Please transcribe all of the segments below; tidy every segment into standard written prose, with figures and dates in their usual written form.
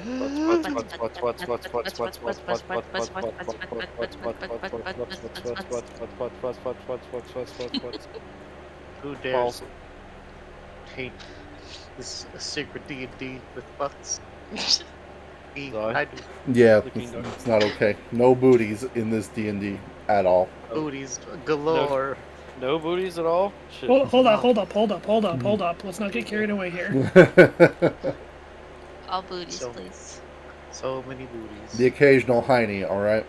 Who dares False. taint this sacred D&D with butts? Me, Sorry. I do. Yeah, Looking dark. it's not okay. No booties in this D&D at all. Booties galore. No booties at all? Shit. Hold No. up. Let's not get carried away here. All booties, So- please. So many booties. The occasional hiney, all right?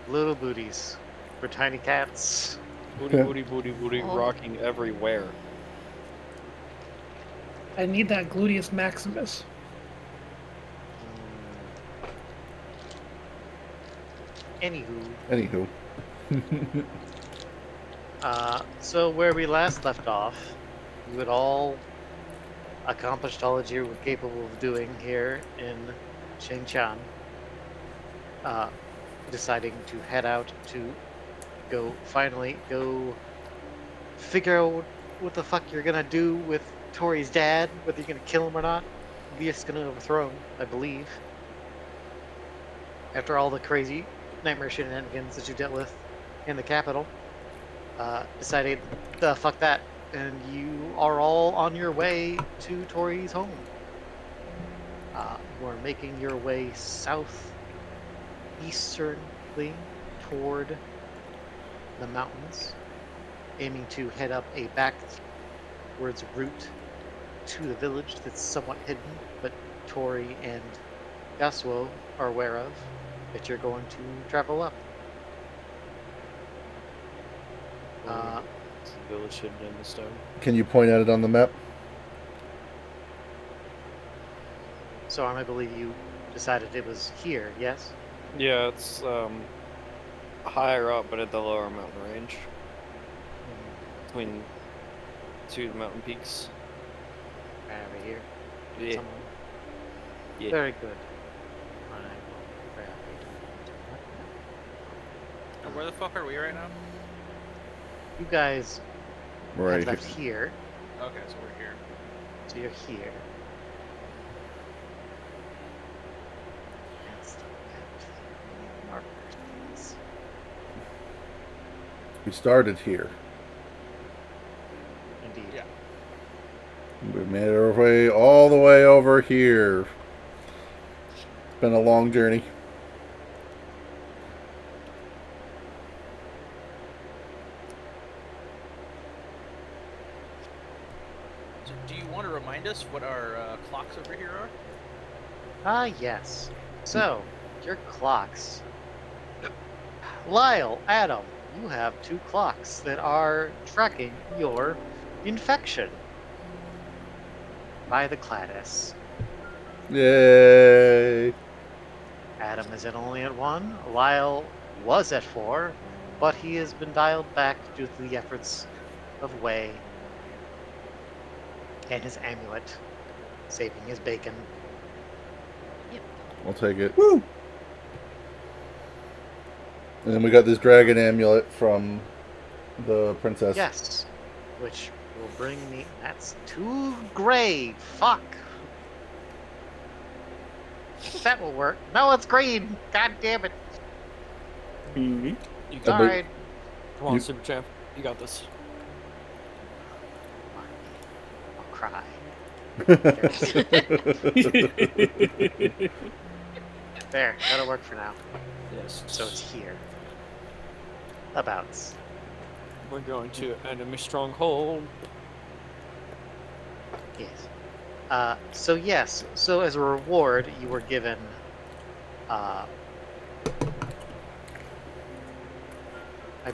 Little booties. For tiny cats. Booty, Oh. rocking everywhere. I need that gluteus maximus. Anywho, Anywho. so where we last left off, you had all accomplished all that you were capable of doing here in Shengqian. Deciding to head out to finally go figure out what the fuck you're gonna do with Tori's dad, whether you're gonna kill him or not. You're just gonna overthrow him, I believe. After all the crazy nightmare shenanigans that you dealt with in the capital, decided, fuck that, and you are all on your way to Tori's home. You are making your way southeasternly toward the mountains, aiming to head up a backwards route to the village that's somewhat hidden, but Tori and Yasuo are aware of that you're going to travel up. It's a village hidden in the stone. Can you point at it on the map? So I believe you decided it was here, yes? Yeah, it's higher up, but at the lower mountain range. Between two mountain peaks. Over here. Yeah. Somewhere. Yeah. Very good. I will grab a And where the fuck are we right now? You guys Right. have left here, Okay, so we're here. so you're here. Let's look at markers, please. We started here. Indeed. Yeah. We made our way all the way over here. It's been a long journey. So do you want to remind us what our clocks over here are? Ah, yes. So, your clocks. Lyle, Adam, you have two clocks that are tracking your infection by the Cladis. Yay! Adam is only at 1. Lyle was at 4, but he has been dialed back due to the efforts of Wei and his amulet saving his bacon. I'll take it. Woo! And then we got this dragon amulet from the princess. Yes, which will bring me. That's 2 gray. Fuck. That will work. No, it's green. God damn it. You I got bet- Sorry. Come on, You- Super Champ. You got this. I'll cry. There, that'll work for now. Yes. So it's here. Abouts. We're going to enemy stronghold. Yes. So yes. So as a reward, you were given. I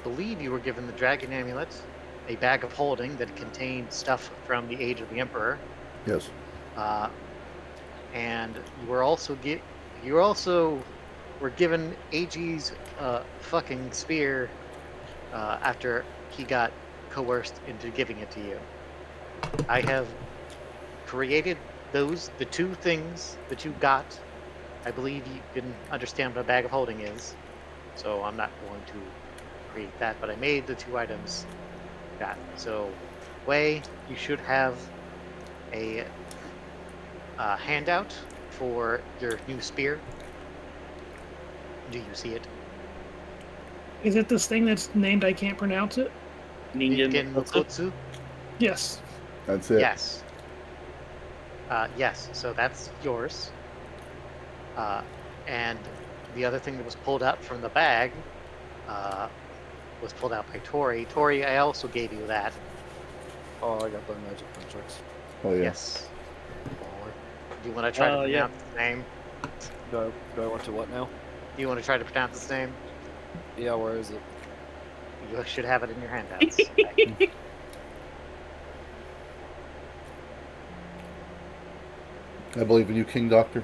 believe you were given the dragon amulet, a bag of holding that contained stuff from the Age of the Emperor. Yes. And you were given AG's fucking spear after he got coerced into giving it to you. I have created the 2 things that you got. I believe you can understand what a bag of holding is, so I'm not going to create that, but I made the 2 items got. So, Wei, you should have a handout for your new spear. Do you see it? Is it this thing that's named I can't pronounce it? Ningen Ningen. Kotsu? Yes. That's it. Yes. Yes, so that's yours. And the other thing that was pulled out from the bag was pulled out by Tori. Tori, I also gave you that. Oh, I got the magic nunchucks. Oh yeah. Yes. Do you want to try to Yeah. pronounce its name? Do I want to what now? Do you want to try to pronounce its name? Yeah, where is it? You should have it in your handouts. I believe in you, King Doctor.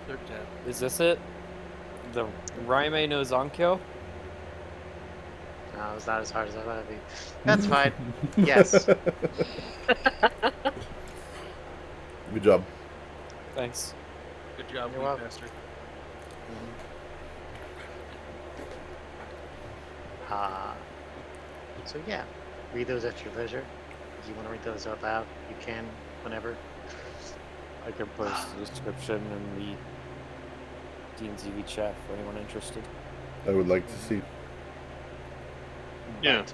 Third tab. Is this it? The Raime no Zankyo? No, it's not as hard as I thought it'd be. That's fine. Yes. Good job. Thanks. Good job, You're Wheat welcome. Bastard. So yeah, read those at your leisure. If you want to read those out loud, you can whenever. I can post the description in the DnZV chat for anyone interested. I would like to see. Yeah.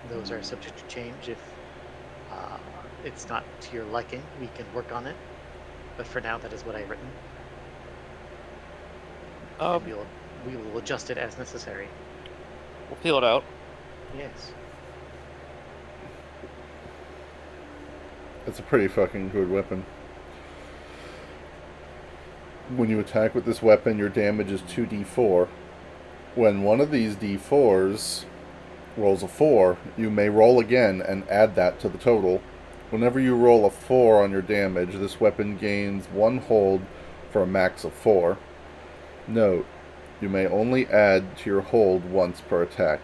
But those are subject to change if it's not to your liking. We can work on it. But for now, that is what I've written. And we will adjust it as necessary. We'll peel it out. Yes. That's a pretty fucking good weapon. When you attack with this weapon, your damage is 2d4. When one of these d4s rolls a 4, you may roll again and add that to the total. Whenever you roll a 4 on your damage, this weapon gains 1 hold for a max of 4. Note, you may only add to your hold once per attack.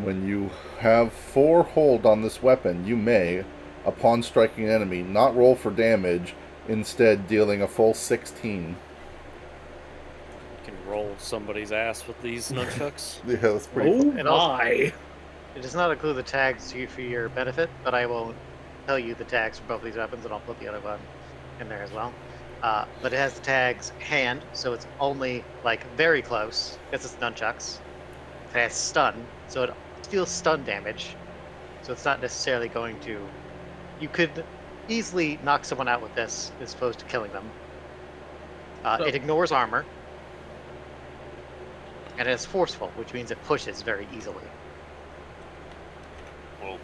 When you have 4 hold on this weapon, you may, upon striking an enemy, not roll for damage, instead dealing a full 16. You can roll somebody's ass with these nunchucks. Yeah, that's pretty Oh And also- my! It does not include the tags to you for your benefit, but I will tell you the tags for both these weapons, and I'll put the other one in there as well. But it has the tags hand, so it's only like very close because it's nunchucks. It has stun, so it deals stun damage. So it's not necessarily going to. You could easily knock someone out with this as opposed to killing them. It ignores armor, and it's forceful, which means it pushes very easily. Well,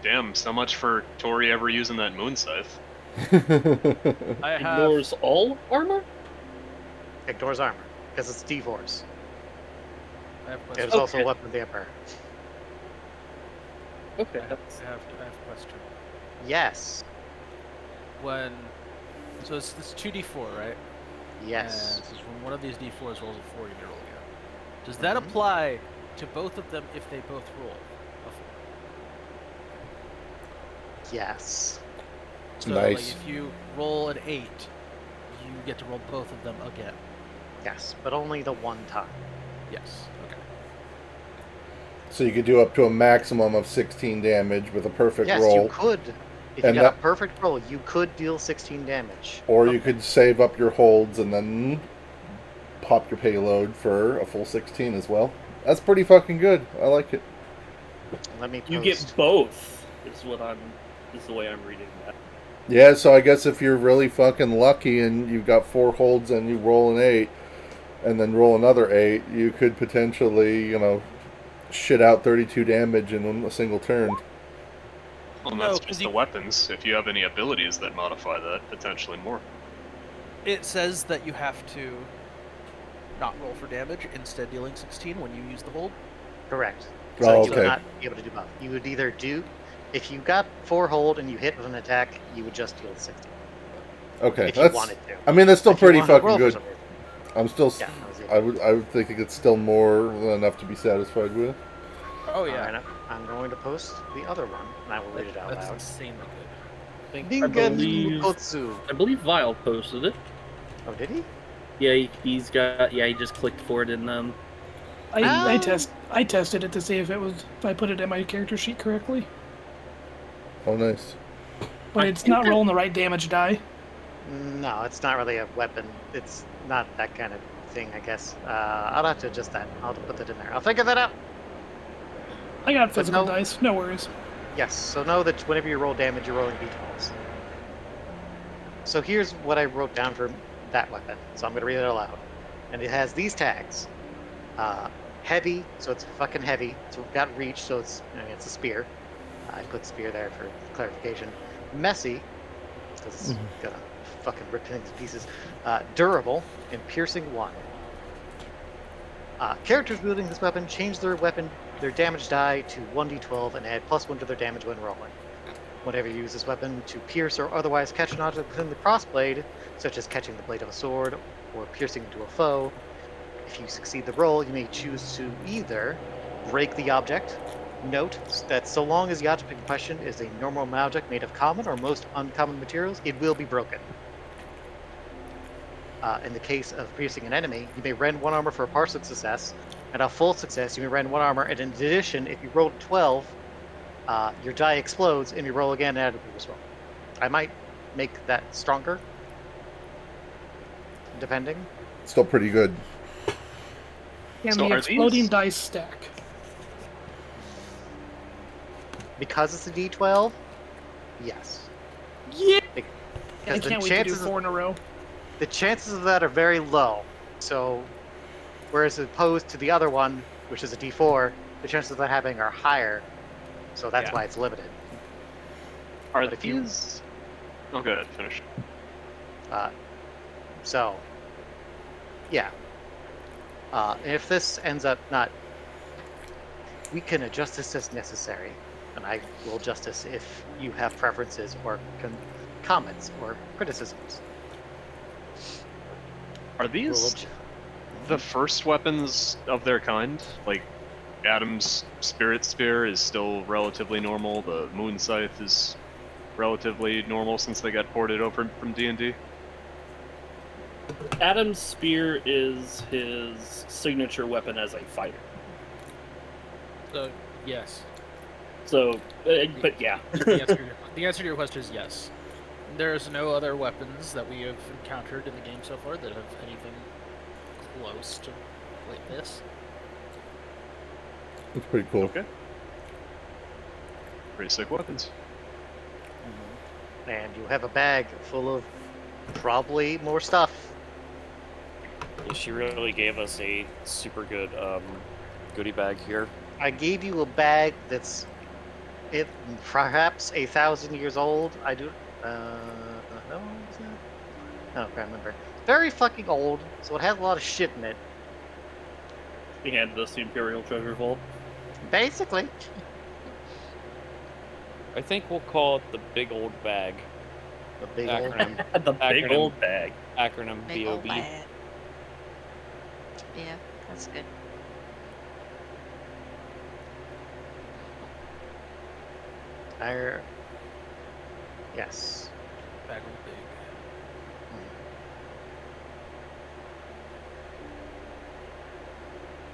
damn, so much for Tori ever using that moon scythe. I have. Ignores all armor? Ignores armor because it's D4s. I have It questions. was also a Okay. weapon of the Emperor. Okay. I have a question. Yes. So it's 2d4, right? Yes. And so when one of these d4s rolls a 4, you may roll again. Does that Mhm. apply to both of them if they both roll a 4? Yes. So Nice. like if you roll an 8, you get to roll both of them again. Yes, but only the one time. Yes. Okay. So you could do up to a maximum of 16 damage with a perfect Yes, roll. you could. If you And got a that- perfect roll, you could deal 16 damage. Or you could save up your holds and then pop your payload for a full 16 as well. That's pretty fucking good. I like it. Let me post. You get both. Is the way I'm reading that. Yeah, so I guess if you're really fucking lucky and you've got 4 holds and you roll an 8 and then roll another 8, you could potentially, shit out 32 damage in a single turn. Well, No, that's 'cause just you- the weapons. If you have any abilities that modify that, potentially more. It says that you have to not roll for damage, instead dealing 16 when you use the hold. Correct. Oh, So you okay. would not be able to do both. You would either do, if you got 4 hold and you hit with an attack, you would just deal 16. Okay, If you that's. wanted to. I mean, that's still If you pretty wanted to fucking roll for good. some reason. I'm still. Yeah, that was it. I would think it's still more than enough to be satisfied with. Oh Alright, I'm going to post the other one, and I will read it out That's loud. insanely good. I Ningen believe- Kotsu. I believe Vile posted it. Oh, did he? Yeah, he's got. Yeah, he just clicked for it in I tested it to see if I put it in my character sheet correctly. Oh, nice. But it's not rolling the right damage die. No, it's not really a weapon. It's not that kind of thing, I guess. I'll have to adjust that. I'll have to put that in there. I'll figure that out. I got physical no- dice, no worries. Yes, so know that whenever you roll damage, you're rolling d12s. So here's what I wrote down for that weapon. So I'm going to read it aloud. And it has these tags. Heavy, so it's fucking heavy. So we've got reach, so it's a spear. I put spear there for clarification. Messy, because it's gonna fucking rip things to pieces. Durable, and piercing 1. Characters wielding this weapon change their damage die to 1d12 and add +1 to their damage when rolling. Whenever you use this weapon to pierce or otherwise catch an object within the crossblade, such as catching the blade of a sword or piercing into a foe, if you succeed the roll, you may choose to either break the object. Note that so long as the object in question is a normal object made of common or most uncommon materials, it will be broken. In the case of piercing an enemy, you may rend 1 armor for a partial success, and a full success, you may rend 1 armor, and in addition, if you roll a 12, your die explodes, and you roll again and add a previous roll. I might make that stronger, depending. Still pretty good. And So the are exploding these- dice stack. Because it's a d12, yes. Yeah. I Because can't wait to do 4 in a row. the chances of that are very low. So, whereas opposed to the other one, which is a d4, the chances of that happening are higher. So that's why it's limited. Are But if you- these? Oh, go ahead. Finish. So, yeah. If this ends up not, we can adjust this as necessary, and I will adjust this if you have preferences or comments or criticisms. Are We'll these the first weapons of their kind? Like, Adam's Spirit Spear is still relatively normal. The Moon Scythe is relatively normal since they got ported over from D&D. Adam's spear is his signature weapon as a fighter. So, yes. So, but yeah. The answer to your question is yes. There's no other weapons that we have encountered in the game so far that have anything close to like this. It's pretty cool. Okay. Pretty sick weapons. And you have a bag full of probably more stuff. Yeah, she really gave us a super good goodie bag here. I gave you a bag that's perhaps 1,000 years old. I do. No, is it? I don't remember. Very fucking old, so it has a lot of shit in it. He handed us the Imperial Treasure Vault. Basically. I think we'll call it the big old bag. The big old. Acronym. The big Acronym. old bag. Acronym Big old BOB. bag. Yeah, that's good. Yes. Bag was big.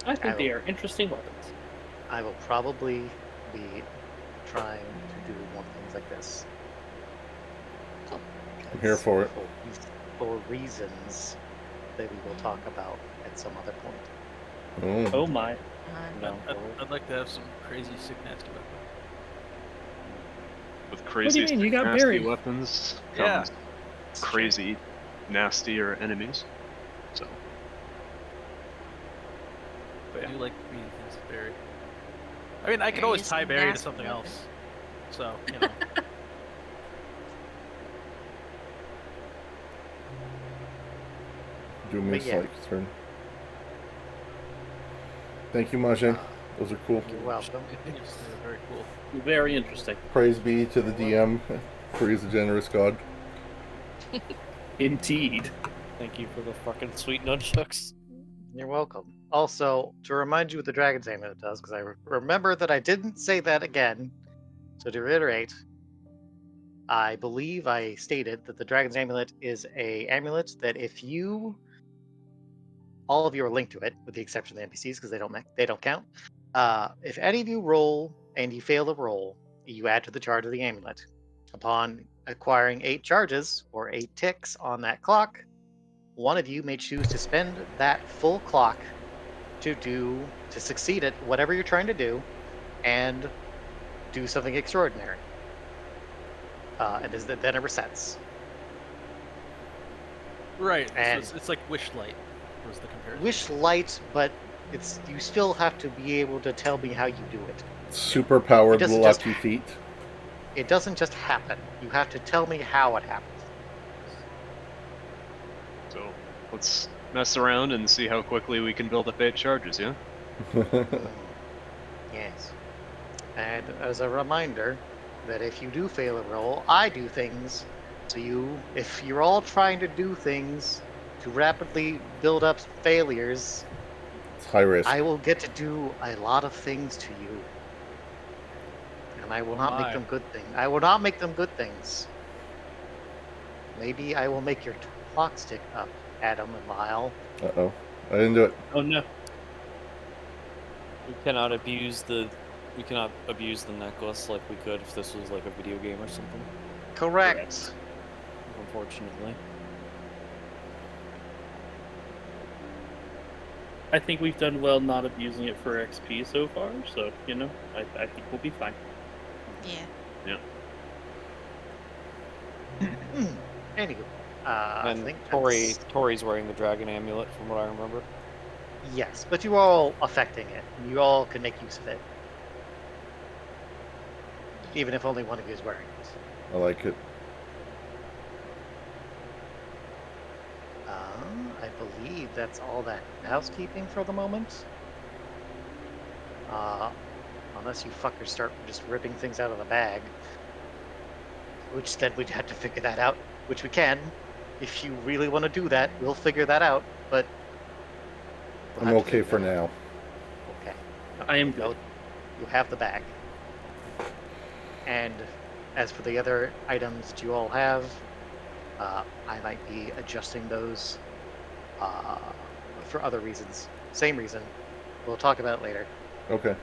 I think they are interesting weapons. I will probably be trying to do more things like this. I'm here for it. For reasons that we will talk about at some other point. Oh. Oh my. No. I'd like to have some crazy sick nasty weapon. With crazy, mean? You got nasty buried. weapons Yeah. comes crazy, nastier enemies. So, I do like reading things with Barry. I mean, I could always tie Barry to nasty something weapon. else. So, you know. Do me a But yeah. psych turn. Thank you, Majin. Those are cool. You're welcome. Yes, they're very cool. Very interesting. Praise be to the DM, for he is a generous god. Indeed. Thank you for the fucking sweet nunchucks. You're welcome. Also, to remind you what the Dragon's Amulet does, because I remember that I didn't say that again. So to reiterate, I believe I stated that the Dragon's Amulet is a amulet that if you, all of you are linked to it, with the exception of the NPCs because they don't count. If any of you roll and you fail the roll, you add to the charge of the amulet. Upon acquiring 8 charges or 8 ticks on that clock, one of you may choose to spend that full clock to succeed at whatever you're trying to do and do something extraordinary. And then it resets. Right. So And it's like Wish Light was the comparison. Wish light, but you still have to be able to tell me how you do it. Super powered doesn't just lucky feet. It doesn't just happen. You have to tell me how it happens. So let's mess around and see how quickly we can build up 8 charges, yeah? Yes. And as a reminder that if you do fail a roll, I do things. So if you're all trying to do things to rapidly build up failures, It's high risk. I will get to do a lot of things to you. And I will not make my. them good things. I will not make them good things. Maybe I will make your clocks tick up, Adam and Lyle. Uh-oh. I didn't do it. Oh no. We cannot abuse the necklace like we could if this was like a video game or something. Correct. Unfortunately. I think we've done well not abusing it for XP so far, so, you know, I think we'll be fine. Yeah. Anywho, I And think Tori's wearing the dragon amulet from what I remember. yes, but you're all affecting it. You all can make use of it, even if only one of you is wearing it. I like it. I believe that's all that housekeeping for the moment. Unless you fuckers start just ripping things out of the bag, which then we'd have to figure that out. Which we can, if you really want to do that, we'll figure that out. But we'll I'm have to okay figure for that out. now. Okay. I am No, good. you have the bag. And as for the other items that you all have, I might be adjusting those for other reasons. Same reason. We'll talk about it later. Okay.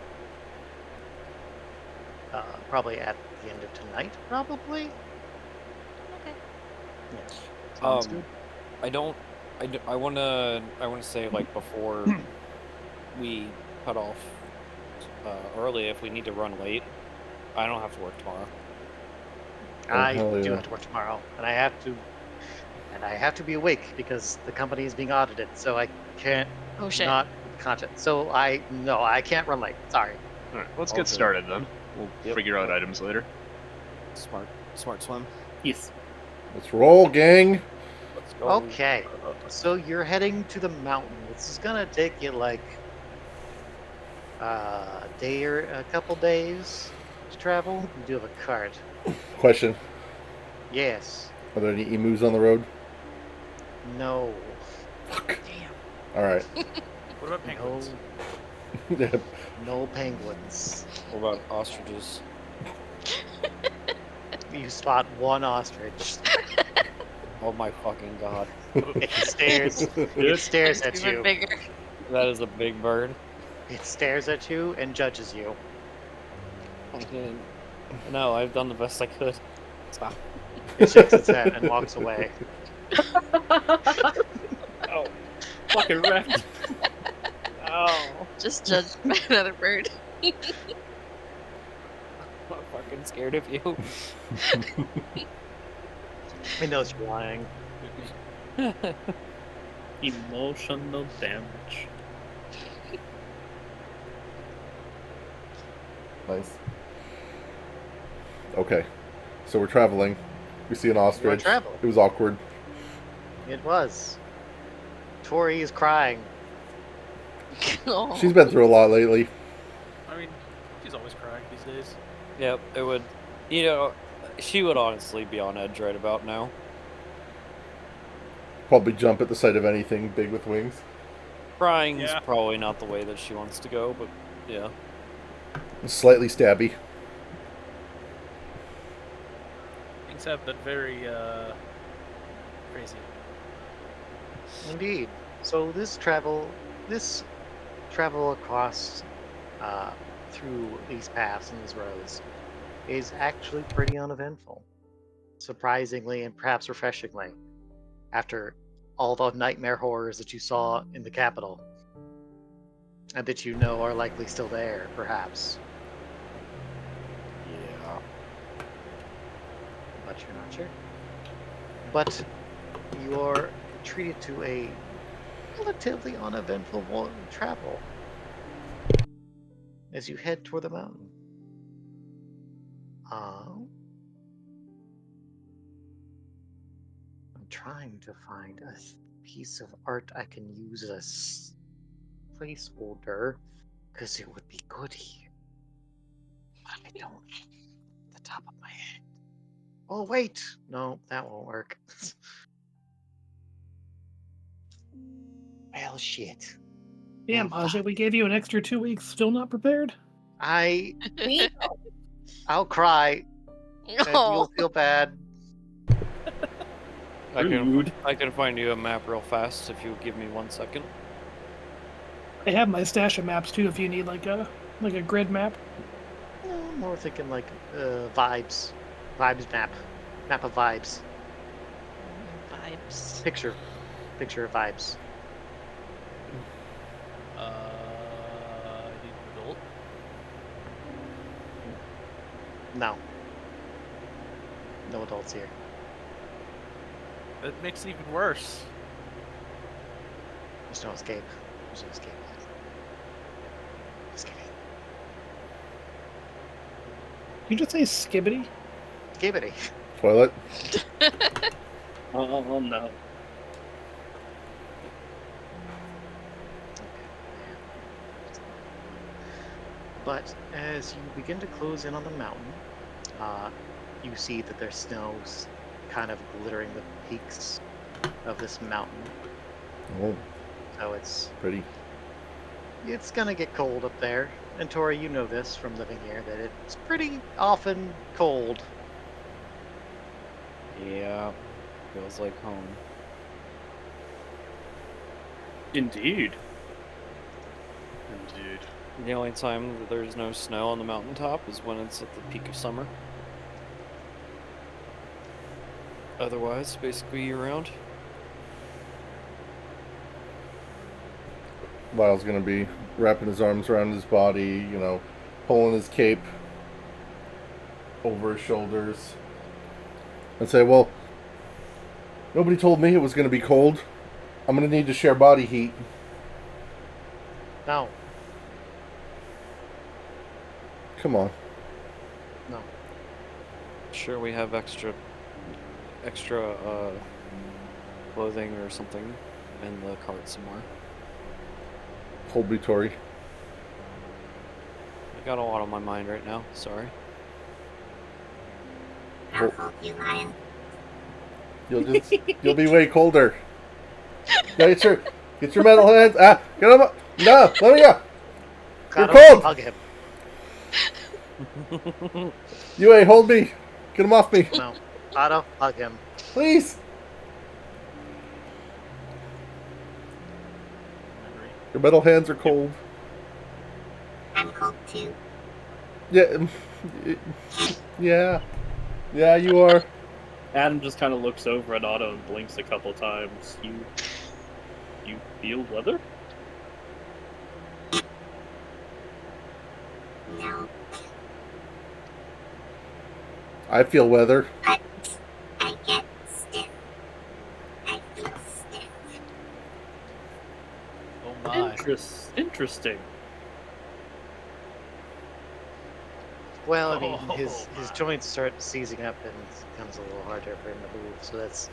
Probably at the end of tonight, probably. Okay. Sounds good. I wanna say like before we cut off early if we need to run late. I don't have to work tomorrow. I hell do yeah. have to work tomorrow, and I have to be awake because the company is being audited, so I can't Oh shit. not content. So I can't run late. Sorry. Alright, let's All get good. started then. We'll Yep. figure out items later. Smart swim. Yes. Let's roll, gang. Let's go. Okay. So you're heading to the mountain. This is gonna take you like a day or a couple days to travel. You do have a cart. Question. Yes. Are there any emus on the road? No. Fuck. Damn. Alright. What about penguins? Yep. No penguins. What about ostriches? You spot one ostrich. Oh my fucking god. It stares. It stares at Even you. bigger. That is a big bird. It stares at you and judges you. I didn't. No, I've done the best I could. Stop. It shakes its head and walks away. Oh, fucking wrecked. Oh. Just judged by another bird. I'm fucking scared of you. It knows you're lying. Emotional damage. Nice. Okay. So we're traveling. We see an ostrich. traveling. It was awkward. It was. Tori is crying. Oh. She's been through a lot lately. I mean, she's always crying these days. Yep, it would. You know, she would honestly be on edge right about now. Probably jump at the sight of anything big with wings. Crying's Yeah. probably not the way that she wants to go, but yeah. Slightly stabby. Things have been very crazy. Indeed. So this travel across through these paths and these roads is actually pretty uneventful. surprisingly and perhaps refreshingly, after all the nightmare horrors that you saw in the capital, and that you know are likely still there, perhaps, Yeah. but you're not sure. But you are treated to a relatively uneventful travel as you head toward the mountain. I'm trying to find a piece of art I can use as a placeholder, because it would be good here. But I don't at the top of my head. Oh, wait! No, that won't work. Well, shit. Damn, Well, Ajay, we gave you an extra 2 weeks. Still not prepared? I'll cry, and you'll feel bad. Rude. I can find you a map real fast if you give me 1 second. I have my stash of maps too. If you need like a grid map. I'm more thinking like vibes map of vibes, Vibes. picture of vibes. I need an adult. No adults here. It makes it even worse. There's no escape. Just kidding. You just say skibbity? Skibbity. Toilet. Oh no. But as you begin to close in on the mountain, you see that there's snow kind of glittering the peaks of this mountain. Oh, So it's pretty. gonna get cold up there. And Tori, you know this from living here, that it's pretty often cold. Yeah. Feels like home. Indeed. Indeed. The only time that there's no snow on the mountaintop is when it's at the peak of summer. Otherwise, basically year-round. Lyle's gonna be wrapping his arms around his body, pulling his cape over his shoulders, and say, well, nobody told me it was gonna be cold. I'm gonna need to share body heat. No. Come on. No. Sure, we have extra clothing or something in the cart somewhere. Hold me, Tori. I got a lot on my mind right now. Sorry. I'll hold you, Lion. You'll be way colder. Get your metal hands. Get him up. No, let me go. You're cold. Hug him. You hold me. Get him off me. No. Otto, hug him. Please. Your metal hands are cold. I'm cold too. Yeah. Yeah, you are. Adam just kind of looks over at Otto and blinks a couple times. You feel weather? No, I feel weather. but I get stiff. I feel stiff. Oh my. Interesting. Well, I mean, his joints start seizing up, and it becomes a little harder for him to move. So that's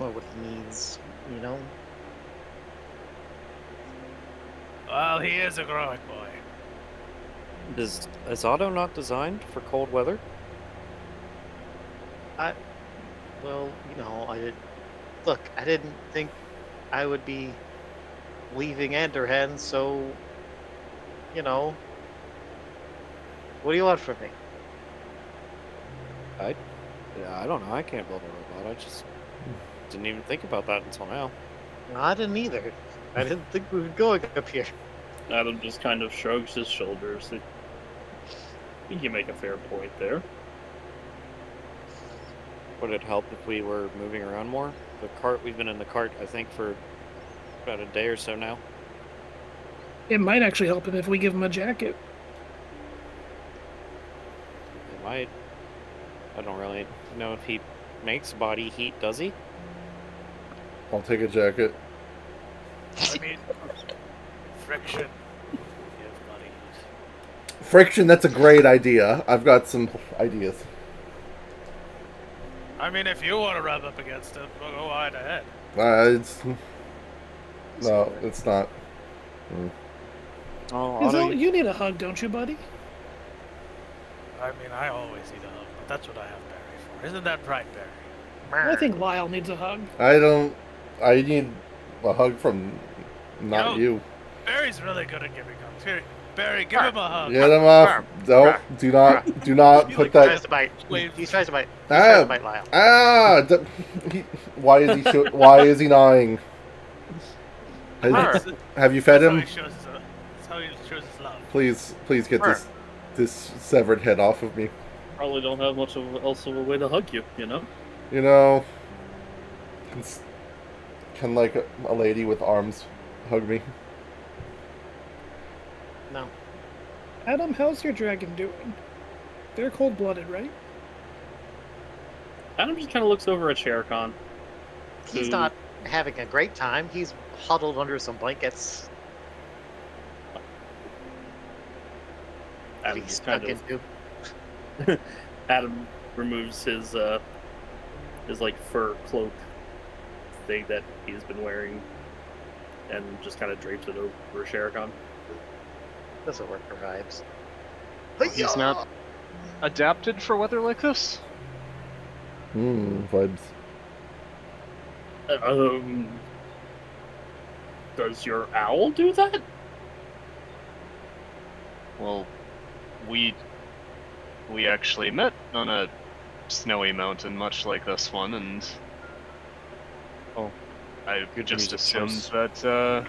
more what he needs, Well, he is a growing boy. Is Otto not designed for cold weather? Well, I didn't think I would be leaving Anderhen, so, what do you want from me? I don't know. I can't build a robot. I just didn't even think about that until now. I didn't either. I didn't think we were going up here. Adam just kind of shrugs his shoulders. I think you make a fair point there. Would it help if we were moving around more? The cart, we've been in the cart, I think, for about a day or so now. It might actually help him if we give him a jacket. It might. I don't really know if he makes body heat, does he? I'll take a jacket. I mean, friction. Give money. Friction, that's a great idea. I've got some ideas. I mean, if you want to rub up against it, we'll go right ahead. No, it's not. Oh, Izzo, you need a hug, don't you, buddy? I mean, I always need a hug, but that's what I have Barry for. Isn't that right, Barry? I think Lyle needs a hug. I need a hug from not you. Barry's really good at giving hugs. Here, Barry, give him a hug. Get him off. Don't. Do not He put tries that. to bite. He tries to bite. He tries to bite Lyle. Why is he gnawing? Have you fed him? That's how he shows his love. Please get this severed head off of me. Probably don't have much else of a way to hug you, you know? You know, can like a lady with arms hug me? No. Adam, how's your dragon doing? They're cold-blooded, right? Adam just kind of looks over at Sherikon. He's not having a great time. He's huddled under some blankets. Adam He's just stuck kind into. of Adam removes his like fur cloak thing that he's been wearing and just kind of drapes it over Sherikon. Doesn't work for vibes. He's not adapted for weather like this? Vibes. Does your owl do that? Well, we actually met on a snowy mountain much like this one, and I just assumed that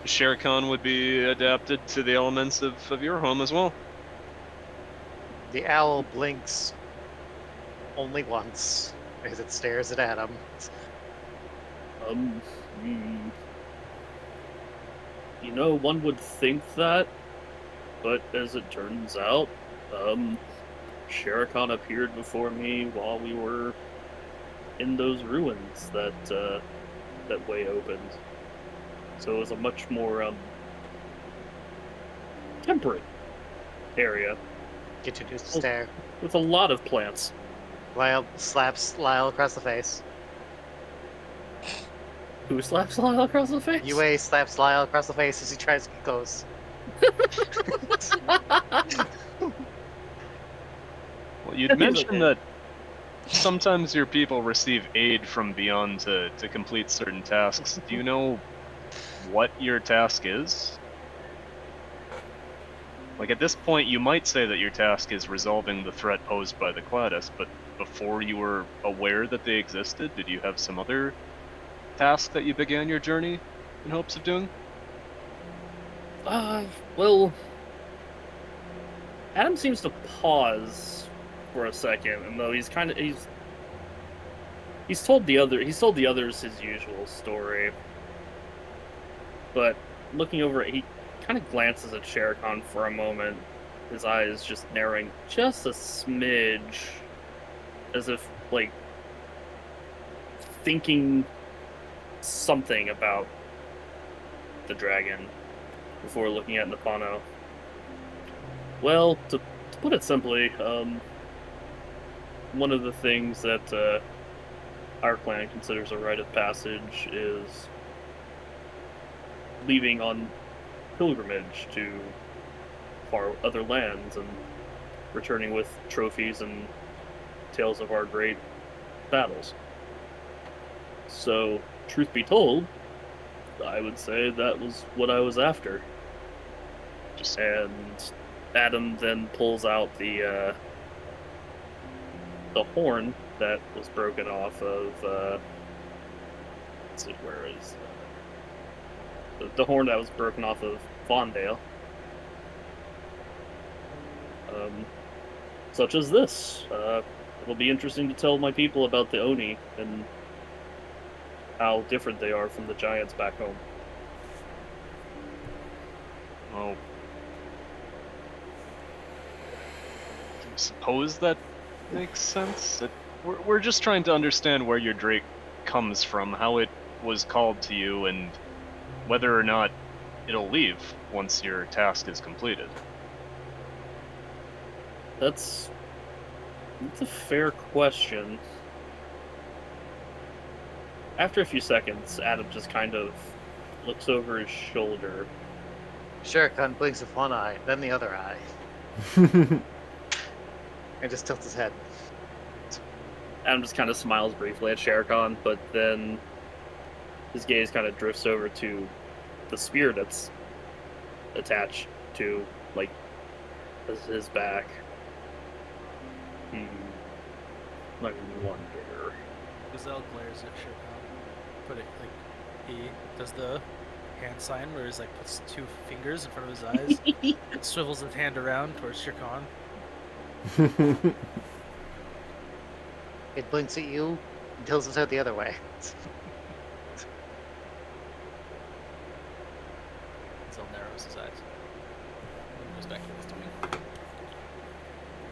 Sherikon would be adapted to the elements of your home as well. The owl blinks only once as it stares at Adam. You know, one would think that, but as it turns out, Sherikon appeared before me while we were in those ruins that way opened. So it was a much more temperate area. Get your news to stare. With a lot of plants. Lyle slaps Lyle across the face. Who slaps Lyle across the face? UA slaps Lyle across the face as he tries to get close. Well, you'd mentioned that sometimes your people receive aid from beyond to complete certain tasks. Do you know what your task is? Like, at this point, you might say that your task is resolving the threat posed by the Gladys, but before you were aware that they existed, did you have some other task that you began your journey in hopes of doing? Well, Adam seems to pause for a second, and though he's told the others his usual story. But looking over it, he kind of glances at Sherikon for a moment, his eyes just narrowing just a smidge, as if, like, thinking something about the dragon before looking at Napano. Well, to put it simply, one of the things that our clan considers a rite of passage is leaving on pilgrimage to far other lands and returning with trophies and tales of our great battles. So, truth be told, I would say that was what I was after. And Adam then pulls out the horn that was broken off of, let's see, where is the horn that was broken off of Vondale. Such as this. It'll be interesting to tell my people about the Oni and how different they are from the giants back home. Well, I suppose that makes sense. We're just trying to understand where your Drake comes from, how it was called to you, and whether or not it'll leave once your task is completed. That's a fair question. After a few seconds, Adam just kind of looks over his shoulder. Shere Khan blinks with one eye, then the other eye, and just tilts his head. Adam just kind of smiles briefly at Shere Khan, but then his gaze kind of drifts over to the spear that's attached to, like, his back. Let me wonder. Gazelle glares at Shirkan. Put it like he does the hand sign where he's like puts two fingers in front of his eyes, swivels his hand around towards Shirkan. It blinks at you and tilts his head the other way. Gazelle narrows his eyes. And goes back to what he's doing.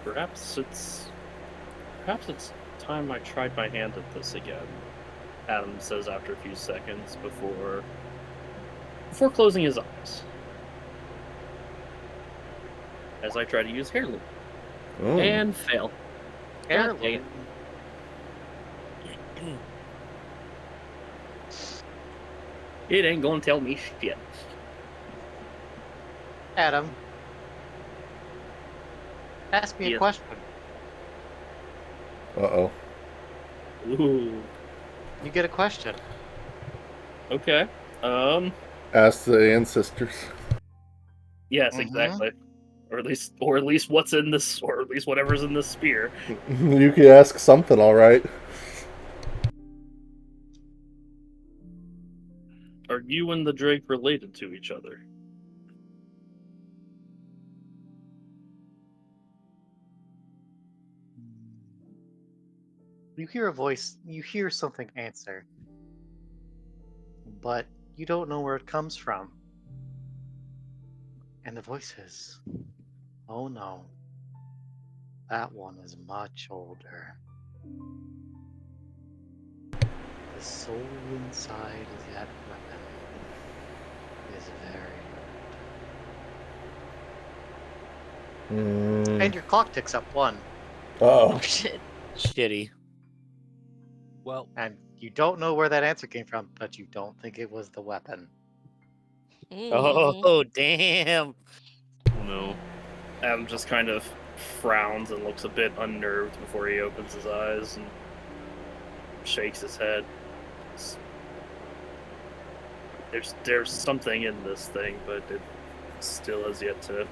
Perhaps it's time I tried my hand at this again. Adam says after a few seconds before closing his eyes. As I try to use hair loop. Oh. And fail. Hair God dang loop. It ain't gonna tell me shit. Adam, ask me a Yes. question. Uh-oh. Ooh. You get a question. Okay. Ask the ancestors. Yes, Mhm. exactly. Or at least what's in this, or at least whatever's in this spear. You could ask something, all right. Are you and the Drake related to each other? You hear a voice, you hear something answer, but you don't know where it comes from. And the voice says, "Oh no, that one is much older. The soul inside of that weapon is very old." And your clock ticks up 1. Oh. Shit. Shitty. Well, And you don't know where that answer came from, but you don't think it was the weapon. Oh, damn. Oh no. Adam just kind of frowns and looks a bit unnerved before he opens his eyes and shakes his head. There's something in this thing, but it still has yet to.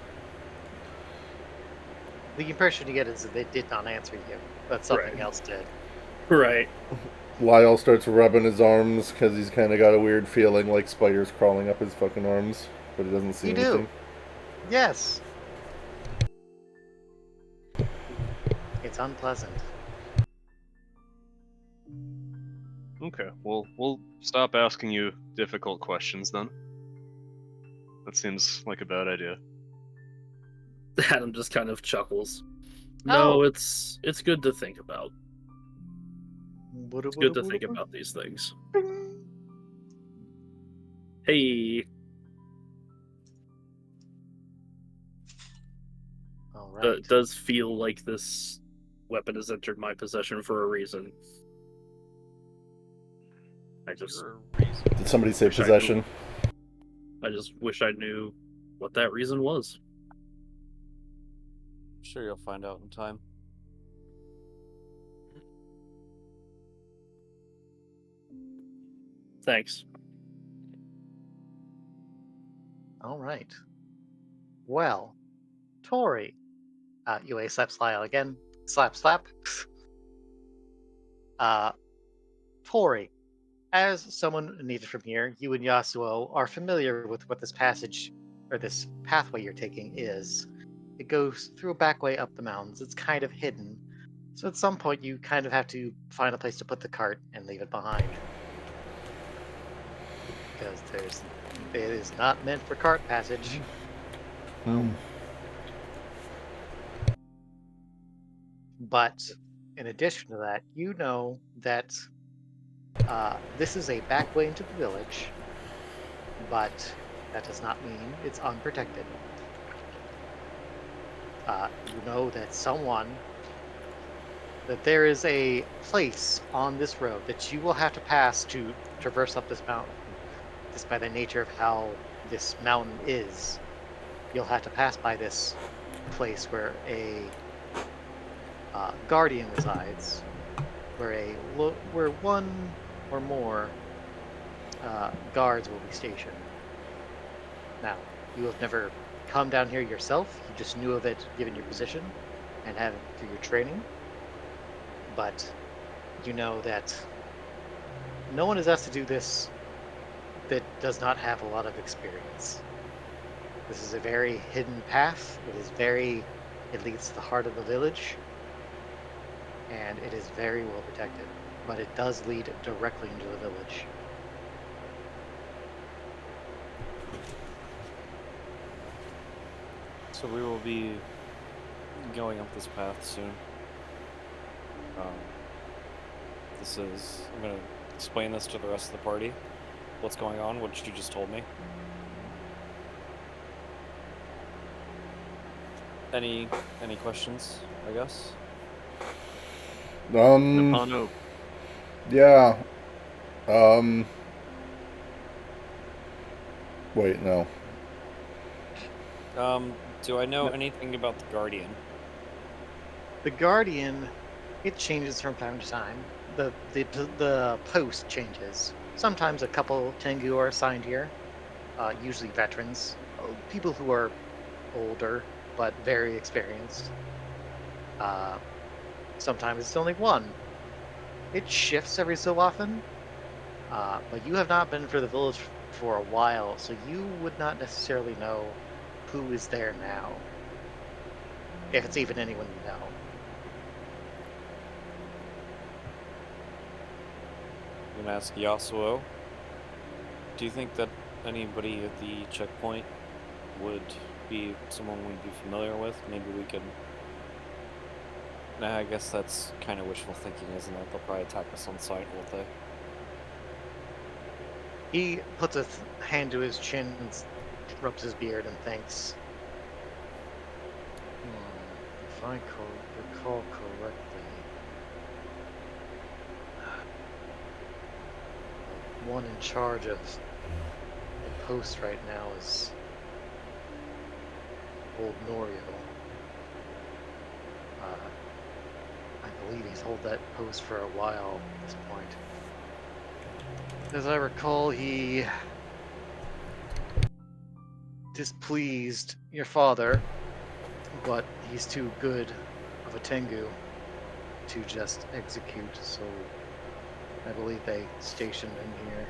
The impression you get is that they did not answer you, but something Right. else did. Right. Lyle starts rubbing his arms because he's kind of got a weird feeling like spiders crawling up his fucking arms, but he doesn't see You anything. do. Yes. It's unpleasant. Okay, well, we'll stop asking you difficult questions then. That seems like a bad idea. Adam just kind of chuckles. No, Oh. it's good to think about. It's good to think about these things. Hey, All right. it does feel like this weapon has entered my possession for a reason. I just for a reason. Did somebody say Wish I knew. possession? I just wish I knew what that reason was. I'm sure you'll find out in time. Thanks. All right. Well, Tori. UA slaps Lyle again. Slap, slap. Tori. As someone needed from here, you and Yasuo are familiar with what this passage, or this pathway you're taking is. It goes through a back way up the mountains. It's kind of hidden, So at some point, you kind of have to find a place to put the cart and leave it behind. Because it is not meant for cart passage. But in addition to that, you know that this is a back way into the village, but that does not mean it's unprotected. You know that there is a place on this road that you will have to pass to traverse up this mountain. Just by the nature of how this mountain is, you'll have to pass by this place where a guardian resides, where one or more guards will be stationed. Now, you have never come down here yourself. You just knew of it given your position and having through your training. But you know that no one is asked to do this that does not have a lot of experience. This is a very hidden path. It leads to the heart of the village, and it is very well protected. But it does lead directly into the village. So we will be going up this path soon. I'm gonna explain this to the rest of the party. What's going on, what you just told me. Any questions, I guess? Napano. Yeah. Wait, no. Do I know anything about the Guardian? The Guardian, it changes from time to time. The post changes. Sometimes a couple Tengu are assigned here, usually veterans, people who are older but very experienced. Sometimes it's only one. It shifts every so often, but you have not been for the village for a while, so you would not necessarily know who is there now, if it's even anyone you know. I'm gonna ask Yasuo. Do you think that anybody at the checkpoint would be someone we'd be familiar with? Maybe we could... Nah, I guess that's kind of wishful thinking, isn't it? They'll probably attack us on sight, won't they? He puts a hand to his chin and rubs his beard and thinks. If I recall correctly, the one in charge of the post right now is old Norio. I believe he's held that post for a while at this point. As I recall, he displeased your father, but he's too good of a Tengu to just execute, so I believe they stationed him here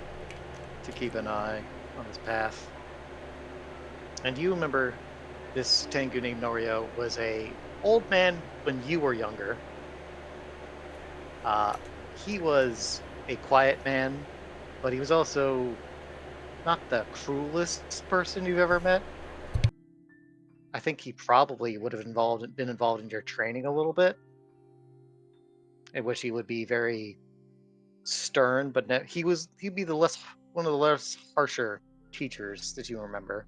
to keep an eye on his path. And you remember this Tengu named Norio was a old man when you were younger. He was a quiet man, but he was also not the cruelest person you've ever met. I think he probably would have been involved in your training a little bit, in which he would be very stern, but he'd be one of the less harsher teachers that you remember.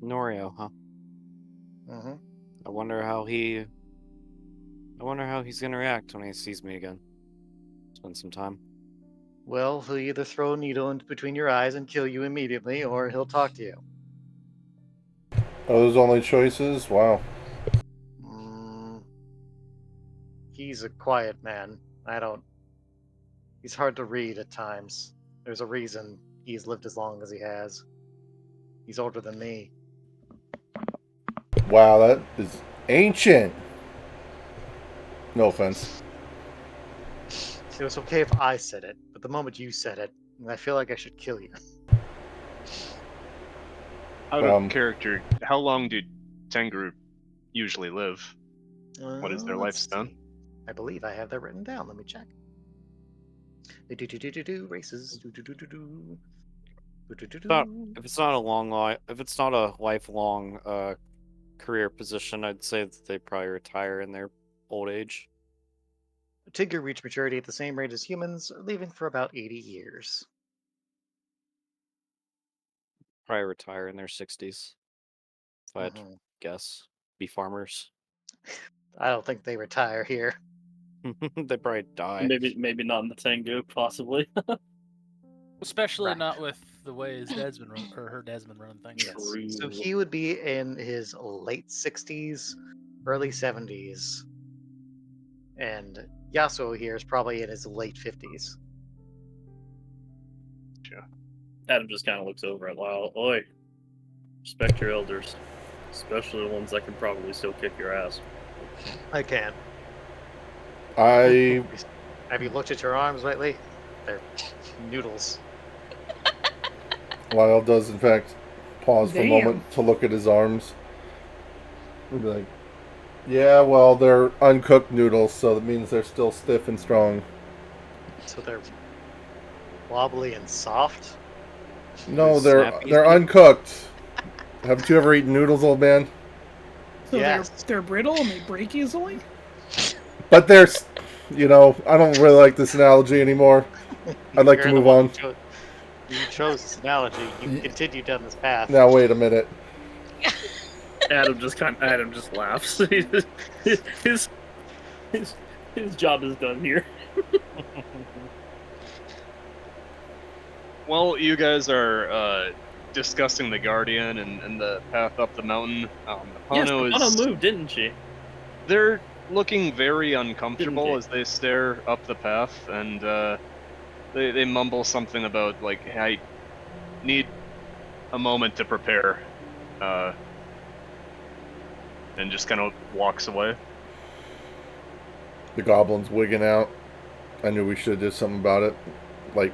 Norio, huh? Mm-hmm. I wonder how he's gonna react when he sees me again. Spend some time. Well, he'll either throw a needle in between your eyes and kill you immediately, or he'll talk to you. Are those only choices? Wow. He's a quiet man. He's hard to read at times. There's a reason he's lived as long as he has. He's older than me. Wow, that is ancient. No offense. It was okay if I said it, but the moment you said it, I feel like I should kill you. Out of character, how long did Tengu usually live? What is their Let's lifespan? see. I believe I have that written down. Let me check. Races. If it's not a long life, if it's not a lifelong career position, I'd say that they probably retire in their old age. Tigger reach maturity at the same rate as humans, living for about 80 years. Probably retire in their 60s. If I'd Mhm. guess, be farmers. I don't think they retire here. They probably die. Maybe not in the Tengu, possibly. Especially Right. not with the way his dad's been run, or her dad's been running things. Yes. So True. he would be in his late 60s, early 70s, and Yasuo here is probably in his late 50s. Adam just kind of looks over at Lyle. Oi, respect your elders, especially the ones that can probably still kick your ass. I can. I Have you looked at your arms lately? They're noodles. Lyle does in fact pause for a Damn. moment to look at his arms. And be like, yeah, well, they're uncooked noodles, so that means they're still stiff and strong. So they're wobbly and soft. No, With they're snap they're easy? uncooked. Haven't you ever eaten noodles, old man? So Yes. they're brittle and they break easily. But there's, I don't really like this analogy anymore. I'd like to You're the move one on. You chose this analogy. You continued down this path. Now wait a minute. Adam just laughs. his job is done here. Well, you guys are discussing the Guardian and the path up the mountain. Yes, Hano Hano moved, didn't she? They're looking very uncomfortable Didn't as they stare up the path, and they mumble something about, like, I need a moment to prepare, and just kind of walks away. The goblin's wigging out. I knew we should have did something about it, like,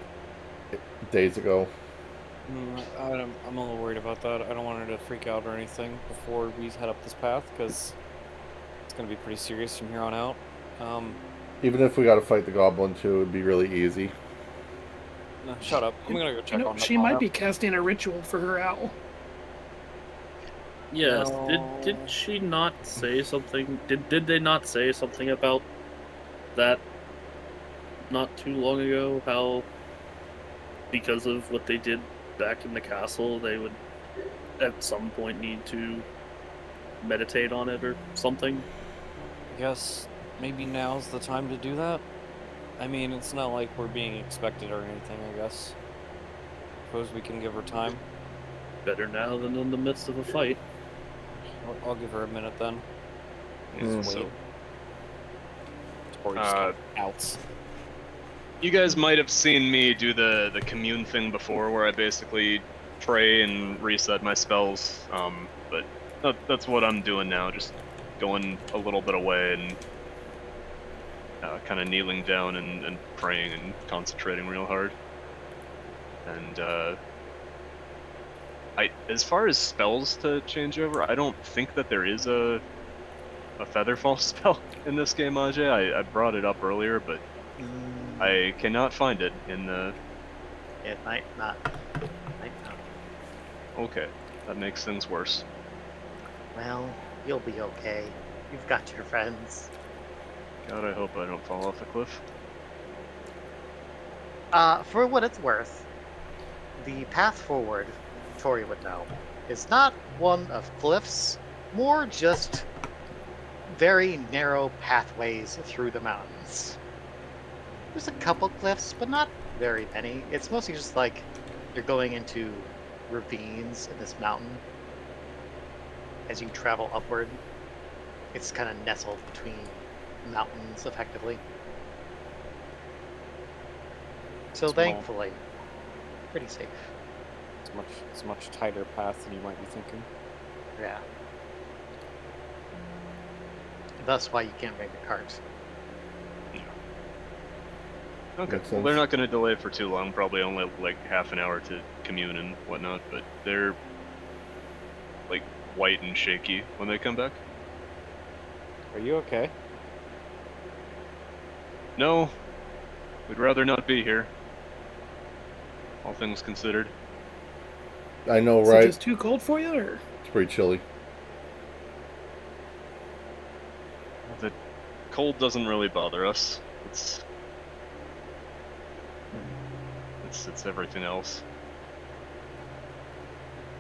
days ago. I'm a little worried about that. I don't want her to freak out or anything before we head up this path, because it's going to be pretty serious from here on out. Even if we got to fight the goblin too, it'd be really easy. No, shut up. I'm going to go check on She might be casting a ritual for her owl. Yes. No. Did she not say something? Did they not say something about that not too long ago? How because of what they did back in the castle, they would at some point need to meditate on it or something? I guess maybe now's the time to do that. I mean, it's not like we're being expected or anything, I guess. Suppose we can give her time. Better now than in the midst of a fight. I'll give her a minute then. Mm. Wait. Or just go outs. You guys might have seen me do the commune thing before, where I basically pray and reset my spells, but that's what I'm doing now, just going a little bit away and kind of kneeling down and praying and concentrating real hard. And as far as spells to change over, I don't think that there is a Featherfall spell in this game, Ajay. I brought it up earlier, but I cannot find it in the... It might not. Okay, that makes things worse. Well, you'll be okay. You've got your friends. God, I hope I don't fall off a cliff. For what it's worth, the path forward, Tori would know, is not one of cliffs, more just very narrow pathways through the mountains. There's a couple cliffs, but not very many. It's mostly just like you're going into ravines in this mountain. As you travel upward, it's kind of nestled between mountains, effectively. So It's thankfully, pretty safe. It's a much tighter path than you might be thinking. Yeah. That's why you can't bring the cart. Okay, Makes well, they're sense. not going to delay for too long, probably only like half an hour to commune and whatnot, but they're like white and shaky when they come back. Are you okay? No, we'd rather not be here. All things considered. I know, Is it right? just too cold for you, or It's pretty chilly. The cold doesn't really bother us. It's everything else.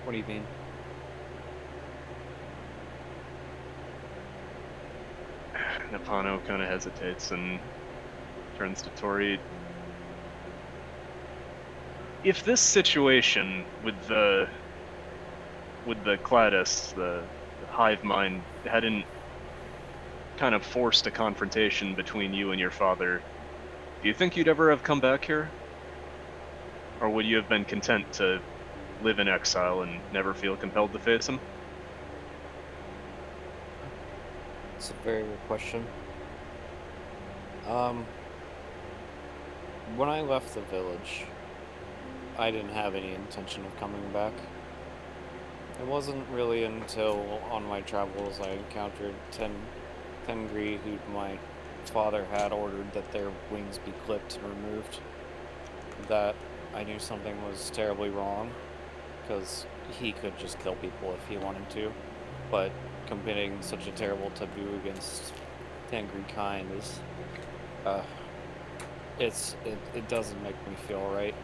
What do you mean? Napano kind of hesitates and turns to Tori. If this situation with the Cladis, the hive mind, hadn't kind of forced a confrontation between you and your father, do you think you'd ever have come back here? Or would you have been content to live in exile and never feel compelled to face him? It's a very good question. When I left the village, I didn't have any intention of coming back. It wasn't really until on my travels I encountered Tengri, who my father had ordered that their wings be clipped and removed, that I knew something was terribly wrong, because he could just kill people if he wanted to, but committing such a terrible taboo against Tengri kind is, it doesn't make me feel right.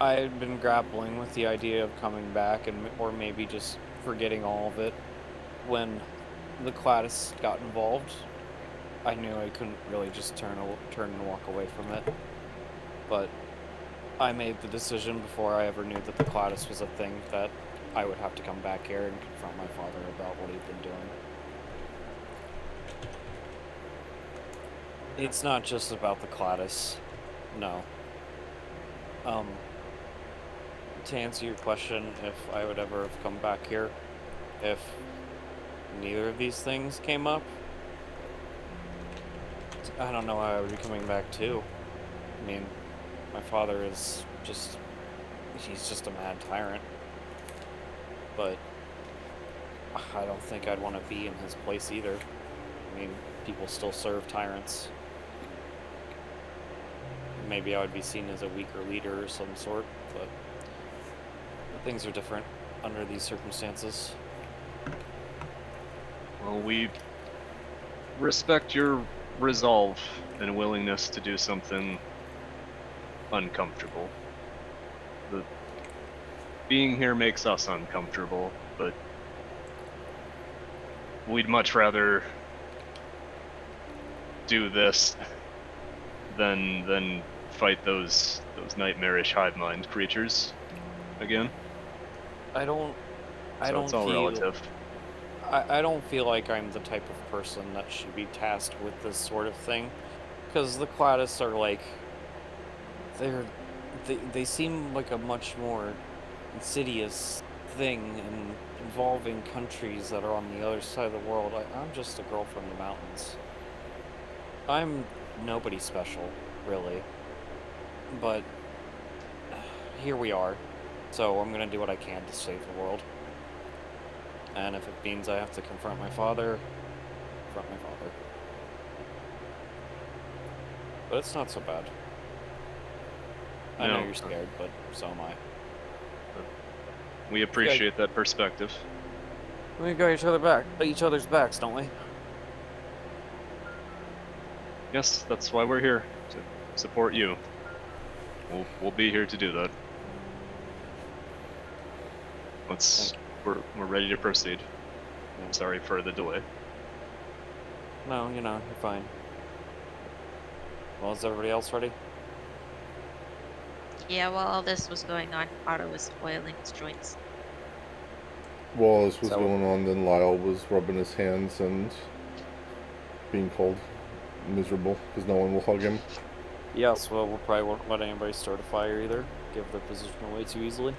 I had been grappling with the idea of coming back or maybe just forgetting all of it when the Cladis got involved. I knew I couldn't really just turn and walk away from it, but I made the decision before I ever knew that the Cladis was a thing that I would have to come back here and confront my father about what he'd been doing. It's not just about the Cladis, no. To answer your question, if I would ever have come back here, if neither of these things came up, I don't know how I would be coming back too. I mean, my father is he's just a mad tyrant. But I don't think I'd want to be in his place either. I mean, people still serve tyrants. Maybe I would be seen as a weaker leader of some sort, but things are different under these circumstances. Well, we respect your resolve and willingness to do something uncomfortable. Being here makes us uncomfortable, but we'd much rather do this than fight those nightmarish hive mind creatures again. I don't It's all feel relative. I don't feel like I'm the type of person that should be tasked with this sort of thing, because the Cladis are like they seem like a much more insidious thing and involving countries that are on the other side of the world. I'm just a girl from the mountains. I'm nobody special, really. But here we are. So I'm gonna do what I can to save the world. And if it means I have to confront my father, confront my father. But it's not so bad. I know you're scared, but so am I. We appreciate that perspective. We got each other's backs, don't we? Yes, that's why we're here, to support you. We'll be here to do that. We're ready to proceed. I'm sorry for the delay. No, you're fine. Well, is everybody else ready? Yeah, while all this was going on, Otto was oiling his joints. While this was going on, then Lyle was rubbing his hands and being cold, miserable, because no one will hug him. Yes, well, we'll probably won't let anybody start a fire either. Give their position away too easily.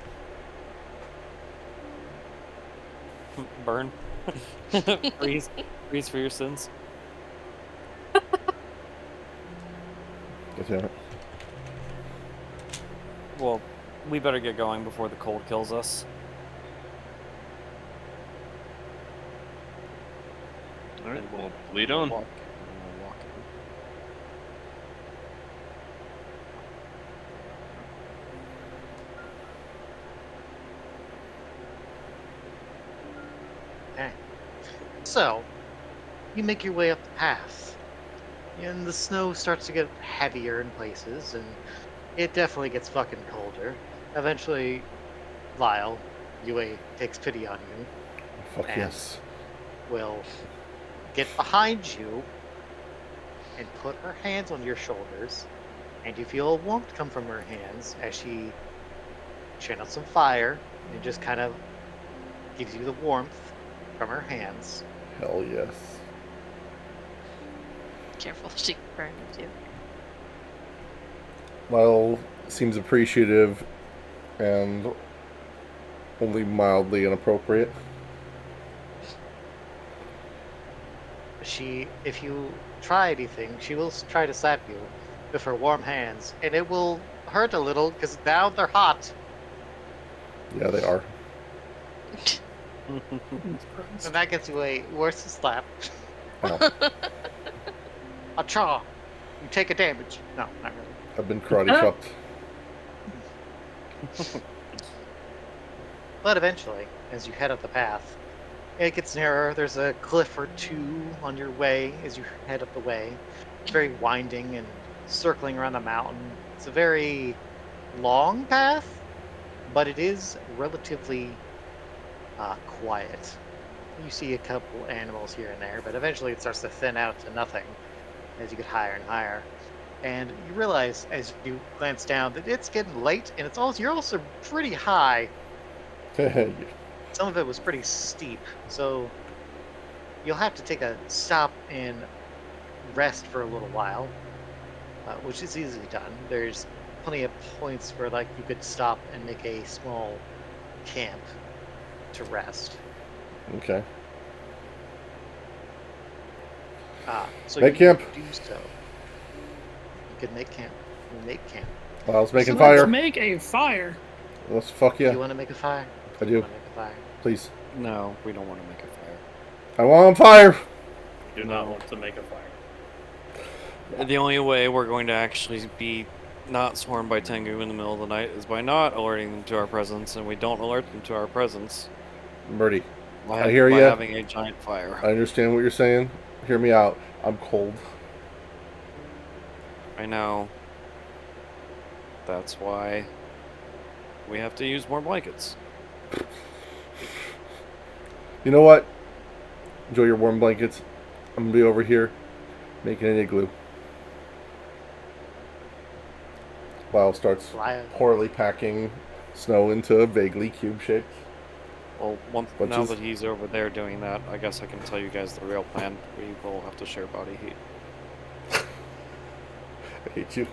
Burn. Freeze for your sins. Yeah. Well, we better get going before the cold kills us. All right, And we'll lead on. Walk. And we'll walk in. Okay. So, you make your way up the path, and the snow starts to get heavier in places, and it definitely gets fucking colder. Eventually, Lyle, Yue takes pity on you Fuck and yes. will get behind you and put her hands on your shoulders, and you feel warmth come from her hands as she channels some fire and just kind of gives you the warmth from her hands. Hell yes. Careful, she can burn you too. Lyle seems appreciative and only mildly inappropriate. If you try anything, she will try to slap you with her warm hands, and it will hurt a little because now they're hot. Yeah, they are. And that gets you a worse slap. Ow. A chaw. You take a damage. No, not really. I've been karate chopped. But eventually, as you head up the path, it gets nearer. There's a cliff or two on your way as you head up the way. It's very winding and circling around the mountain. It's a very long path, but it is relatively quiet. You see a couple animals here and there, but eventually it starts to thin out to nothing as you get higher and higher. And you realize as you glance down that it's getting late, and you're also pretty high. Some of it was pretty steep, so you'll have to take a stop and rest for a little while, which is easily done. There's plenty of points where like you could stop and make a small camp to rest. Okay. So Make you camp. do so. You could make camp. You make camp. Lyle's making So let's fire. make a fire. Let's fuck yeah. You want to make a fire? I do. You want to make a fire? Please. No, we don't want to make a fire. I want fire. Do not want to make a fire. The only way we're going to actually be not swarmed by Tengu in the middle of the night is by not alerting them to our presence, and we don't alert them to our presence. Birdie, By, I hear by you. having a giant fire. I understand what you're saying. Hear me out. I'm cold. I know. That's why we have to use more blankets. You know what? Enjoy your warm blankets. I'm gonna be over here making an igloo. Lyle starts poorly packing snow into vaguely cube shapes. Well, now Bunches. that he's over there doing that, I guess I can tell you guys the real plan. We will have to share body heat. I hate you.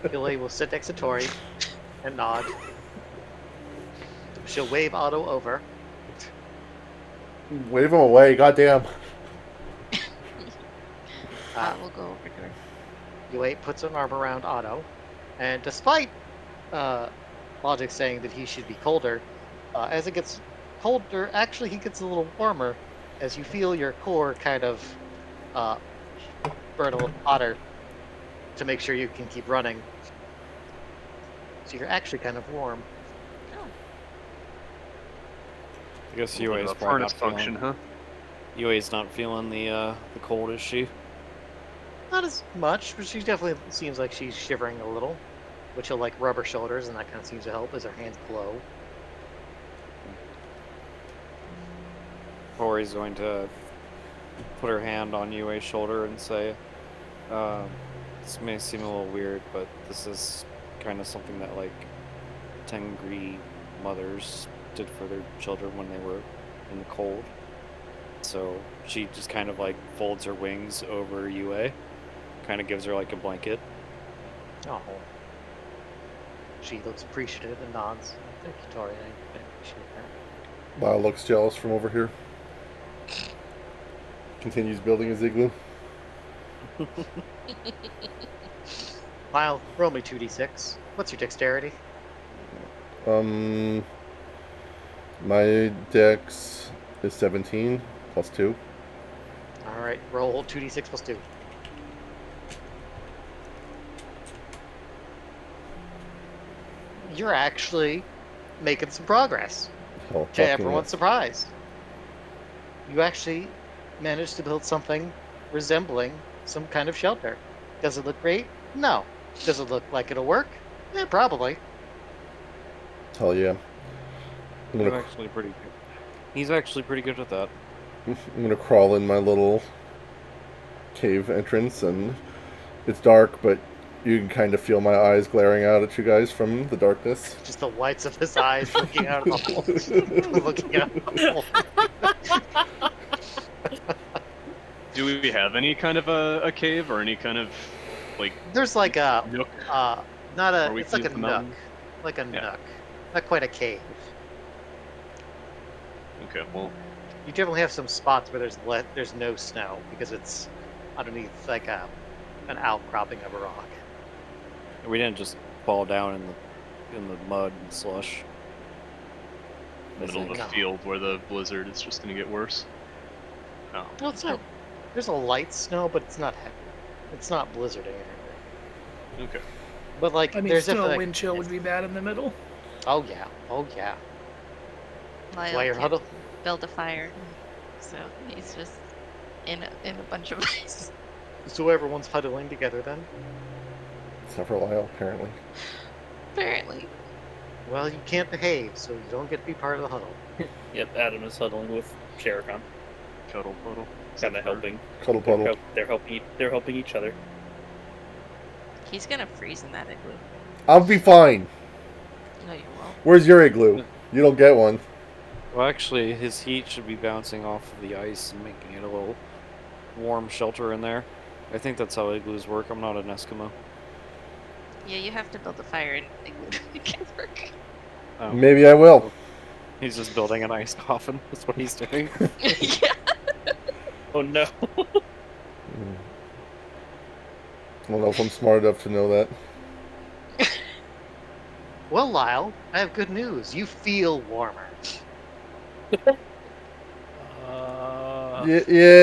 Billy will sit next to Tori and nod. She'll wave Otto over. Wave him away, goddamn. We'll go over here. Yue puts an arm around Otto, and despite logic saying that he should be colder, as it gets colder, actually he gets a little warmer as you feel your core kind of burn a little hotter to make sure you can keep running. So you're actually kind of warm. I guess A UA little is bit of probably harness not function, feeling. huh? UA's not feeling the cold, is she? Not as much, but she definitely seems like she's shivering a little, which will like rub her shoulders, and that kind of seems to help as her hands glow. Tori's going to put her hand on UA's shoulder and say, this may seem a little weird, but this is kind of something that, like, Tengri mothers did for their children when they were in the cold. So she just kind of, like, folds her wings over UA, kind of gives her, like, a blanket. Oh. She looks appreciative and nods. Thank you, Tori. I appreciate that. Lyle looks jealous from over here. Continues building his igloo. Lyle, roll me 2d6. What's your dexterity? My dex is 17 plus 2. All right, roll 2d6 plus 2. You're actually making some progress, Oh, to fucking everyone's surprise. You actually managed to build something resembling some kind of shelter. Does it look great? No. Does it look like it'll work? Yeah, probably. hell yeah. I'm He's gonna, actually pretty good. He's actually pretty good at that. I'm gonna crawl in my little cave entrance, and it's dark, but you can kind of feel my eyes glaring out at you guys from the darkness. Just the whites of his eyes looking out of the hole. Looking out of the hole. Do we have any kind of a cave or any kind of like There's like a nook not where a we it's can like a use the nook. mountain? Like a Yeah. nook. Not quite a cave. Okay, well, You definitely have some spots where there's no snow because it's underneath like an outcropping of a rock. We didn't just fall down in the mud and slush. middle of a No. field where the blizzard is just going to get worse. Oh, No, it's not. There's a light snow, but it's not heavy. It's not blizzarding or anything. okay. But like, I mean, there's still, definitely wind chill would be bad in the middle. Oh yeah. Oh yeah. Lyle Why you're can't huddled? build a fire, so he's just in a bunch of ice. So everyone's huddling together then. Except for Lyle, apparently. Apparently. Well, you can't behave, so you don't get to be part of the huddle. Yep, Adam is huddling with Sherikon, Cuddle puddle. kind of helping. Cuddle puddle. They're helping. They're helping each other. He's gonna freeze in that igloo. I'll be fine. No, you won't. Where's your igloo? You don't get one. Well, actually, his heat should be bouncing off of the ice and making it a little warm shelter in there. I think that's how igloos work. I'm not an Eskimo. Yeah, you have to build a fire in an igloo to make it work. Oh, Maybe I will. he's just building an ice coffin. That's what he's doing. Yeah. Oh no! I don't know if I'm smart enough to know that. Well, Lyle, I have good news. You feel warmer.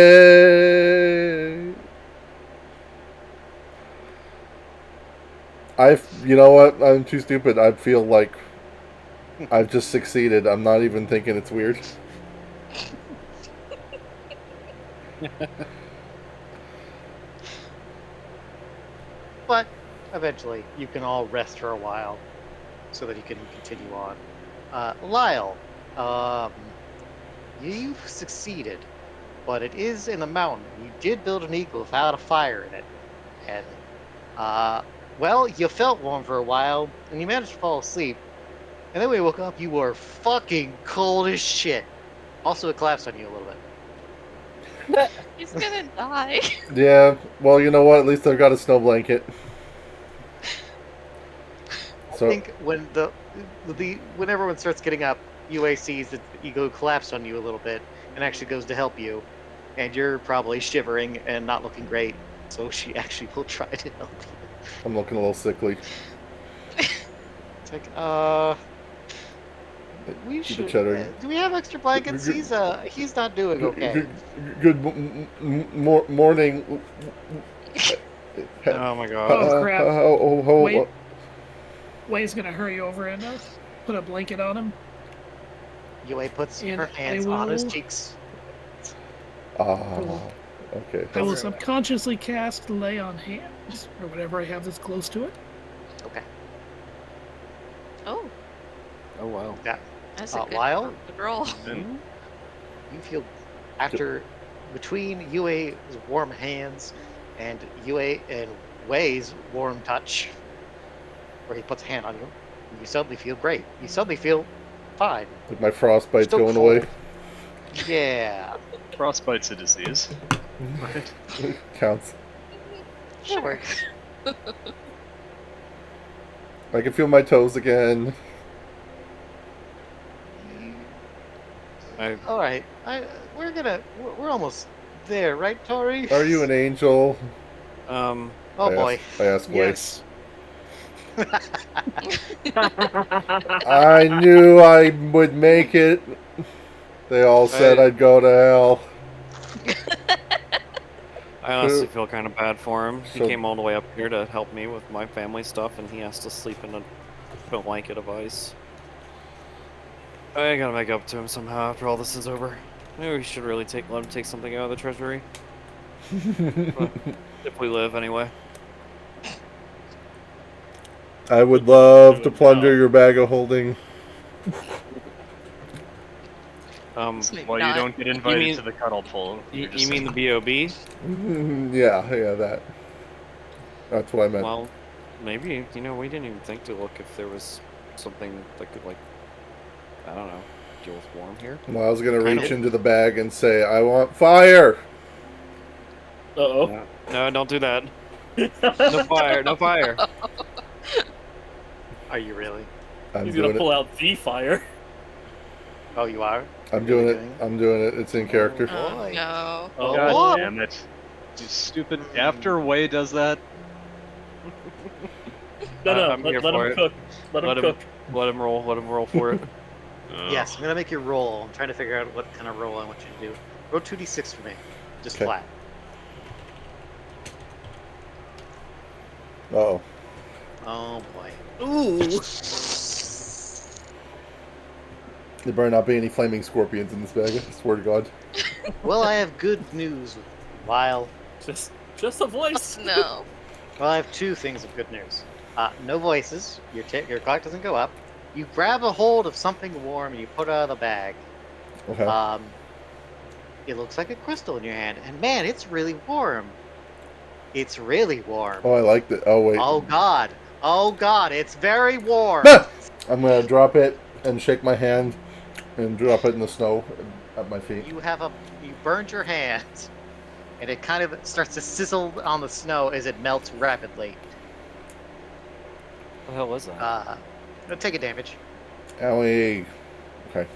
Yay! You know what? I'm too stupid. I feel like I've just succeeded. I'm not even thinking it's weird. But eventually, you can all rest for a while, so that you can continue on. Lyle, you've succeeded, but it is in a mountain. You did build an igloo without a fire in it, and well, you felt warm for a while, and you managed to fall asleep. And then when you woke up, you were fucking cold as shit. Also, it collapsed on you a little bit. He's gonna die. Yeah, well, you know what? At least I've got a snow blanket. I So, think when when everyone starts getting up, UA sees that the igloo collapsed on you a little bit and actually goes to help you, and you're probably shivering and not looking great. So she actually will try to help you. I'm looking a little sickly. It's like, we Keep should. it cheddar. Do we have extra blankets? He's not doing okay. Good morning. Oh my god. Oh, crap. Oh, Wait. Way's gonna hurry over and put a blanket on him. UA puts And her hands on his will- cheeks. Okay. I will subconsciously cast Lay on Hands, or whatever I have that's close to it. Okay. Oh, Oh wow. Yeah. that's a good, Lyle? good roll. You feel between UA's warm hands and UA and Way's warm touch, where he puts a hand on you, you suddenly feel great. You suddenly feel fine. But my frostbite's Still going cold. away. Yeah. Frostbite's a disease. Right. Counts. Sure. I can feel my toes again. All right. We're almost there, right, Tori? Are you an angel? Oh I boy. I asked Wade. Yes. I knew I would make it. They all said Hey. I'd go to hell. I honestly feel kind of bad for him. He So- came all the way up here to help me with my family stuff, and he has to sleep in a blanket of ice. I gotta make up to him somehow after all this is over. Maybe we should really let him take something out of the treasury. If we live, anyway. I would What love do to it plunder now? your bag of holding. Maybe Well, you not. don't get invited mean- to the cuddle pool. You, You're just you mean the B.O.B.? Yeah, that. That's what I meant. Well, maybe, we didn't even think to look if there was something that could, like, I don't know, deal with warm here. Well, I was gonna Kind reach of- into the bag and say, "I want fire." Uh-oh. No, don't do that. No fire, no fire. Are you really? I'm He's gonna doing pull it. out the fire. Oh, you are? I'm You're doing really it. I'm doing it. It's in character. Oh Boy. no. Oh, God Oh. damn it. You stupid. After Way does that, No, I'm here let for him it. cook. Let him cook. Let him roll for it. Yes, I'm gonna make you roll. I'm trying to figure out what kind of roll I want you to do. Roll 2d6 for me. Just Okay. flat. Oh. Oh boy. Ooh. There better not be any flaming scorpions in this bag. I swear to God. Well, I have good news. While Just a voice. No. Well, I have two things of good news. No voices. Your clock doesn't go up. You grab a hold of something warm and you put it out of the bag. Okay. It looks like a crystal in your hand, and man, it's really warm. It's really warm. Oh, I liked it. Oh wait. Oh God. Oh God, it's very warm. Ah! I'm gonna drop it and shake my hand and drop it in the snow at my feet. You burned your hand, and it kind of starts to sizzle on the snow as it melts rapidly. What the hell was that? Take a damage. Owie. Okay.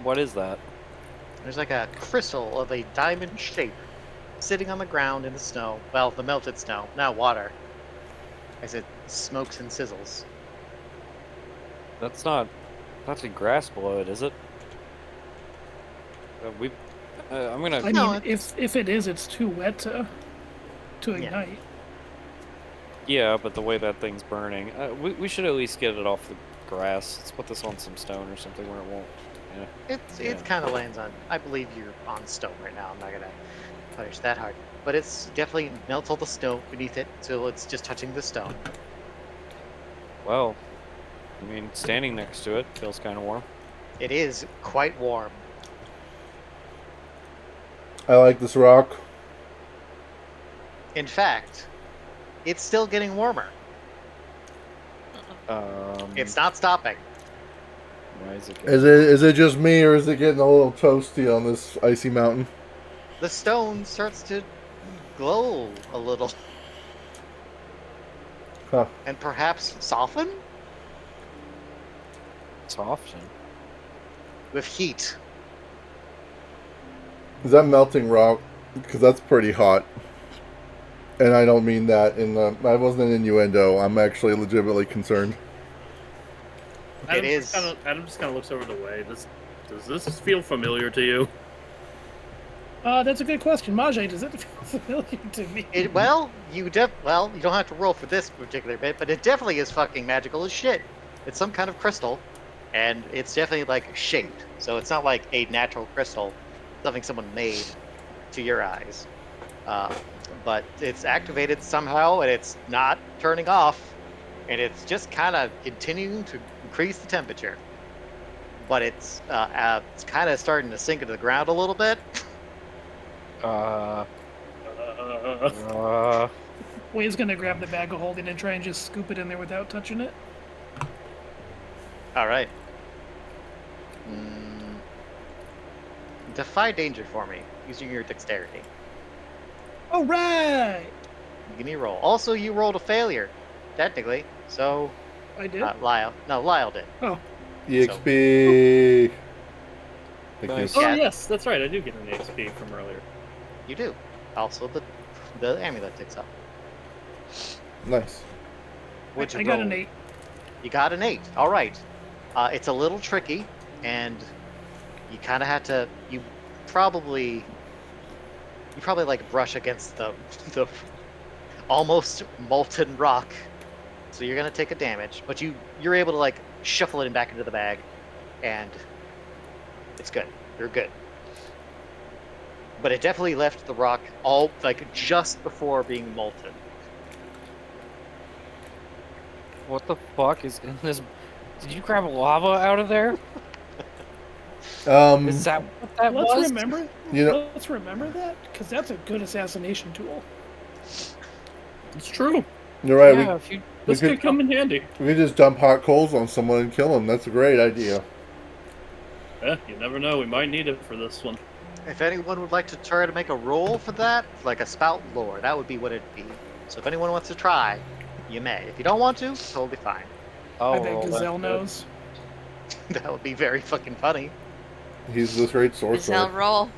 What is that? There's like a crystal of a diamond shape sitting on the ground in the snow. Well, the melted snow, now water, as it smokes and sizzles. That's not a grass below it, is it? I'm gonna. I No, mean, if it is, it's too wet to ignite. Yeah, but the way that thing's burning, we should at least get it off the grass. Let's put this on some stone or something where it won't. Yeah. It kind of lands on. I believe you're on stone right now. I'm not gonna punish that hard, but it's definitely melts all the snow beneath it, so it's just touching the stone. Well, I mean, standing next to it feels kind of warm. It is quite warm. I like this rock. In fact, it's still getting warmer. It's not stopping. Why is it? Is it just me, or is it getting a little toasty on this icy mountain? The stone starts to glow a little. Huh. And perhaps soften Soften. with heat. Is that melting rock? Because that's pretty hot. And I don't mean that in the. I wasn't an innuendo. I'm actually legitimately concerned. It is. Adam just kind of looks over the way. Does this feel familiar to you? That's a good question, Majay. Does it feel familiar to me? You don't have to roll for this particular bit, but it definitely is fucking magical as shit. It's some kind of crystal, and it's definitely like shaped. So it's not like a natural crystal, something someone made to your eyes. But it's activated somehow, and it's not turning off, and it's just kind of continuing to increase the temperature. But it's kind of starting to sink into the ground a little bit. Wayne's gonna grab the bag of holding and try and just scoop it in there without touching it. All right. Defy danger for me using your dexterity. All right. Give me a roll. Also, you rolled a failure, technically. So, I did. Lyle. No, Lyle did. Oh. EXP. Thank Nice. you. Oh Yeah. yes, that's right. I do get an XP from earlier. You do. Also, the amulet ticks up. Nice. What'd you I got roll? an 8. You got an 8. All right. It's a little tricky, and you kind of had to. You probably like brush against the almost molten rock, so you're gonna take a damage. But you're able to like shuffle it back into the bag, and it's good. You're good. But it definitely left the rock all like just before being molten. What the fuck is in this? Did you grab lava out of there? Is that what that Let's was? remember. You know, Let's remember that because that's a good assassination tool. It's true. you're right. Yeah, if you This could come in handy. We could just dump hot coals on someone and kill them. That's a great idea. You never know. We might need it for this one. If anyone would like to try to make a roll for that, like a spout lore, that would be what it'd be. So if anyone wants to try, you may. If you don't want to, totally fine. I I'll bet roll that Gazelle good. knows. That would be very fucking funny. He's this great Gazelle sorcerer. roll.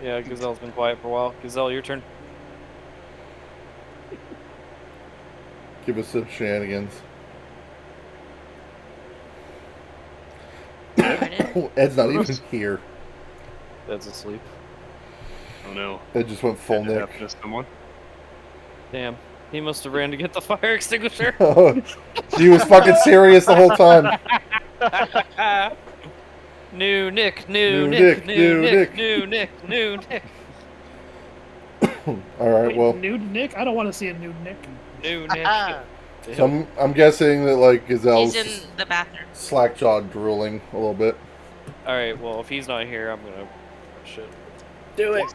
Yeah, Gazelle's been quiet for a while. Gazelle, your turn. Give us some shenanigans. Ed's not even here. Ed's asleep. Oh no. Ed just went full Did it Nick. happen to someone? Damn. He must have ran to get the fire extinguisher. He was fucking serious the whole time. New Nick, New new Nick, Nick, new new Nick, Nick. new Nick, new Nick, All right, Wait, well, nude Nick? I don't want to see a nude Nick. new Nick. so I'm guessing that like Gazelle's He's in the bathroom. slack-jawed drooling a little bit. Alright, well, if he's not here, I'm gonna... Shit. Do it.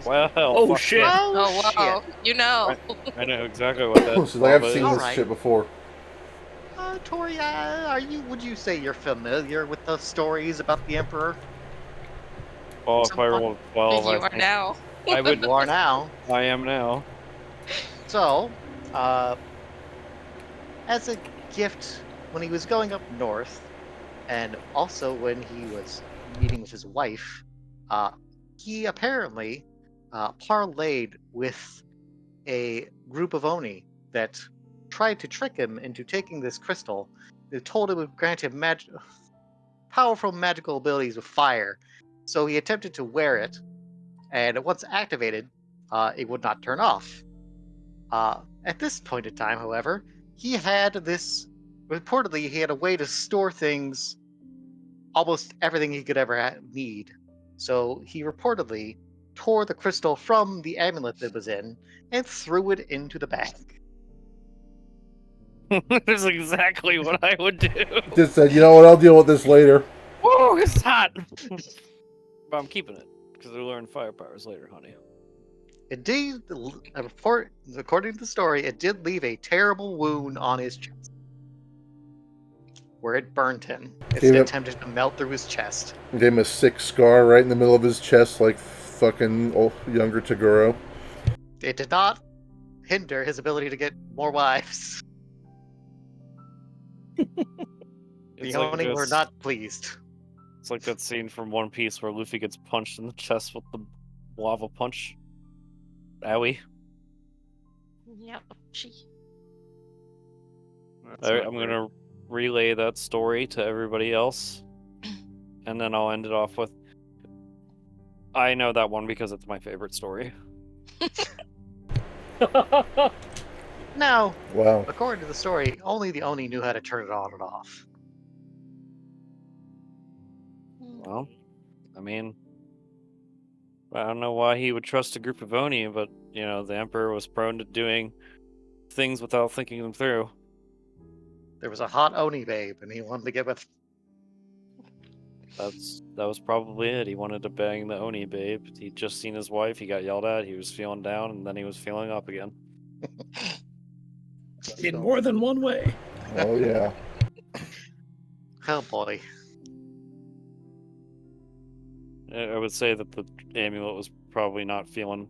Well, Oh fuck shit. me. Oh, wow. You know. I know exactly what that She's like, I've lava seen is. this Alright. shit before. Tori, would you say you're familiar with the stories about the Emperor? Well, if I roll 12, You I are think now. I would... You are now. I am now. So, as a gift, when he was going up north, and also when he was meeting with his wife, he apparently parlayed with a group of Oni that tried to trick him into taking this crystal. They told him it would grant him powerful magical abilities with fire. So he attempted to wear it, and once activated, it would not turn off. At this point in time, however, he had this. Reportedly, he had a way to store things, almost everything he could ever need. So he reportedly tore the crystal from the amulet that was in and threw it into the bag. That's exactly what I would do. Just said, you know what, I'll deal with this later. Woo, it's hot! But I'm keeping it, because we learn fire powers later, honey. Indeed, according to the story, it did leave a terrible wound on his chest, where it burned him. It Gave him- attempted to melt through his chest. Gave him a sick scar right in the middle of his chest, like fucking younger Taguro. It did not hinder his ability to get more wives. It's The Oni were this- not pleased. It's like that scene from One Piece where Luffy gets punched in the chest with the lava punch. Owie. Yep. Gee. Alright, I'm gonna relay that story to everybody else. And then I'll end it off with... I know that one because it's my favorite story. Now, Wow. according to the story, only the Oni knew how to turn it on and off. Well, I mean... I don't know why he would trust a group of Oni, but, you know, the Emperor was prone to doing things without thinking them through. There was a hot Oni babe, and he wanted to get with. That was probably it. He wanted to bang the Oni babe. He'd just seen his wife, he got yelled at, he was feeling down, and then he was feeling up again. In more than one way. Oh, yeah. Oh boy. I would say that the amulet was probably not feeling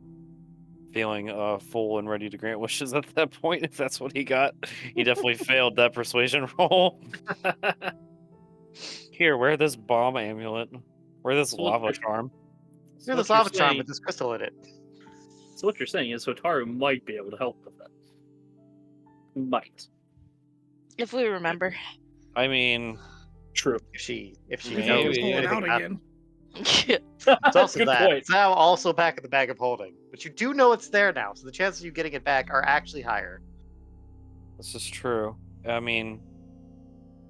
full and ready to grant wishes at that point, if that's what he got. He definitely failed that persuasion roll. Here, wear this bomb amulet. Wear this So lava what- charm. You're what the lava charm saying- with this crystal in it. So what you're saying is Hotaru might be able to help with that. Might. If we remember. I mean, True. If she If Maybe. knows he's pulling anything out about again. It's also Good that. point. It's now also back in the bag of holding. But you do know it's there now, so the chances of you getting it back are actually higher. this is true. I mean,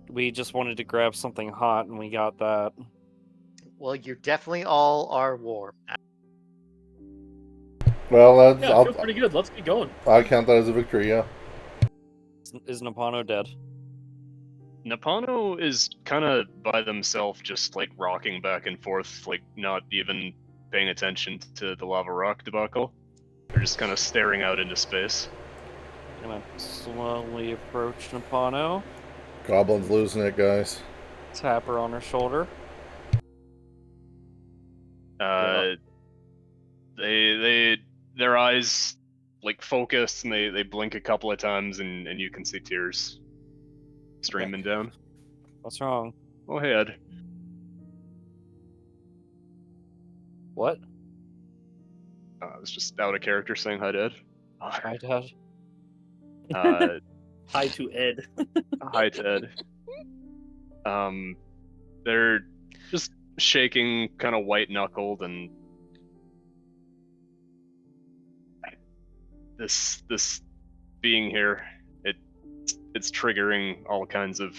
we just wanted to grab something hot, and we got that. Well, you definitely all are warm. Well, that's, Yeah, I feel pretty good. Let's get going. I count that as a victory, yeah. Is Napano dead? Napano is kind of by themselves, just like rocking back and forth, like not even paying attention to the lava rock debacle. They're just kind of staring out into space. I'm gonna slowly approach Napano, Goblin's losing it, guys. tap her on her shoulder. Their eyes like focus and they blink a couple of times and you can see tears streaming down. What's wrong? Oh, hey, Ed. What? I was just out of character saying hi to Ed. Hi, Dad. Hi to Ed. Hi to Ed. They're just shaking, kind of white-knuckled, and this being here, it's triggering all kinds of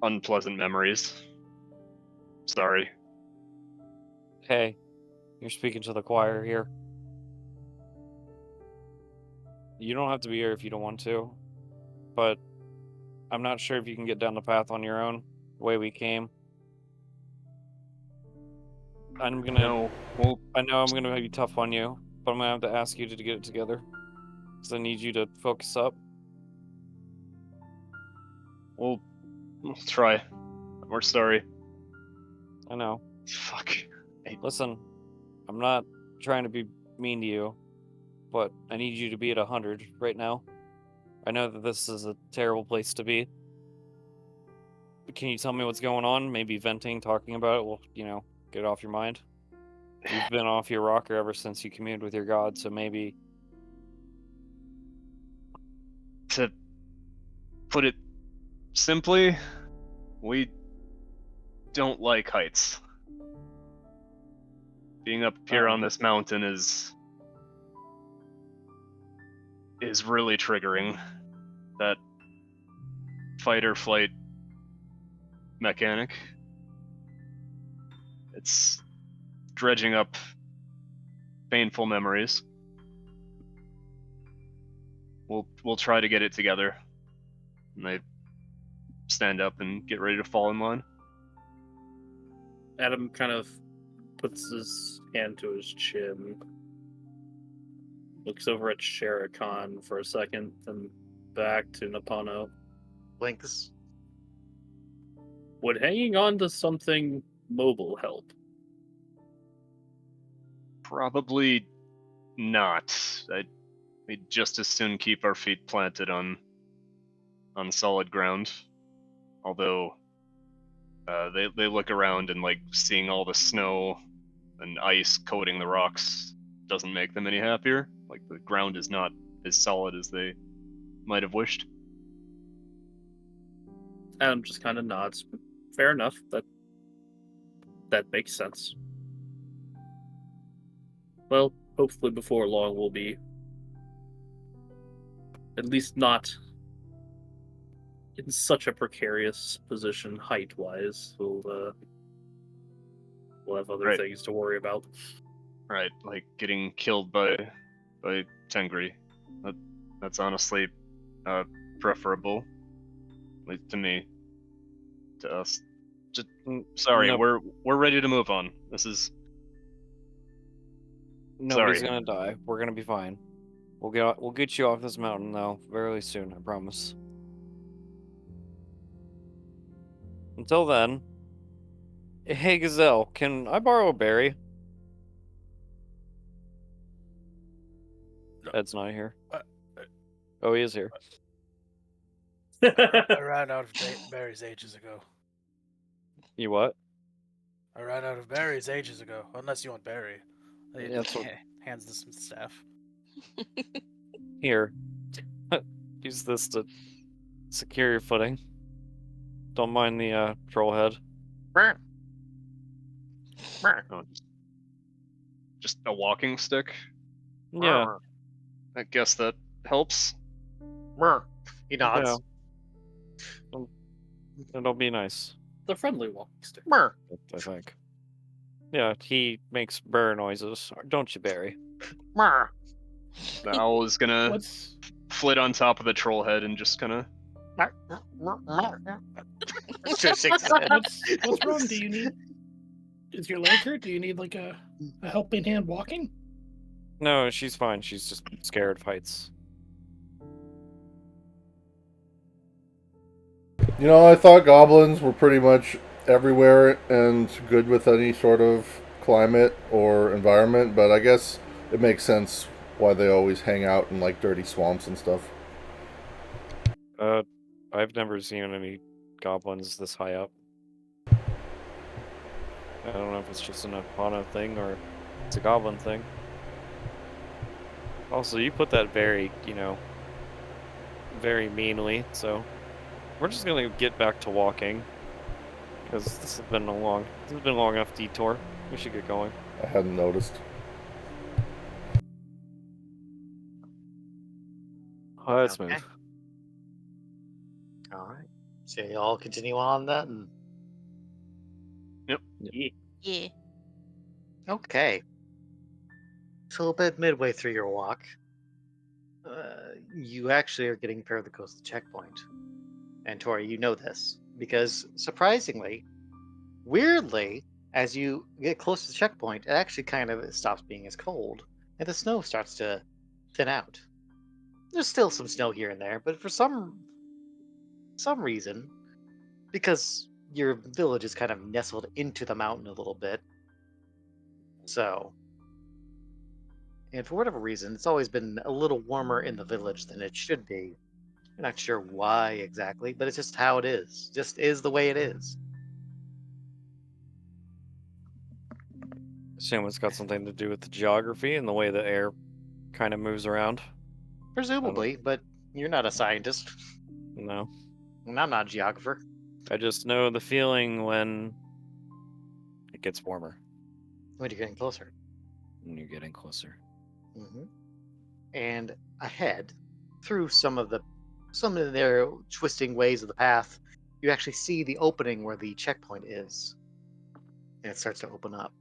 unpleasant memories. Sorry. Hey, you're speaking to the choir here. You don't have to be here if you don't want to, but I'm not sure if you can get down the path on your own, the way we came. I'm gonna. No, well, I know I'm gonna be tough on you, but I'm gonna have to ask you to get it together, because I need you to focus up. we'll try. We're sorry. I know. Fuck. Listen, I'm not trying to be mean to you, but I need you to be at 100 right now. I know that this is a terrible place to be. But can you tell me what's going on? Maybe venting, talking about it will, get it off your mind. You've been off your rocker ever since you communed with your god, so maybe... To put it simply, we don't like heights. Being up here on this mountain is really triggering. That fight or flight mechanic. It's dredging up painful memories. We'll try to get it together. And they stand up and get ready to fall in line. Adam kind of puts his hand to his chin, looks over at Sherikon for a second, then back to Napano. Blinks. Would hanging on to something mobile help? Probably not. We'd just as soon keep our feet planted on solid ground. Although they look around and like seeing all the snow and ice coating the rocks doesn't make them any happier. Like the ground is not as solid as they might have wished. Adam just kind of nods. Fair enough. That makes sense. Well, hopefully before long we'll be at least not in such a precarious position height-wise. We'll have other Right. things to worry about. Right, like getting killed by Tengri. That's honestly preferable, at least to me, to us. Just sorry, No. we're ready to move on. This is Nobody's sorry. gonna die. We're gonna be fine. We'll get you off this mountain, though, very soon, I promise. Until then... Hey, Gazelle, can I borrow a berry? No. Ed's not here. Uh, Oh, he is here. I ran out of berries ages ago. You what? I ran out of berries ages ago. Unless you want berry. Yeah, that's what... Hands this some staff. Here. use this to secure your footing. Don't mind the troll head. Brr. Oh, just a walking stick. Yeah, I guess that helps. Brr. He yeah. nods. It'll be nice, The friendly walking stick. Brr. I think. Yeah, he makes burr noises, don't you, Barry? Brr. The owl is gonna What's flit on top of the troll head and just kind of. Just shakes his head. what's wrong? Do you need? Is your leg hurt? Do you need like a helping hand walking? No, she's fine. She's just scared of heights. You know, I thought goblins were pretty much everywhere and good with any sort of climate or environment, but I guess it makes sense why they always hang out in like dirty swamps and stuff. I've never seen any goblins this high up. I don't know if it's just an Epona thing or it's a goblin thing. Also, you put that very, very meanly, so we're just gonna get back to walking because this has been a long enough detour. We should get going. I hadn't noticed. Oh, that's Okay. smooth. All right. So you all continue on then. Yeah. Okay. So about midway through your walk, you actually are getting fairly close to the checkpoint. And Tori, you know this because surprisingly, weirdly, as you get close to the checkpoint, it actually kind of stops being as cold, and the snow starts to thin out. There's still some snow here and there, but for some reason, because your village is kind of nestled into the mountain a little bit, so. And for whatever reason, it's always been a little warmer in the village than it should be. I'm not sure why exactly, but it's just how it is. Just is the way it is. Assume it's got something to do with the geography and the way the air kind of moves around. Presumably, but you're not a scientist. No. And I'm not a geographer. I just know the feeling when it gets warmer. When you're getting closer. When you're getting closer. Mm-hmm. And ahead, through some of their twisting ways of the path, you actually see the opening where the checkpoint is, and it starts to open up.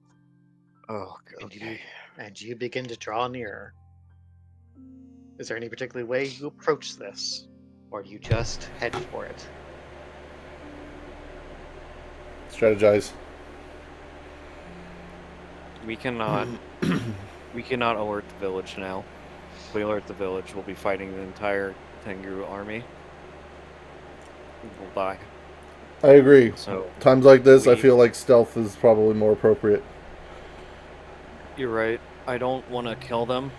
Oh, And you begin to draw nearer. Is there any particular way you approach this, or do you just head for it? Strategize. We cannot alert the village now. If we alert the village, we'll be fighting the entire Tengu army. We'll die. I agree. So times like this, I we- feel like stealth is probably more appropriate. You're right. I don't want to kill them,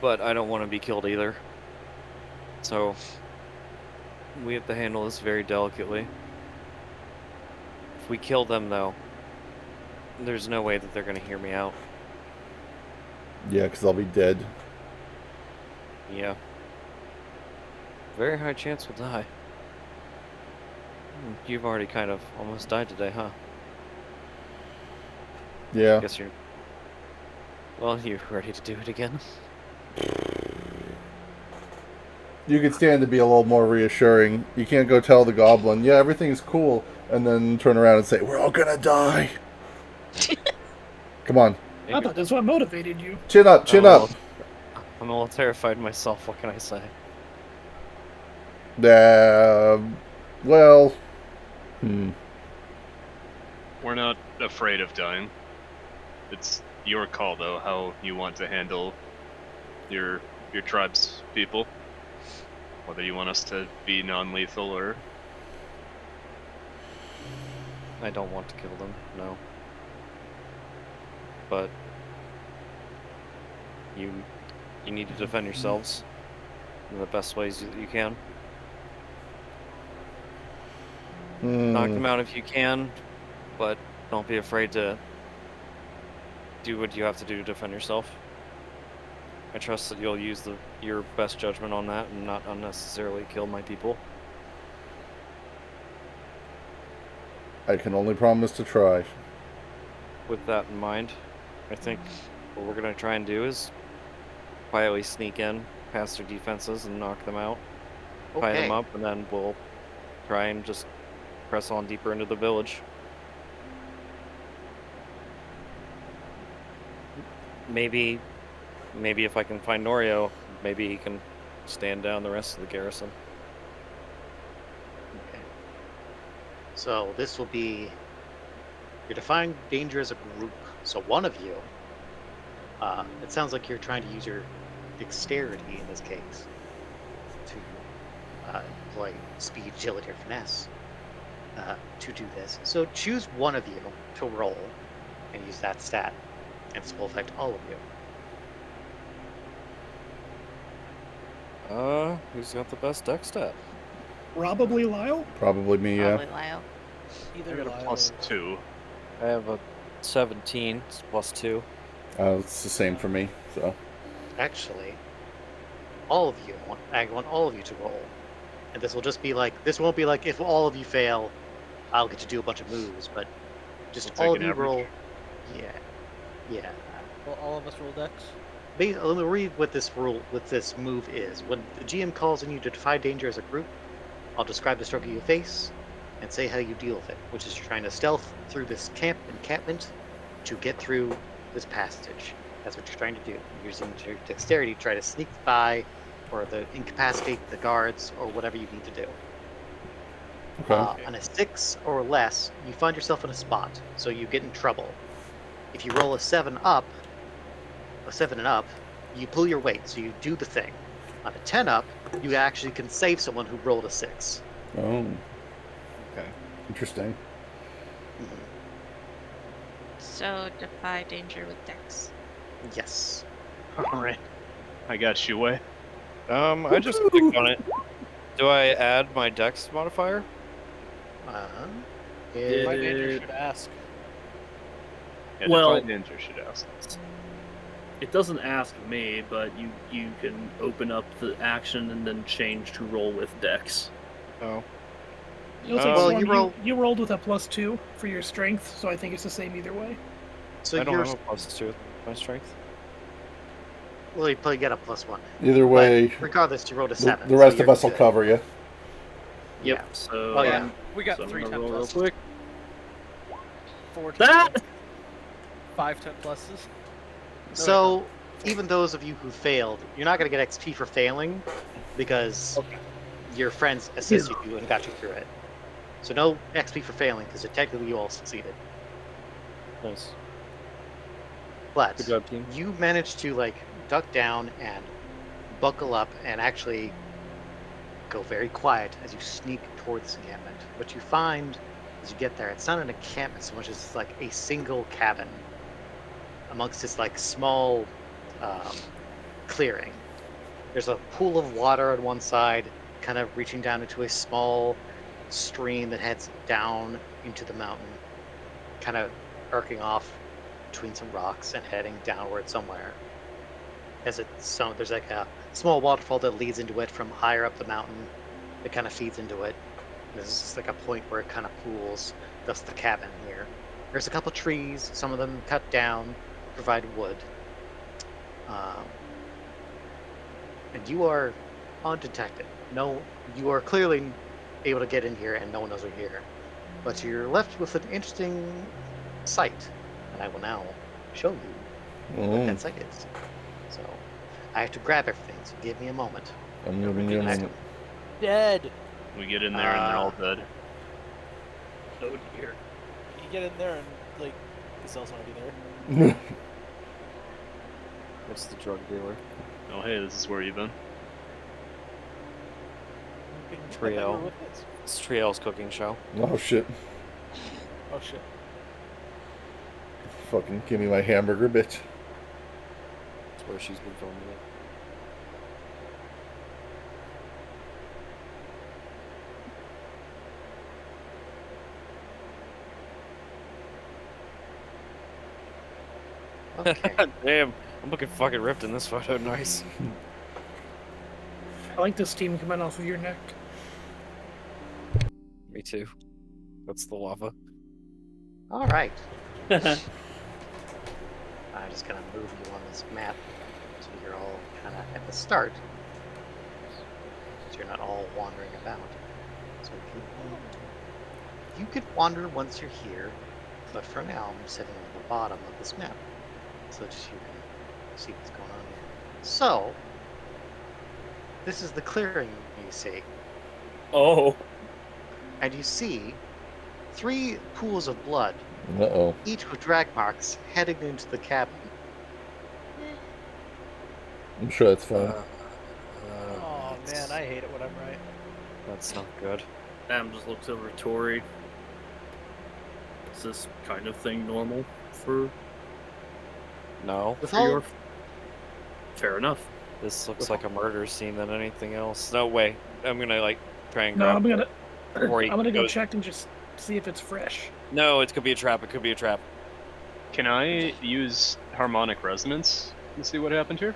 but I don't want to be killed either. So we have to handle this very delicately. If we kill them, though, there's no way that they're going to hear me out. Yeah, because I'll be dead. Yeah. Very high chance we'll die. You've already kind of almost died today, huh? Yeah. Guess you're... Well, you're ready to do it again? You could stand to be a little more reassuring. You can't go tell the goblin, yeah, everything's cool, and then turn around and say, we're all gonna die. Come on. I thought that's what motivated you. Chin up, chin up. I'm a little terrified myself, what can I say? Well... We're not afraid of dying. It's your call, though, how you want to handle your tribe's people. Whether you want us to be non-lethal or... I don't want to kill them, no. But you need to defend yourselves in the best ways that you can. Knock them out if you can, but don't be afraid to do what you have to do to defend yourself. I trust that you'll use your best judgment on that and not unnecessarily kill my people. I can only promise to try. With that in mind, I think what we're gonna try and do is quietly sneak in past their defenses and knock them out, tie them Okay. up, and then we'll try and just press on deeper into the village. Maybe if I can find Norio, maybe he can stand down the rest of the garrison. Okay. So this will be you're defying danger as a group. So one of you, it sounds like you're trying to use your dexterity in this case to employ speed, agility, or finesse to do this. So choose one of you to roll and use that stat, and this will affect all of you. Who's got the best dex stat? Probably Lyle. Probably me, yeah. Probably Lyle. I Either got a Lyle plus or 2. I have a 17, it's plus 2. It's the same for me, so. Actually, all of you, I want all of you to roll. And this will just be like, this won't be like if all of you fail, I'll get to do a bunch of moves, but just We'll all take of an you average. roll. Yeah. Yeah. Will all of us roll dex? Let me read what this move is. When the GM calls on you to defy danger as a group, I'll describe the struggle you face and say how you deal with it, which is you're trying to stealth through this encampment to get through this passage. That's what you're trying to do. You're using your dexterity to try to sneak by or incapacitate the guards or whatever you need to do. Okay. On a 6 or less, you find yourself in a spot, so you get in trouble. If you roll a 7 and up, you pull your weight, so you do the thing. On a 10 up, you actually can save someone who rolled a 6. Oh, Okay. interesting. Mhm. So defy danger with dex. Yes. Alright. I got you, way. I just clicked on it. Do I add my dex modifier? Did My danger it- should ask. Yeah, Well- Defy Ninja should ask. It doesn't ask me, but you can open up the action and then change to roll with dex. Oh. You'll take Well, Storm, you rolled with a +2 for your strength, so I think it's the same either way. So I don't you're have a plus 2 with my strength. well, you probably get a +1. Either way, Regardless, you rolled a the 7. the so rest of you're us will good. cover you. Yeah. So Oh, yeah. We got so I'm 3 gonna 10 roll real pluses. quick. 4 10 That! pluses, 5 10 pluses. So even those of you who failed, you're not going to get XP for failing because your friends assisted you and got you through it. So no XP for failing because technically you all succeeded. Nice. But Good job, team. you managed to duck down and buckle up and actually go very quiet as you sneak toward this encampment. What you find as you get there, it's not an encampment so much as it's like a single cabin amongst this small clearing. There's a pool of water on one side, kind of reaching down into a small stream that heads down into the mountain, kind of arcing off between some rocks and heading downward somewhere. There's a small waterfall that leads into it from higher up the mountain. It kind of feeds into it. There's just a point where it kind of pools. Thus the cabin here. There's a couple trees, some of them cut down, provide wood. And you are undetected. No, you are clearly able to get in here and no one knows you're here. But you're left with an interesting sight. And I will now show you what that sight is. So I have to grab everything, so give me a moment. I'm giving you a And I moment. Dead. We get in there and they're all dead. Oh dear. You get in there and Gazelle's already there. What's the drug dealer? Oh, hey, this is where you've been. Triel. It's Triel's cooking show. Oh shit. Oh shit. Fucking give me my hamburger, bitch. That's where she's been filming it. Okay. Damn. I'm looking fucking ripped in this photo. Nice. I like the steam coming off of your neck. Me too. That's the lava. All right. I'm just gonna move you on this map so you're all kind of at the start, so you're not all wandering about. So you could wander once you're here, but for now I'm sitting on the bottom of this map, so that you can see what's going on here. So this is the clearing you see, Oh. and you see 3 pools of blood, Uh-oh. each with drag marks heading into the cabin. I'm sure that's fine. Oh man, I hate it when I'm right. That's not good. Adam just looks over at Tori. Is this kind of thing normal for No. With for all your... Fair enough. This looks like a murder scene than anything else. No way. I'm gonna like try and No, grab I'm gonna before he I'm gonna go goes- check and just see if it's fresh. No, it could be a trap. It could be a trap. Can I use harmonic resonance to see what happened here?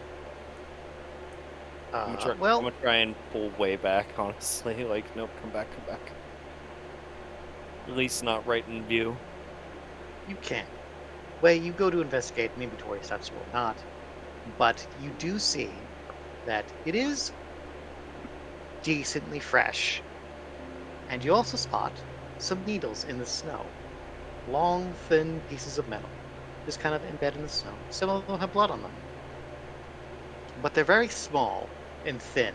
I'm gonna try and pull way back, honestly. Like, nope, come back, come back. At least not right in view. you can. Well, you go to investigate, maybe Tori stops or not, but you do see that it is decently fresh. And you also spot some needles in the snow. Long, thin pieces of metal, just kind of embedded in the snow. Some of them have blood on them. But they're very small and thin.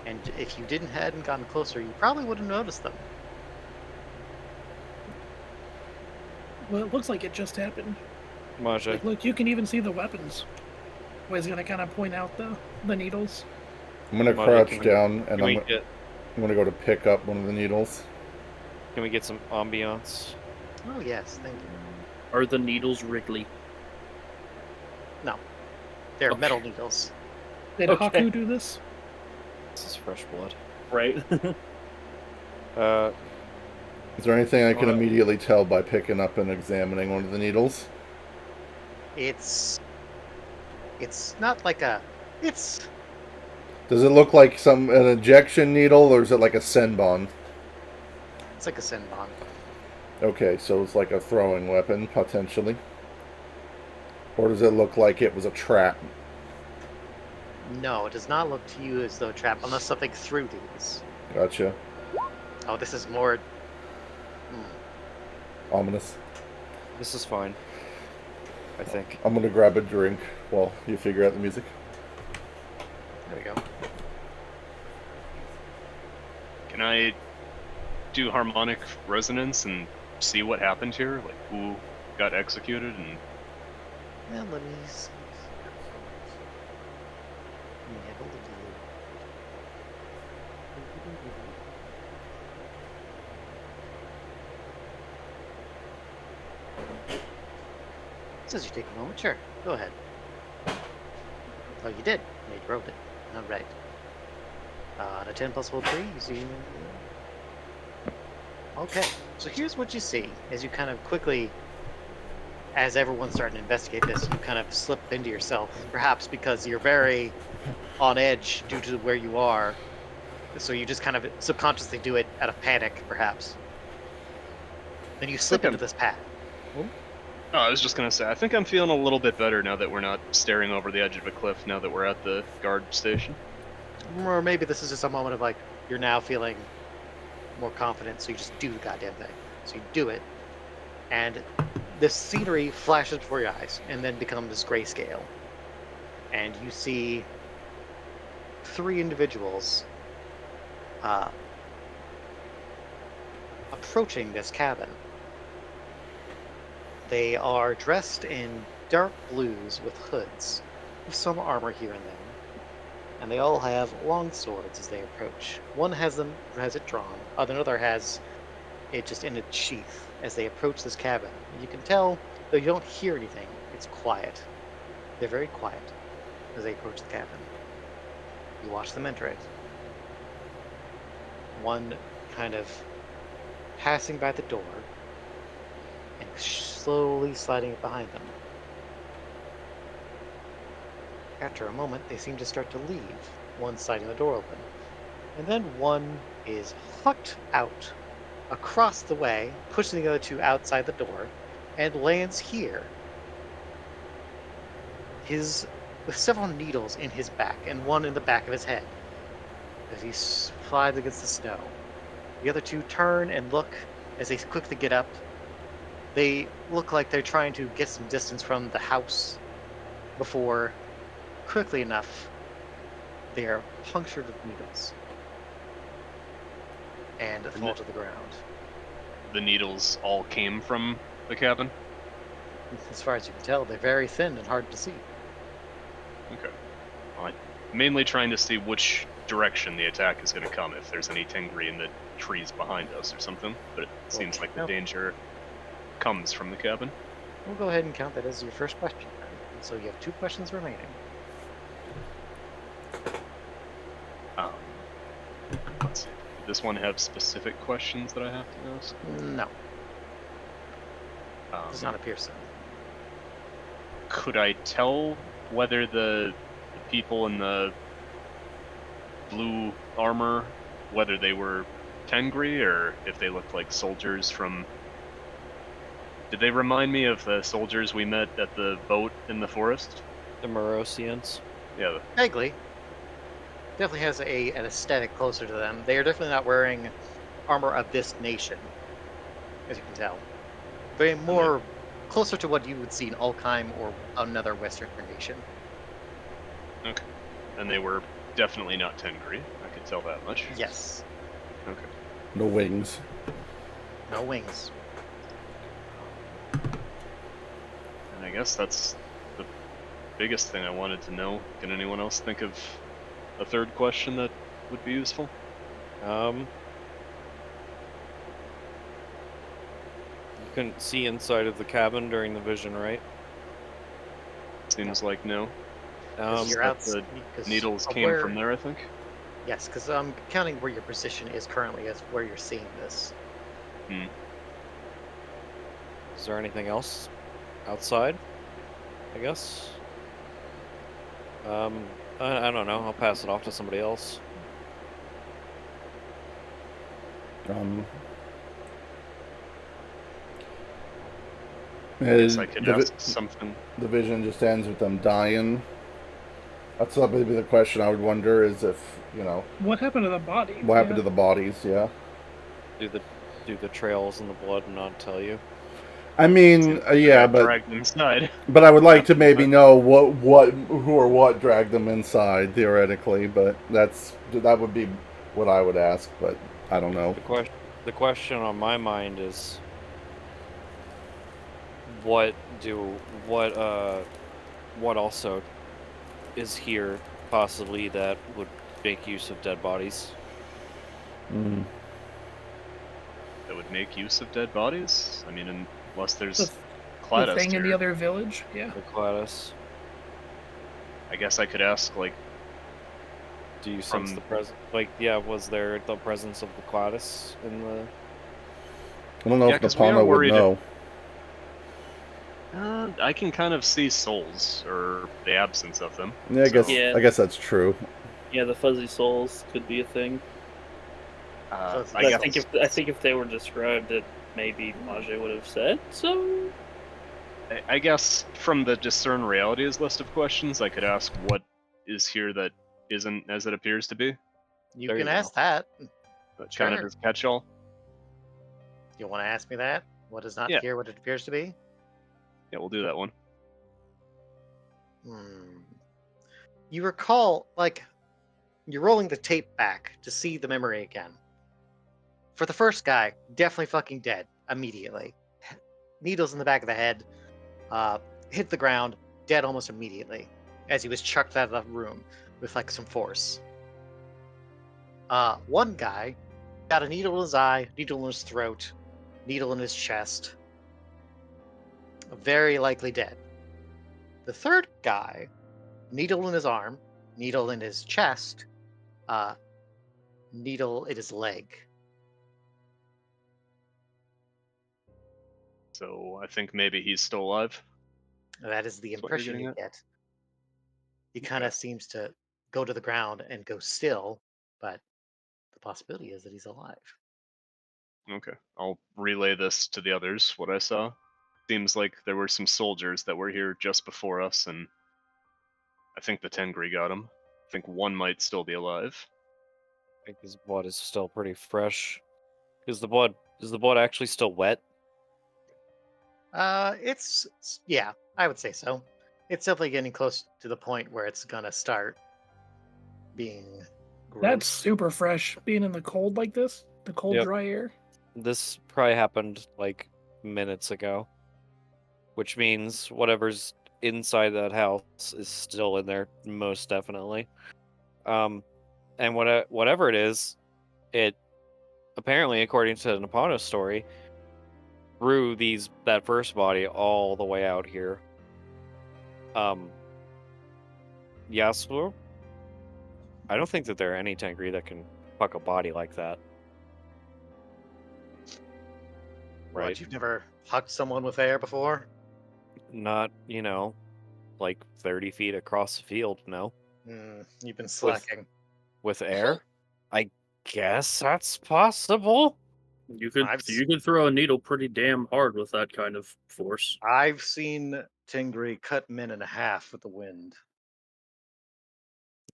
And if you hadn't gotten closer, you probably wouldn't notice them. Well, it looks like it just happened. Maja. Like, look, you can even see the weapons. Way's gonna kind of point out the needles. I'm gonna Maja, crouch can we- down and Can I'm we gonna, get I'm gonna go to pick up one of the needles. can we get some ambiance? Oh, yes, thank you. Are the needles wriggly? No. They're Okay. metal needles. Did Okay. Haku do this? This is fresh blood. Right? Is there anything I can Uh, immediately tell by picking up and examining one of the needles? It's not like a... It's... Does it look like an injection needle, or is it like a Senbon? It's like a Senbon. Okay, so it's like a throwing weapon, potentially. Or does it look like it was a trap? No, it does not look to you as though a trap, unless something threw these. Gotcha. Oh, this is more... Ominous. This is fine. I think. I'm gonna grab a drink while you figure out the music. There we go. Can I do harmonic resonance and see what happened here? Like who got executed and Well, let me see. Let me have a look. Says you take a moment. Sure, go ahead. Oh, you did. Yeah, you rolled it. All right. The 10 plus hold 3, you see. Okay, so here's what you see as you kind of quickly, as everyone's starting to investigate this, you kind of slip into yourself, perhaps because you're very on edge due to where you are. So you just kind of subconsciously do it out of panic, perhaps. Then you slip into this path. Oh, I was just gonna say, I think I'm feeling a little bit better now that we're not staring over the edge of a cliff now that we're at the guard station. Or maybe this is just a moment of like, you're now feeling more confident, so you just do the goddamn thing. So you do it, and this scenery flashes before your eyes, and then becomes grayscale. And you see 3 individuals approaching this cabin. They are dressed in dark blues with hoods, with some armor here and there. And they all have long swords as they approach. One has it drawn, another has it just in its sheath as they approach this cabin. And you can tell, though you don't hear anything, it's quiet. They're very quiet as they approach the cabin. You watch them enter it. One kind of passing by the door and slowly sliding it behind them. After a moment, they seem to start to leave, one sliding the door open. And then one is hucked out across the way, pushing the other two outside the door, and lands here. His with several needles in his back and one in the back of his head as he slides against the snow. The other two turn and look as they quickly get up. They look like they're trying to get some distance from the house before, quickly enough, they are punctured with needles and fall to the ground. The needles all came from the cabin? As far as you can tell, they're very thin and hard to see. Okay. Well, I'm mainly trying to see which direction the attack is going to come, if there's any Tengri in the trees behind us or something. But it seems like the Nope. danger comes from the cabin. We'll go ahead and count that as your first question then. And so you have 2 questions remaining. Let's see. Does this one have specific questions that I have to ask? No, does not appear so. Could I tell whether the people in the blue armor, whether they were Tengri or if they looked like soldiers from... Did they remind me of the soldiers we met at the boat in the forest? The Morosians. Yeah. Vaguely. Definitely has an aesthetic closer to them. They are definitely not wearing armor of this nation, as you can tell. Very more closer to what you would see in Alkheim or another Western nation. Okay. And they were definitely not Tengri. I could tell that much. Yes. Okay. No wings. No wings. And I guess that's the biggest thing I wanted to know. Can anyone else think of a third question that would be useful? You couldn't see inside of the cabin during the vision, right? Seems like no. You're out. The needles came from there, I think. Yes, because I'm counting where your position is currently as where you're seeing this. Is there anything else outside? I guess. I don't know. I'll pass it off to somebody else. I guess I could ask something. The vision just ends with them dying. That's probably the question I would wonder is if, What happened to the body? what happened to the bodies, yeah. Do the trails and the blood not tell you? I mean, yeah, but dragged inside. But I would like to maybe know who or what dragged them inside theoretically. But that would be what I would ask. But I don't know. The question on my mind is, what also is here possibly that would make use of dead bodies? That would make use of dead bodies? I mean, unless there's the Cladus thing in the here. other village, yeah. The Cladus. I guess I could ask, like... Do you sense the presence? Like, yeah, was there the presence of the Cladus in the... I don't know if Napana would know. I can kind of see souls, or the absence of them. Yeah, I guess that's true. Yeah, the fuzzy souls could be a thing. I think if they were described, that maybe Mage would have said so. I guess from the discern realities list of questions, I could ask what is here that isn't as it appears to be. You can ask that. But kind of as catch-all. You want to ask me that? What is not here what it appears to be? Yeah, we'll do that one. You recall, like, you're rolling the tape back to see the memory again. For the first guy, definitely fucking dead immediately. Needles in the back of the head, hit the ground, dead almost immediately, as he was chucked out of the room with, like, some force. One guy got a needle in his eye, needle in his throat, needle in his chest. Very likely dead. The third guy, needle in his arm, needle in his chest, needle in his leg. So I think maybe he's still alive. That is the impression you get. he kind of seems to go to the ground and go still, but the possibility is that he's alive. Okay. I'll relay this to the others, what I saw. Seems like there were some soldiers that were here just before us, and I think the Tengri got him. I think one might still be alive. I think his blood is still pretty fresh. Is the blood actually still wet? Yeah, I would say so. It's definitely getting close to the point where it's gonna start being That's gross. super fresh, being in the cold like this, the cold, Yep. dry air. This probably happened like minutes ago, which means whatever's inside that house is still in there, most definitely. And whatever it is, it apparently, according to Napano's story, threw that first body all the way out here. Yasuo, I don't think that there are any Tengri that can fuck a body like that. What, Right? you've never hugged someone with air before? Not, like 30 feet across the field, no. You've been slacking. With air? I guess that's possible. You could I've you could throw a needle pretty damn hard with that kind of force. I've seen Tingri cut men in half with the wind.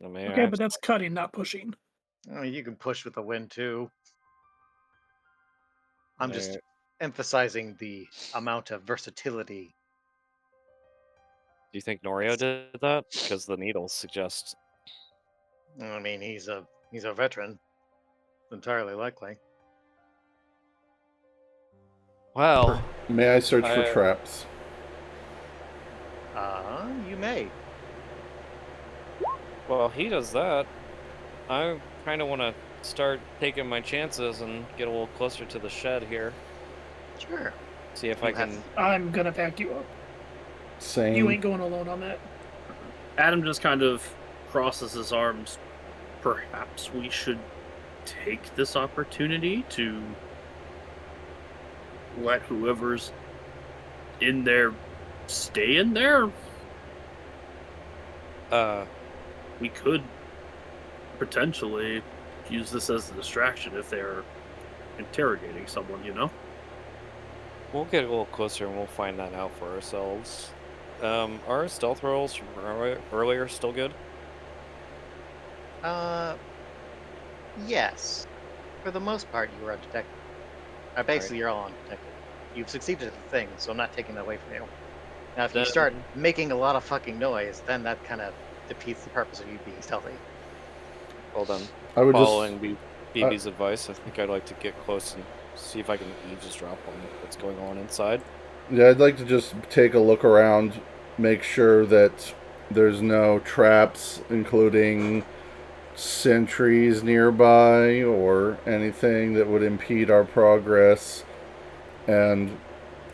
I mean, Okay, but that's cutting, not pushing. I mean, you can push with the wind too. I'm just do emphasizing the amount of versatility. you think Norio did that? Because the needles suggest. I mean, he's a veteran, entirely likely. Well, May I search for traps? You may. Well, he does that. I kind of want to start taking my chances and get a little closer to the shed here. Sure. See if I can. I'm gonna pack you up. Same. You ain't going alone on that. Adam just kind of crosses his arms. Perhaps we should take this opportunity to let whoever's in there stay in there. We could potentially use this as a distraction if they're interrogating someone, you know? We'll get a little closer and we'll find that out for ourselves. Are our stealth rolls from earlier still good? Yes. For the most part, you were undetected. Basically, you're all undetected. You've succeeded at the thing, so I'm not taking that away from you. Now, if you start making a lot of fucking noise, then that kind of defeats the purpose of you being stealthy. Well then, I would following BB's advice, I think I'd like to get close and see if I can eavesdrop on what's going on inside. Yeah, I'd like to just take a look around, make sure that there's no traps, including sentries nearby or anything that would impede our progress. And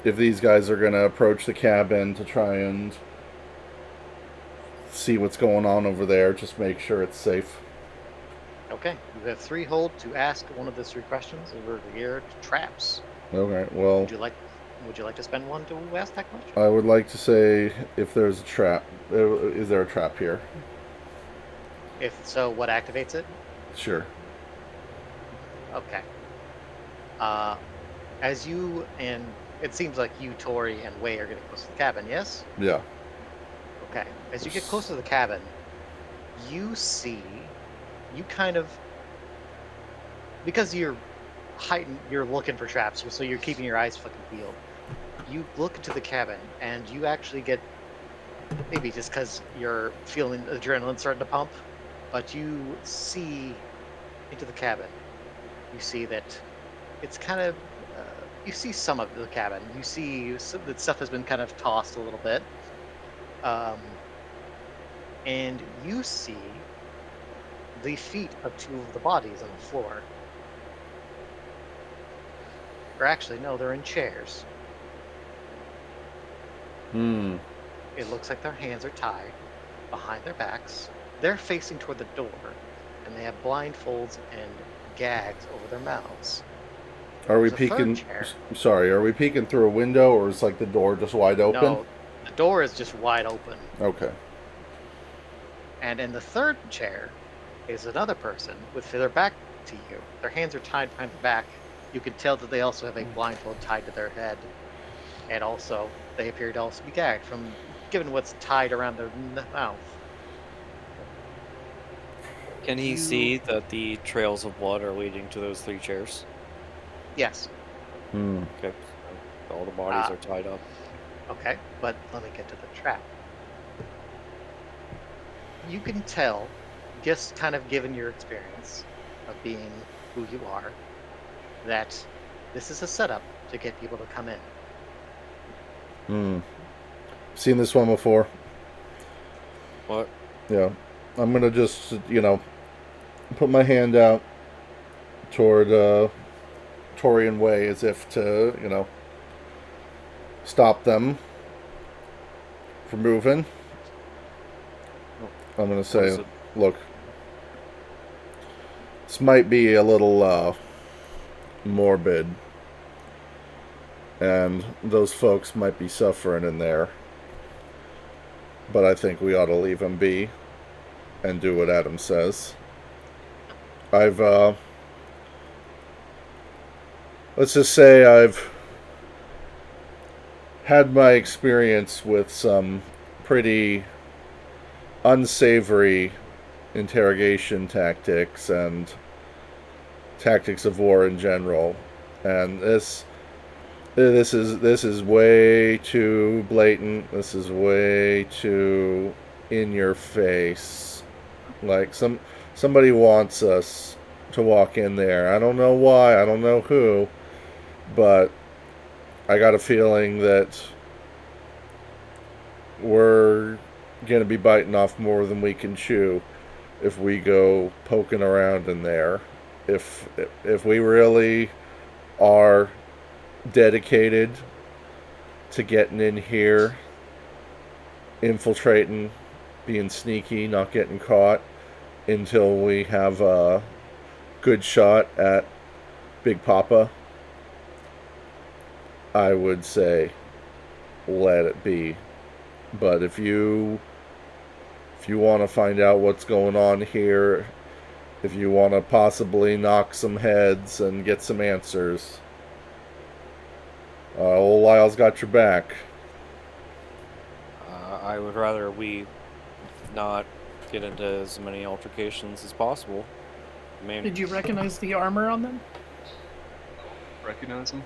if these guys are going to approach the cabin to try and see what's going on over there, just make sure it's safe. Okay, you have 3 hold to ask one of the 3 questions over geared traps. Okay, well, Would you like to spend 1 to ask that question? I would like to say if there's a trap. Is there a trap here? If so, what activates it? Sure. Okay. As you and it seems like you, Tori, and Wei are getting close to the cabin, yes? Yeah. Okay. As you get close to the cabin, you kind of, because you're heightened, you're looking for traps, so you're keeping your eyes fucking peeled. You look into the cabin, and you actually get, maybe just because you're feeling adrenaline starting to pump, but you see into the cabin. You see that it's kind of, you see some of the cabin. You see that stuff has been kind of tossed a little bit. And you see the feet of 2 of the bodies on the floor. Or actually, no, they're in chairs. It looks like their hands are tied behind their backs. They're facing toward the door, and they have blindfolds and gags over their mouths. Are we There's a third peeking? chair. Sorry, are we peeking through a window, or is like the door just wide open? No, the door is just wide open. Okay. And in the third chair is another person with their back to you. Their hands are tied behind their back. You can tell that they also have a blindfold tied to their head. And also, they appear to also be gagged from given what's tied around their mouth. Can he You- see that the trails of blood are leading to those 3 chairs? Yes. Okay. So all the bodies Ah. are tied up. Okay, but let me get to the trap. You can tell, just kind of given your experience of being who you are, that this is a setup to get people to come in. Seen this one before. What? Yeah. I'm gonna just, put my hand out toward Torian Way as if to, stop them from moving. I'm gonna What say, is it? look, this might be a little morbid, and those folks might be suffering in there, but I think we ought to leave them be and do what Adam says. Let's just say I've had my experience with some pretty unsavory interrogation tactics and tactics of war in general, and this is way too blatant. This is way too in your face. Like somebody wants us to walk in there. I don't know why. I don't know who, but I got a feeling that we're gonna be biting off more than we can chew if we go poking around in there. If we really are dedicated to getting in here, infiltrating, being sneaky, not getting caught until we have a good shot at Big Papa, I would say let it be. But if you want to find out what's going on here, if you want to possibly knock some heads and get some answers, old Lyle's got your back. I would rather we not get into as many altercations as possible. I mean, Did you recognize the armor on them? Recognize him?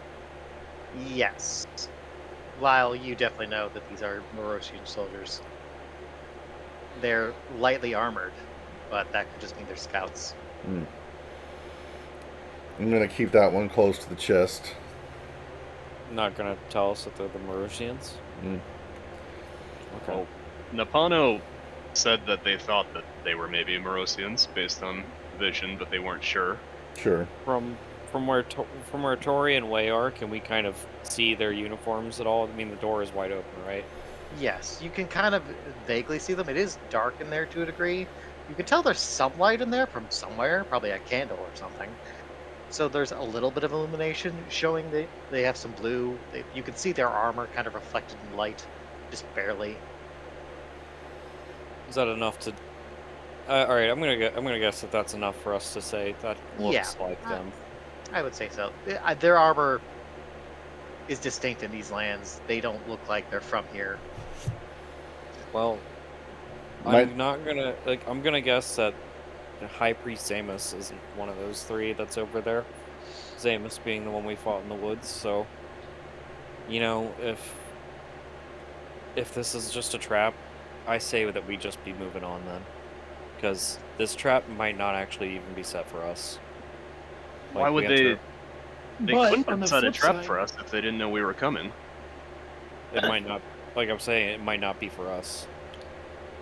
Yes. Lyle, you definitely know that these are Morosian soldiers. They're lightly armored, but that could just mean they're scouts. I'm gonna keep that one close to the chest. not gonna tell us that they're the Marosians. Mm. Okay. Well, Napano said that they thought that they were maybe Morosians based on vision, but they weren't sure. Sure. From where Tori and Way are, can we kind of see their uniforms at all? I mean, the door is wide open, right? Yes, you can kind of vaguely see them. It is dark in there to a degree. You can tell there's some light in there from somewhere, probably a candle or something. So there's a little bit of illumination showing that they have some blue. You can see their armor kind of reflected in light, just barely. Is that enough to? All right, I'm gonna guess that that's enough for us to say that looks like them. I would say so. Their armor is distinct in these lands. They don't look like they're from here. Well, I'm not gonna I'm gonna guess that the High Priest Zamus isn't one of those three that's over there. Zamus being the one we fought in the woods. So, you know, if this is just a trap, I say that we just be moving on then, because this trap might not actually even be set for us. Why would they? They But couldn't on have the set a flip trap side- for us if they didn't know we were coming. It might not. Like I'm saying, it might not be for us.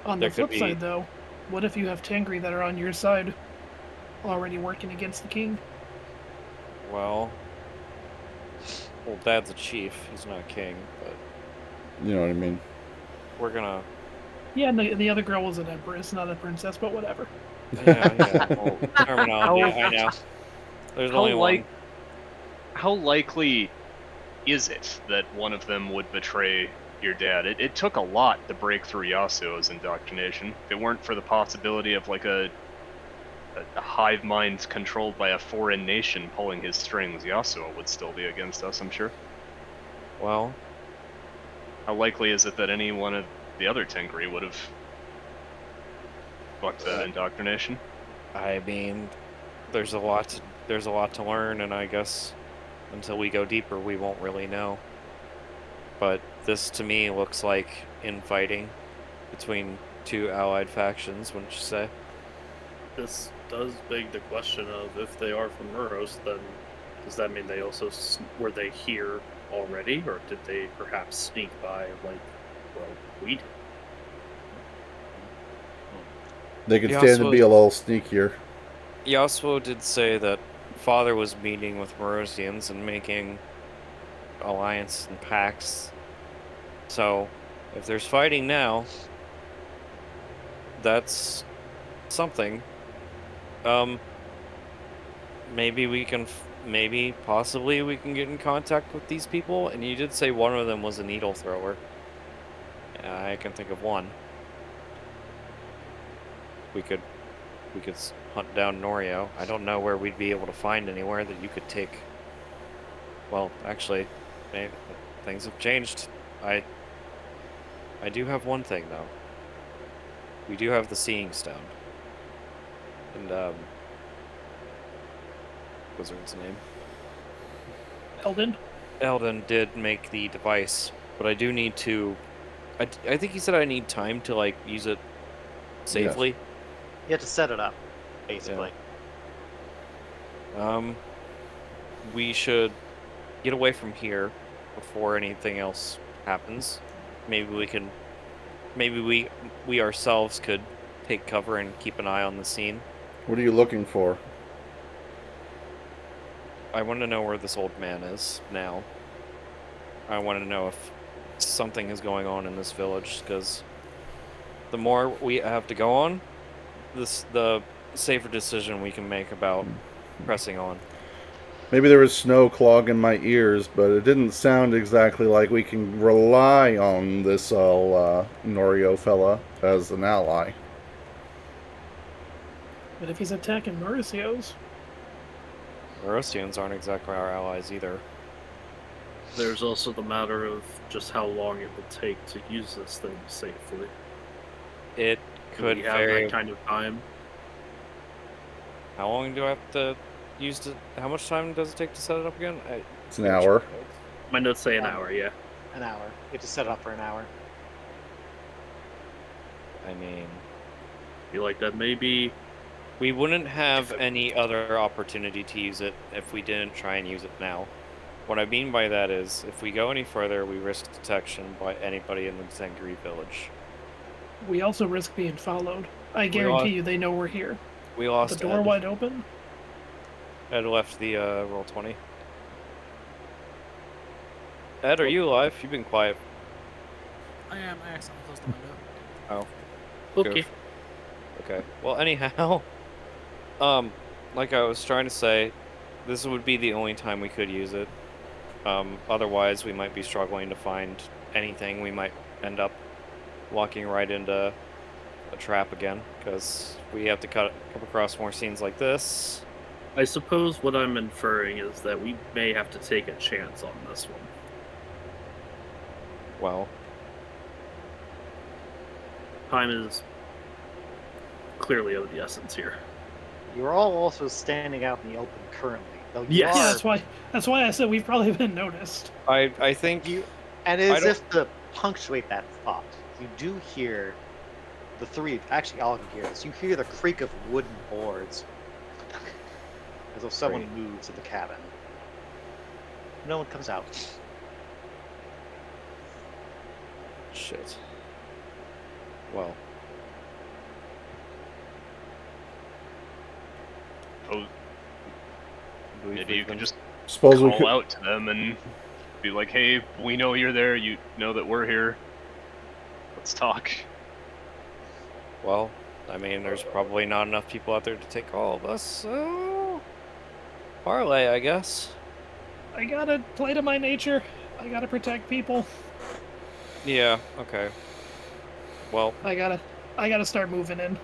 On There the could flip be- side, though, what if you have Tangri that are on your side already working against the king? Well, Dad's a chief. He's not a king, but You know what I mean? we're gonna. Yeah, and the other girl was an empress, not a princess, but whatever. Yeah. Well, terminology. I know. There's How only one. How likely is it that one of them would betray your dad. It took a lot to break through Yasuo's indoctrination. If it weren't for the possibility of like a hive mind controlled by a foreign nation pulling his strings, Yasuo would still be against us, I'm sure. Well, How likely is it that any one of the other Tenkri would have bucked that indoctrination? I mean, there's a lot to learn, and I guess until we go deeper, we won't really know. But this, to me, looks like infighting between two allied factions, wouldn't you say? This does beg the question of if they are from Muros, then does that mean they also were they here already, or did they perhaps sneak by like, well, we did? They could stand to be a little sneakier. Yasuo did say that Father was meeting with Morosians and making alliance and pacts. So, if there's fighting now, that's something. Maybe we can, possibly we can get in contact with these people. And you did say one of them was a needle thrower. I can think of one. We could hunt down Norio. I don't know where we'd be able to find anywhere that you could take. Well, actually, maybe things have changed. I do have one thing though. We do have the Seeing Stone. And wizard's name? Eldon did make the device, but I do need to. I think he said I need time to like use it safely. Yes. You have to set it up, basically. Yeah. We should get away from here before anything else happens. Maybe we can. Maybe we ourselves could take cover and keep an eye on the scene. What are you looking for? I want to know where this old man is now. I want to know if something is going on in this village, because the more we have to go on, the safer decision we can make about pressing on. Maybe there was snow clogging my ears, but it didn't sound exactly like we can rely on this Norio fella as an ally. But if he's attacking Mauricio's... Morosians aren't exactly our allies either. There's also the matter of just how long it will take to use this thing safely. It could we have vary. that kind of time. How long do I have to use it? How much time does it take to set it up again? It's an hour. My notes say an hour, yeah. An hour. You have to set it up for an hour. I mean, I feel like that maybe we wouldn't have any other opportunity to use it if we didn't try and use it now. What I mean by that is, if we go any further, we risk detection by anybody in the Zengri village. We also risk being followed. I guarantee you they know we're here. We lost the door Ed. wide open. Ed left the Roll20. Ed, are you alive? You've been quiet. I am. I accidentally closed the window. Oh. okay. Goof. Okay. Well, anyhow, like I was trying to say, this would be the only time we could use it. Otherwise, we might be struggling to find anything. We might end up walking right into a trap again, because we have to come across more scenes like this. I suppose what I'm inferring is that we may have to take a chance on this one. Well, time is clearly of the essence here. You're all also standing out in the open currently. Though you Yes. are, Yeah, that's why I said we've probably been noticed. I think you. And as if to punctuate that thought, you do hear the three. Actually, all can hear this. You hear the creak of wooden boards, as if someone moves in the cabin. No one comes out. Shit. Well. Oh, maybe you can just Suppose we call could. out to them and be like, "Hey, we know you're there. You know that we're here. Let's talk." Well, I mean, there's probably not enough people out there to take all of us, so parlay, I guess. I gotta play to my nature. I gotta protect people. Yeah. Okay. Well, I gotta start moving in.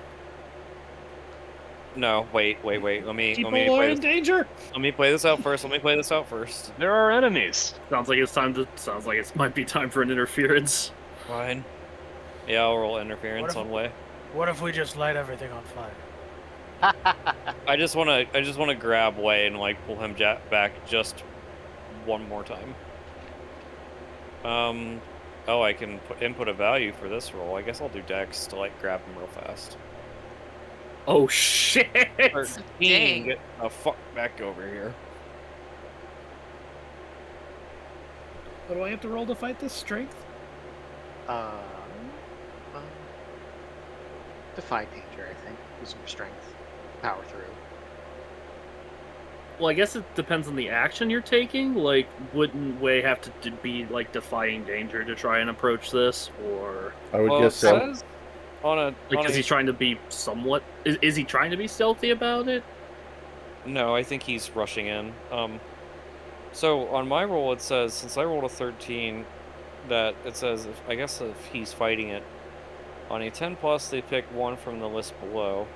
no. Wait. Let me People are play in this. danger. Let me play this out first. Let me play this out first. There are enemies. Sounds like it might be time for an interference. Fine. Yeah, I'll roll interference if- on way. What if we just light everything on fire? I just wanna grab Way and like pull him back just one more time. Oh, I can input a value for this roll. I guess I'll do Dex to like grab him real fast. Oh shit! 13. Dang. Get the fuck back over here. What do I have to roll to fight this? Strength? Um, defy danger, I think. Use your strength. Power through. Well, I guess it depends on the action you're taking. Like, wouldn't Way have to be like defying danger to try and approach this, or I would Well, guess it so. says on a because he's trying to be somewhat? Is he trying to be stealthy about it? No, I think he's rushing in. So on my roll it says, since I rolled a 13, that it says if he's fighting it. On a 10 plus, they pick one from the list below.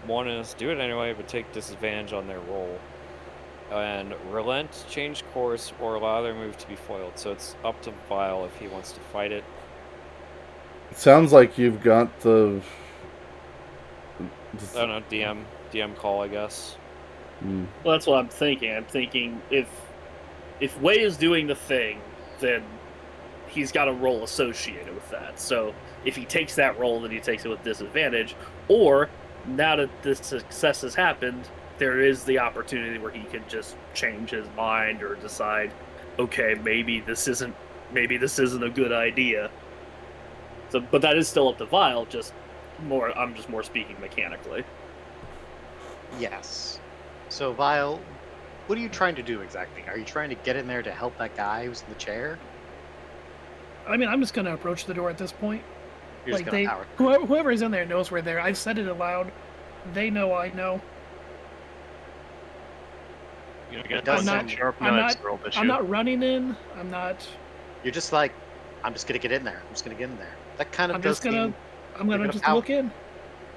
One is do it anyway, but take disadvantage on their roll. And relent, change course, or allow their move to be foiled. So it's up to Vile if he wants to fight it. It sounds like you've got the. I don't know, DM call, I guess. Hmm. Well, that's what I'm thinking. I'm thinking if Way is doing the thing, then he's got a roll associated with that. So if he takes that roll, then he takes it with disadvantage. Or now that this success has happened, there is the opportunity where he could just change his mind or decide, okay, maybe this isn't a good idea. So, but that is still up to Vile. I'm just more speaking mechanically. Yes. So, Vile, what are you trying to do exactly? Are you trying to get in there to help that guy who's in the chair? I mean, I'm just gonna approach the door at this point. You're Like just gonna power through. whoever is in there knows we're there. I've said it aloud. They know I know. You know, get does some sound- sharp I'm knives not- rolled at I'm you. not running in. I'm not. You're just like, I'm just gonna get in there. I'm just gonna get in there. That kind of I'm does just gonna. seem I'm gonna gonna just power. look in.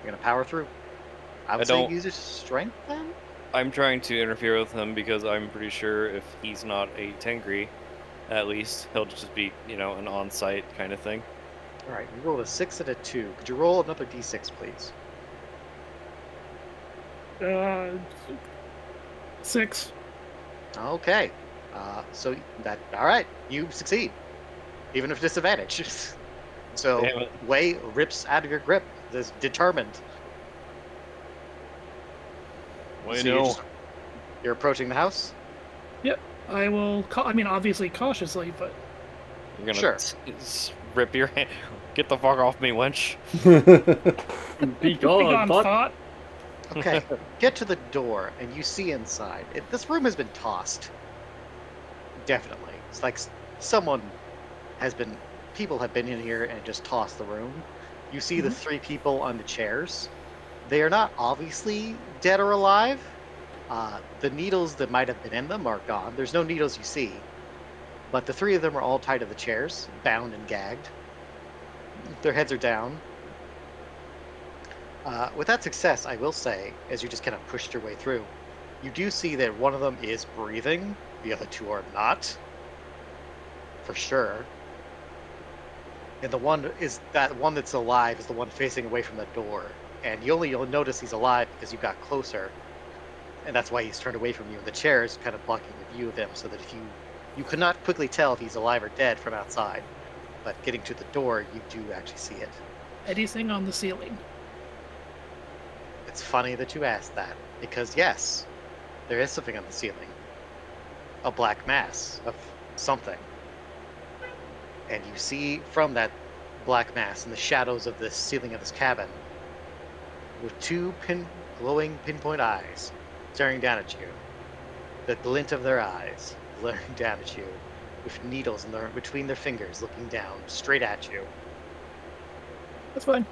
you're gonna power through. I would I say don't- use your strength then. I'm trying to interfere with him because I'm pretty sure if he's not a Tengri, at least, he'll just be, an on-site kind of thing. All right, you rolled a 6 and a 2. Could you roll another d6, please? 6. Okay. So that all right. You succeed, even with disadvantage. So Damn it. Way rips out of your grip. Is determined. Way So no. you're approaching the house. I will. I mean, obviously cautiously, but You're gonna Sure. rip your hand. Get the fuck off me, wench. Be be gone, gone, thought. thought. Okay. Get to the door, and you see inside. This room has been tossed. Definitely, it's like someone has been. People have been in here and just tossed the room. You see the 3 people on the chairs. They are not obviously dead or alive. The needles that might have been in them are gone. There's no needles you see. But the 3 of them are all tied to the chairs, bound and gagged. Their heads are down. With that success, I will say, as you just kind of pushed your way through, you do see that one of them is breathing. The other 2 are not. For sure. And the one that's alive is the one facing away from the door. And you'll notice he's alive because you got closer. And that's why he's turned away from you. And the chair is kind of blocking the view of him so that if you could not quickly tell if he's alive or dead from outside. But getting to the door, you do actually see it. Anything on the ceiling? It's funny that you asked that, because yes, there is something on the ceiling. A black mass of something. And you see from that black mass in the shadows of the ceiling of this cabin, with 2 glowing pinpoint eyes staring down at you, the glint of their eyes glaring down at you, with needles between their fingers looking down straight at you. That's fine.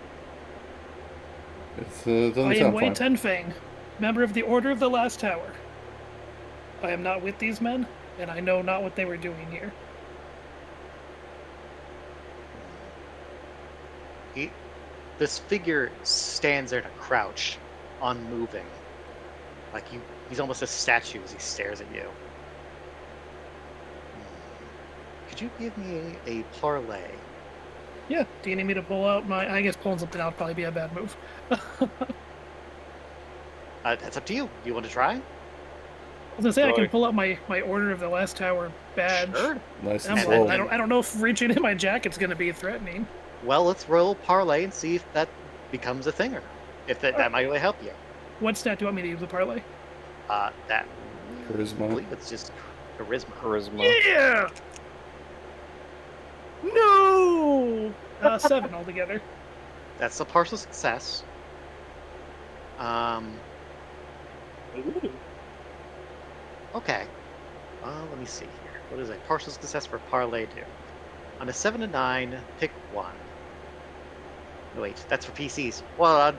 Doesn't I am sound Wei fine. Tenfeng, member of the Order of the Last Tower. I am not with these men, and I know not what they were doing here. This figure stands there in a crouch, unmoving. Like he's almost a statue as he stares at you. Could you give me a parlay? Yeah. Do you need me to pull out my? I guess pulling something out would probably be a bad move. That's up to you. Do you want to try? I was gonna say I Go can ahead. pull out my Order of the Last Tower badge. Sure. Nice I'm and like, slow. I don't know if reaching in my jacket's gonna be threatening. Well, let's roll parlay and see if that becomes a thinger. If that might really help you. What stat do you want me to use the parlay? That I Charisma. believe it's just charisma. Charisma. Yeah. No. 7 altogether. That's a partial success. Ooh. Okay. Let me see here. What does a partial success for parlay do? On a 7 to 9, pick one. No, wait, that's for PCs. Well,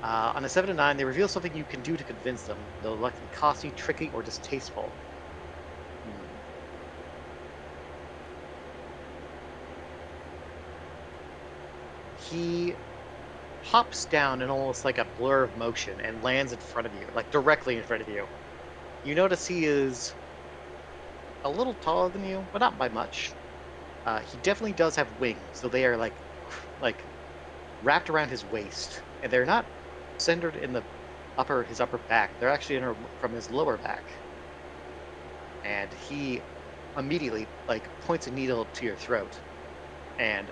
on a 7 to 9, they reveal something you can do to convince them. They'll likely cost you, tricky, or distasteful. He hops down in almost like a blur of motion and lands in front of you, like directly in front of you. You notice he is a little taller than you, but not by much. He definitely does have wings, so they are like wrapped around his waist, and they're not centered in the his upper back. They're actually from his lower back. And he immediately like points a needle to your throat, and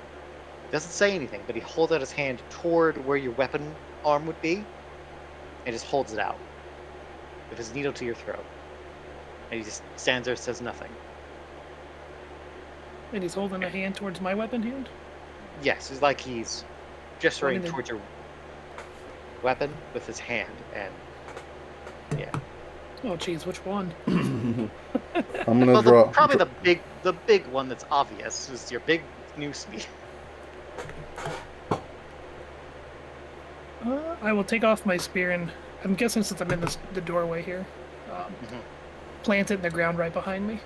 doesn't say anything, but he holds out his hand toward where your weapon arm would be, and just holds it out with his needle to your throat. And he just stands there, says nothing. And he's holding a hand towards my weapon hand. Yes, it's like he's gesturing Pointing the- towards your weapon with his hand, and yeah. Oh, jeez, which one? I'm gonna Well, draw. probably the big one that's obvious is your big new speed. I will take off my spear, and I'm guessing since I'm in the doorway here, plant it in the ground right behind me.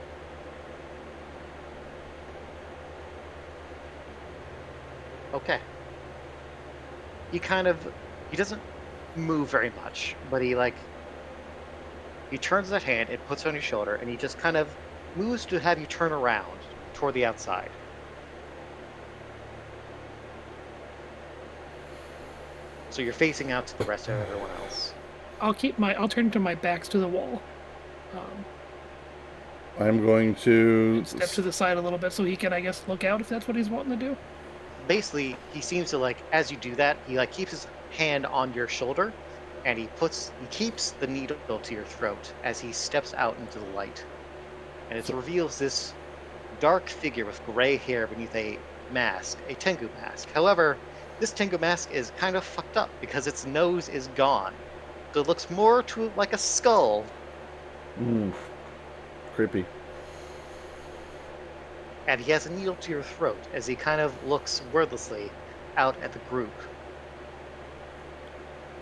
Okay. He doesn't move very much, but he turns that hand and puts it on your shoulder, and he just kind of moves to have you turn around toward the outside. So you're facing out to the rest of everyone else. I'll turn to my backs to the wall. I'm going to Step to the side a little bit so he can, I guess, look out if that's what he's wanting to do. Basically, he seems to as you do that, he keeps his hand on your shoulder, and he keeps the needle to your throat as he steps out into the light. And it reveals this dark figure with gray hair beneath a mask, a Tengu mask. However, this Tengu mask is kind of fucked up because its nose is gone. So it looks more like a skull. Creepy. And he has a needle to your throat as he kind of looks wordlessly out at the group.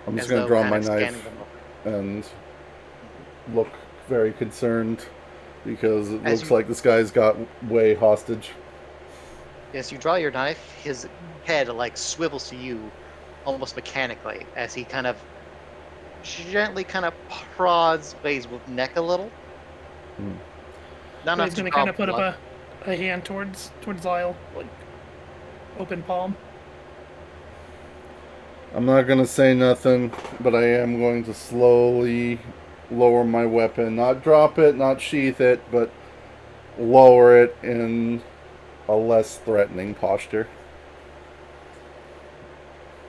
I'm just as gonna though draw kind my of knife scanning them over. and look very concerned because it As looks you- like this guy's got way hostage. As you draw your knife, his head swivels to you almost mechanically as he kind of gently prods Baze with neck a little. Not So enough he's to going to draw kind of put blood. up a hand towards Lyle, like open palm. I'm not gonna say nothing, but I am going to slowly lower my weapon. Not drop it, not sheath it, but lower it in a less threatening posture.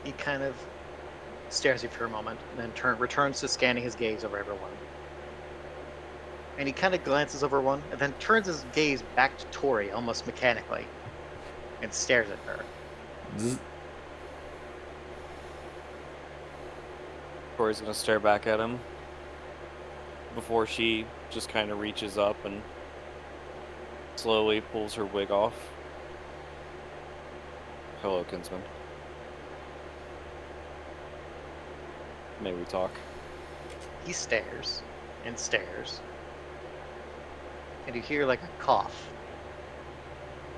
He kind of stares at you for a moment, and then returns to scanning his gaze over everyone. And he kind of glances over one, and then turns his gaze back to Tori almost mechanically, and stares at her. Zzz. Tori's gonna stare back at him before she just kind of reaches up and slowly pulls her wig off. Hello, kinsman. May we talk? He stares and stares, and you hear a cough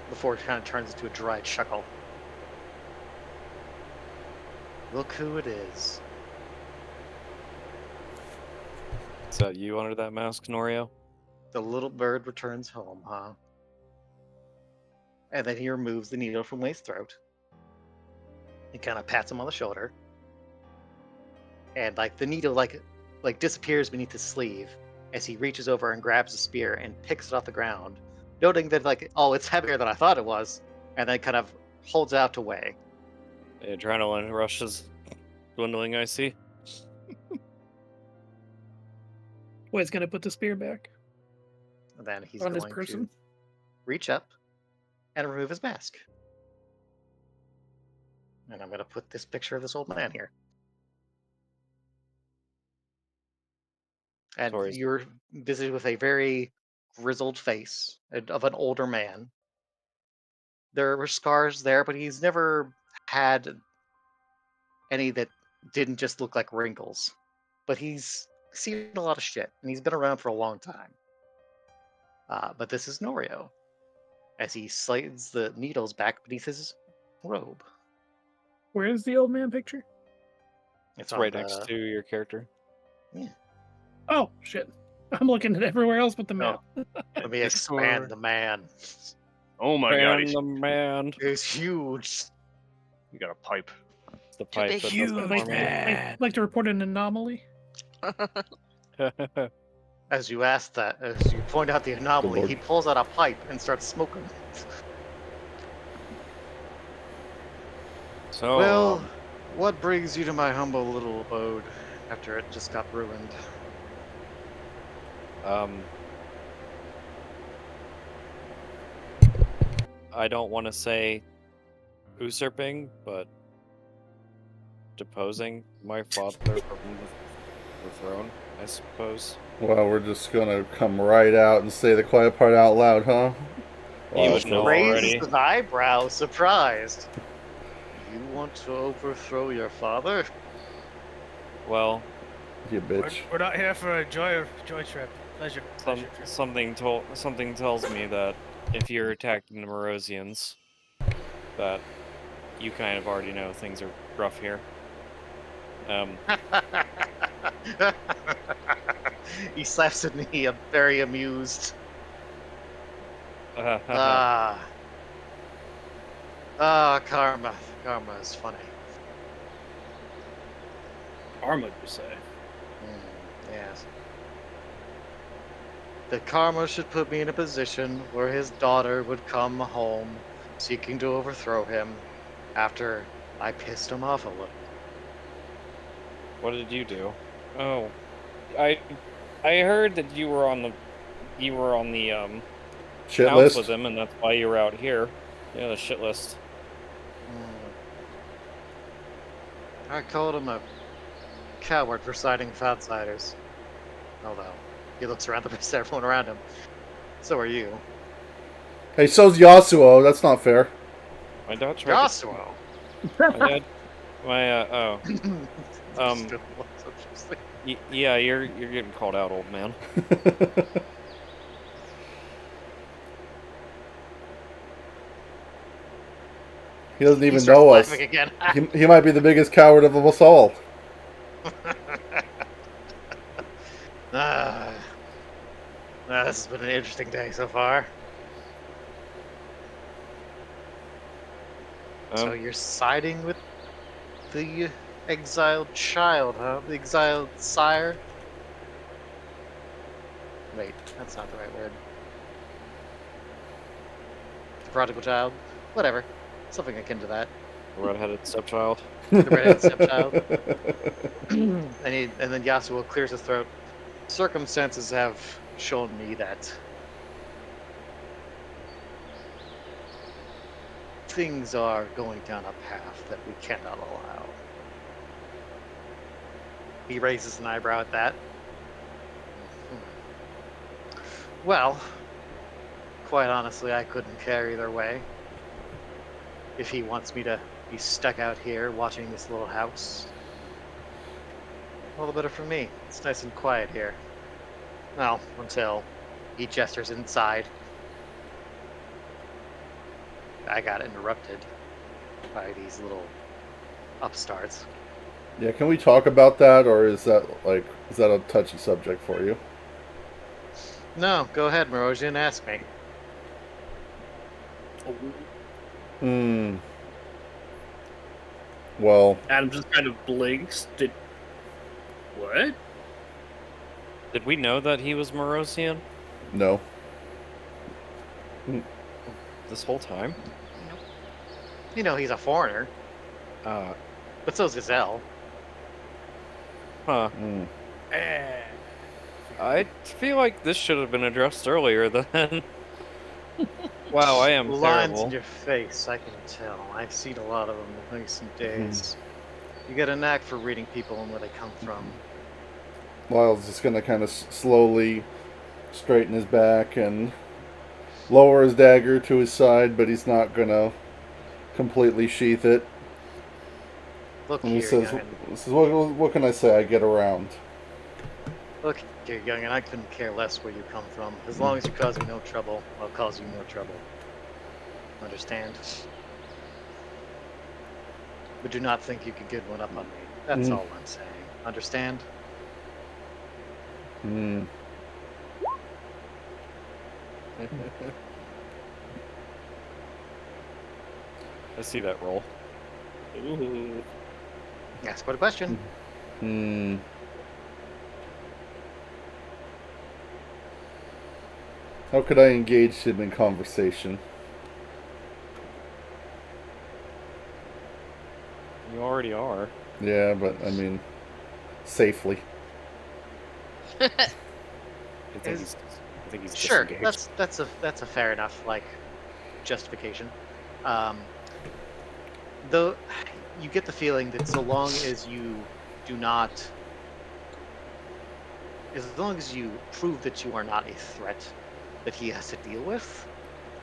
before it kind of turns into a dry chuckle. Look who it is. Is that you under that mask, Norio? The little bird returns home, huh? And then he removes the needle from Lay's throat. He kind of pats him on the shoulder. And like the needle like disappears beneath his sleeve as he reaches over and grabs the spear and picks it off the ground, noting that like, oh, it's heavier than I thought it was, and then kind of holds it out to weigh. The adrenaline rush is dwindling, I see. Way's gonna put the spear back And then he's on this going person. to reach up and remove his mask. And I'm going to put this picture of this old man here. And Tori's- you're visited with a very grizzled face of an older man. There were scars there, but he's never had any that didn't just look like wrinkles. But he's seen a lot of shit, and he's been around for a long time. But this is Norio, as he slides the needles back beneath his robe. Where is the old man picture? It's on right next to your character. Yeah. Oh shit! I'm looking at everywhere else but the map. Let me This expand for- the man. Oh my god, And the man. He's huge. you got a pipe. It's the Too pipe big that for does you, that Like, for me. like, like to report an anomaly. As you ask that, as you point out the anomaly, Lord. he pulls out a pipe and starts smoking. So, Well, what brings you to my humble little abode after it just got ruined? I don't want to say usurping, but deposing my father from the throne, I suppose. Well, we're just gonna come right out and say the quiet part out loud, huh? He would so- know Raises already. an eyebrow, surprised. You want to overthrow your father? Well, You We're, bitch. we're not here for a joy trip. Pleasure trip. something tells me that if you're attacking the Morosians, that you kind of already know things are rough here. He slaps his knee, very amused. Karma. Karma is funny. Arma, you say? Yes. The karma should put me in a position where his daughter would come home seeking to overthrow him after I pissed him off a little. What did you do? Oh, I heard that you were on the Shit house list. with him, and that's why you were out here. Yeah, the shit list. I called him a coward for siding with outsiders. Although, he looks around at everyone around him. So are you. Hey, so's Yasuo. That's not fair. My dad tried. Yasuo! My dad. My yeah, you're getting called out, old man. He doesn't He even starts know us. laughing again. He might be the biggest coward of us all. This has been an interesting day so far. So you're siding with the exiled child, huh? The exiled sire? Wait, that's not the right word. The prodigal child? Whatever. Something akin to that. Red-headed stepchild. The redheaded stepchild. And then Yasuo clears his throat. Circumstances have shown me that things are going down a path that we cannot allow. He raises an eyebrow at that. Well, quite honestly, I couldn't care either way. If he wants me to be stuck out here watching this little house, all the better for me. It's nice and quiet here. Well, until he gestures inside. I got interrupted by these little upstarts. Yeah, can we talk about that, or is that a touchy subject for you? No, go ahead, Morosian, ask me. Hmm. Well, Adam just kind of blinks. What? Did we know that he was Morosian no. this whole time? Nope. You know, he's a foreigner, Uh, but so's Gazelle. huh. Hmm. Eh. I feel like this should have been addressed earlier then. Wow, I am Lines in terrible. your face, I can tell. I've seen a lot of them in recent Mm-hmm. days. You get a knack for reading people and where they come from. Lyle's just gonna kind of slowly straighten his back and lower his dagger to his side, but he's not gonna completely sheath it. Look And he here, says, youngin. what can I say? I get around. Look here, youngin. I couldn't care less where you come from. As long as you cause me no trouble, I'll cause you more trouble. Understand? But do not think you can get one up on me. That's all I'm saying. Understand? Hmm. I see that roll. Ooh. Ask what a question. Hmm. How could I engage him in conversation? You already are. Yeah, but I mean, safely. I think he's Sure, disengaged. that's a fair enough justification. Though you get the feeling that so long as you do not, as long as you prove that you are not a threat that he has to deal with,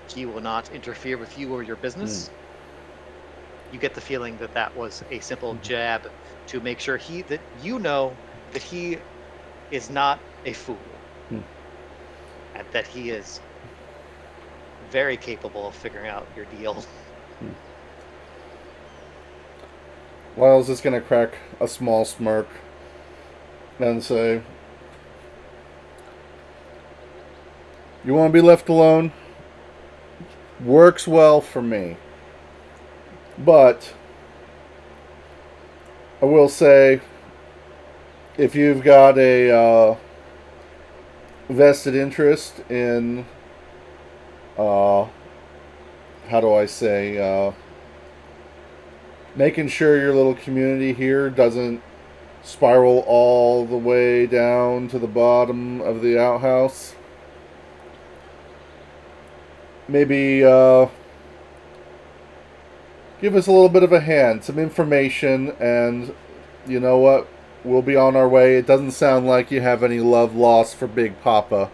he will not interfere with you or your business. You get the feeling that that was a simple jab to make sure that you know that he is not a fool, and that he is very capable of figuring out your deal. Lyle's just gonna crack a small smirk and say, "You want to be left alone? Works well for me. But I will say, if you've got a vested interest in, how do I say, making sure your little community here doesn't spiral all the way down to the bottom of the outhouse, maybe give us a little bit of a hand, some information, and you know what? We'll be on our way. It doesn't sound like you have any love lost for Big Papa.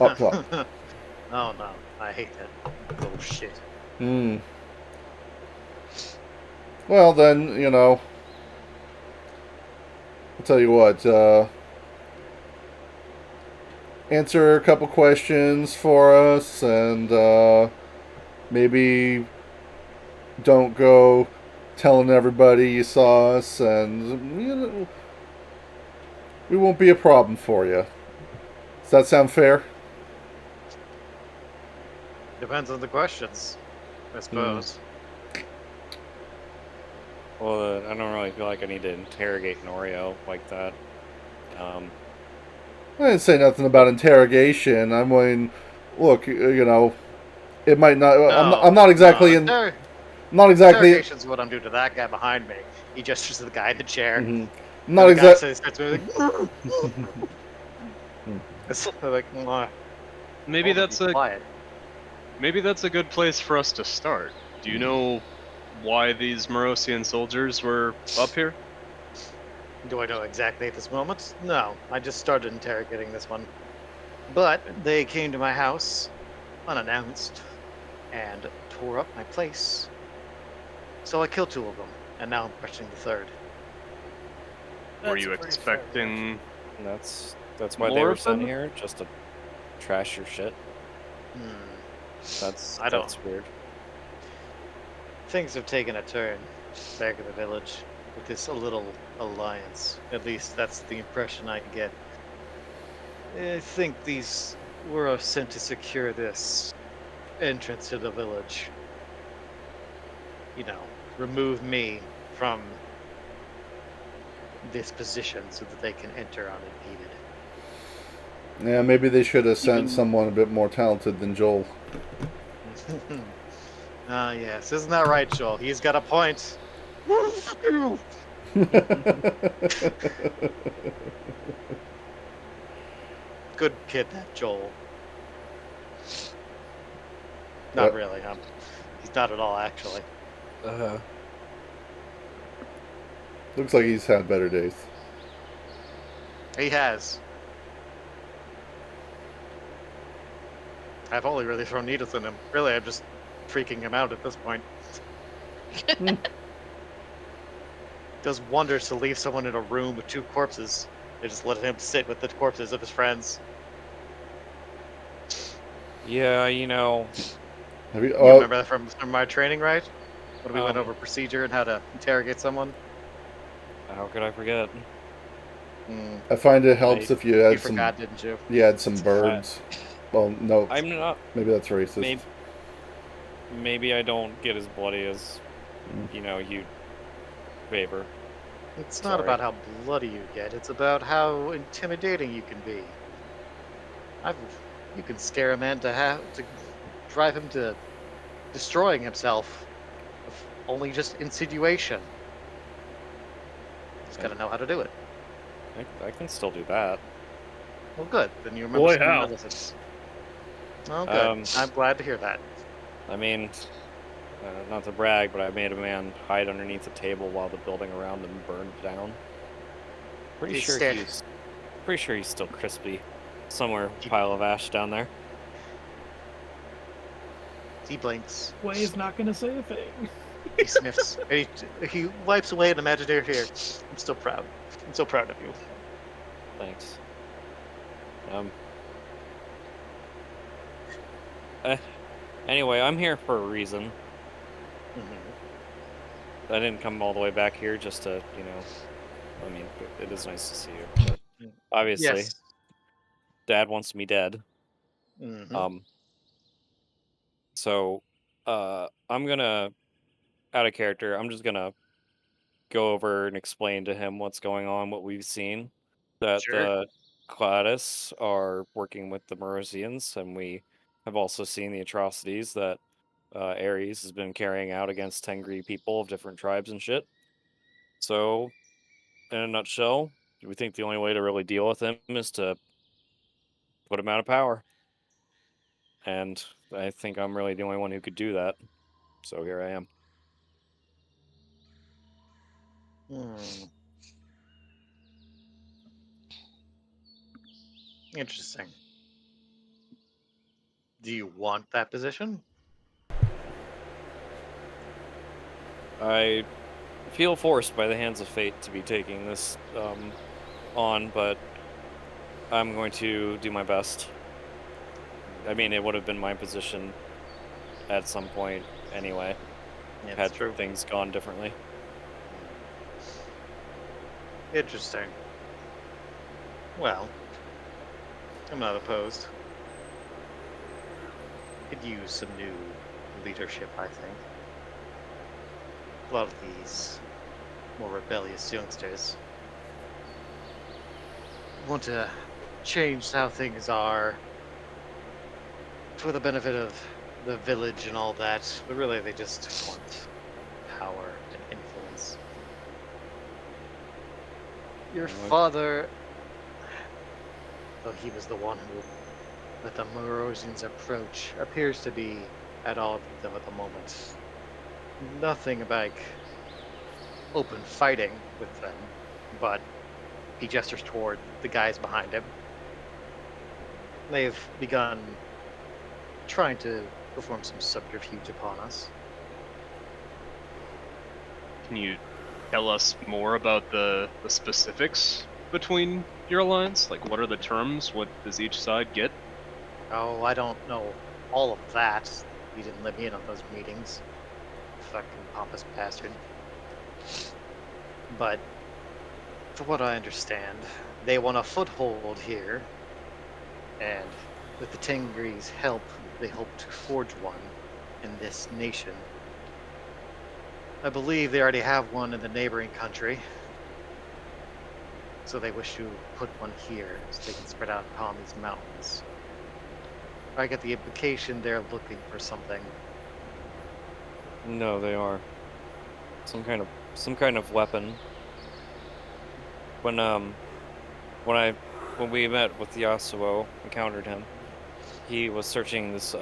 Up top. Oh no, I hate that bullshit. Hmm. Well, then, I'll tell you what. Answer a couple questions for us, and maybe don't go telling everybody you saw us, and we won't be a problem for you. Does that sound fair? Depends on the questions, I suppose. Well, I don't really feel like I need to interrogate Norio like that. I didn't say nothing about interrogation. I mean, look, it might not. I'm not exactly in. Not exactly. Interrogation's what I'm doing to that guy behind me. He gestures to the guy in the chair. I'm And not the guy exactly. starts moving. It's like, Maybe hold it, that's be a quiet. maybe that's a good place for us to start. Do you know why these Morosian soldiers were up here? Do I know exactly at this moment? No, I just started interrogating this one. But they came to my house unannounced and tore up my place. So I killed 2 of them, and now I'm questioning the 3rd. Were That's you a pretty fair expecting? And that's why they More were of sent them? here, just to trash your shit. That's I don't. weird. Things have taken a turn back in the village. with this little alliance. At least that's the impression I get. I think these were sent to secure this entrance to the village. Remove me from this position so that they can enter unimpeded. Yeah, maybe they should have sent Even someone a bit more talented than Joel. Ah, yes, isn't that right, Joel? He's got a point. Good kid, that Joel. Not What? really, huh? He's not at all, actually. Looks like he's had better days. He has. I've only really thrown needles in him. Really, I'm just freaking him out at this point. Does wonders to leave someone in a room with 2 corpses. They just let him sit with the corpses of his friends. Yeah, Have you? You Oh, remember that from my training, right? When we went Um, over procedure and how to interrogate someone? how could I forget? Mm, I find it helps if you you add some. forgot, didn't you? You add some birds. Well, no, I'm not. maybe that's racist. Maybe I don't get as bloody as you favor. It's not Sorry. about how bloody you get, it's about how intimidating you can be. You can scare a man to drive him to destroying himself with only just insinuation. Just gotta know how to do it. I can still do that. Well, good. Then you remember Boy, some of my how? lessons. Oh, good. I'm glad to hear that. I mean, not to brag, but I made a man hide underneath a table while the building around him burned down. Pretty He's sure sta- he's still crispy. Somewhere he, pile of ash down there. he blinks. Way's not gonna say a thing. He sniffs. And he wipes away an imaginary tear. I'm still proud. I'm so proud of you. Thanks. Eh, anyway, I'm here for a reason. I didn't come all the way back here just to, I mean, it is nice to see you, but obviously, Yes. Dad wants me dead. Mm-hmm. So, I'm gonna, out of character, I'm just gonna go over and explain to him what's going on, what we've seen. That Sure. the Gladys are working with the Merosians, and we have also seen the atrocities that Ares has been carrying out against Tengri people of different tribes and shit. So, in a nutshell, we think the only way to really deal with him is to put him out of power. And I think I'm really the only one who could do that. So here I am. Hmm. Interesting. Do you want that position? I feel forced by the hands of fate to be taking this on, but I'm going to do my best. I mean, it would have been my position at some point anyway, Yeah, it's had true. things gone differently. Interesting. Well, I'm not opposed. Could use some new leadership, I think. A lot of these more rebellious youngsters want to change how things are for the benefit of the village and all that, but really they just want power and influence. Your father, though he was the one who let the Morosians approach, appears to be at odds with them at the moment. Nothing like open fighting with them, but he gestures toward the guys behind him. They've begun trying to perform some subterfuge upon us. Can you tell us more about the specifics between your alliance? Like, what are the terms? What does each side get? Oh, I don't know all of that. He didn't let me in on those meetings. Fucking pompous bastard. But from what I understand, they want a foothold here, and with the Tengri's help, they hope to forge one in this nation. I believe they already have one in the neighboring country, so they wish to put one here so they can spread out upon these mountains. I get the implication they're looking for something. No, they are some kind of weapon. When when we met with Yasuo, encountered him, he was searching this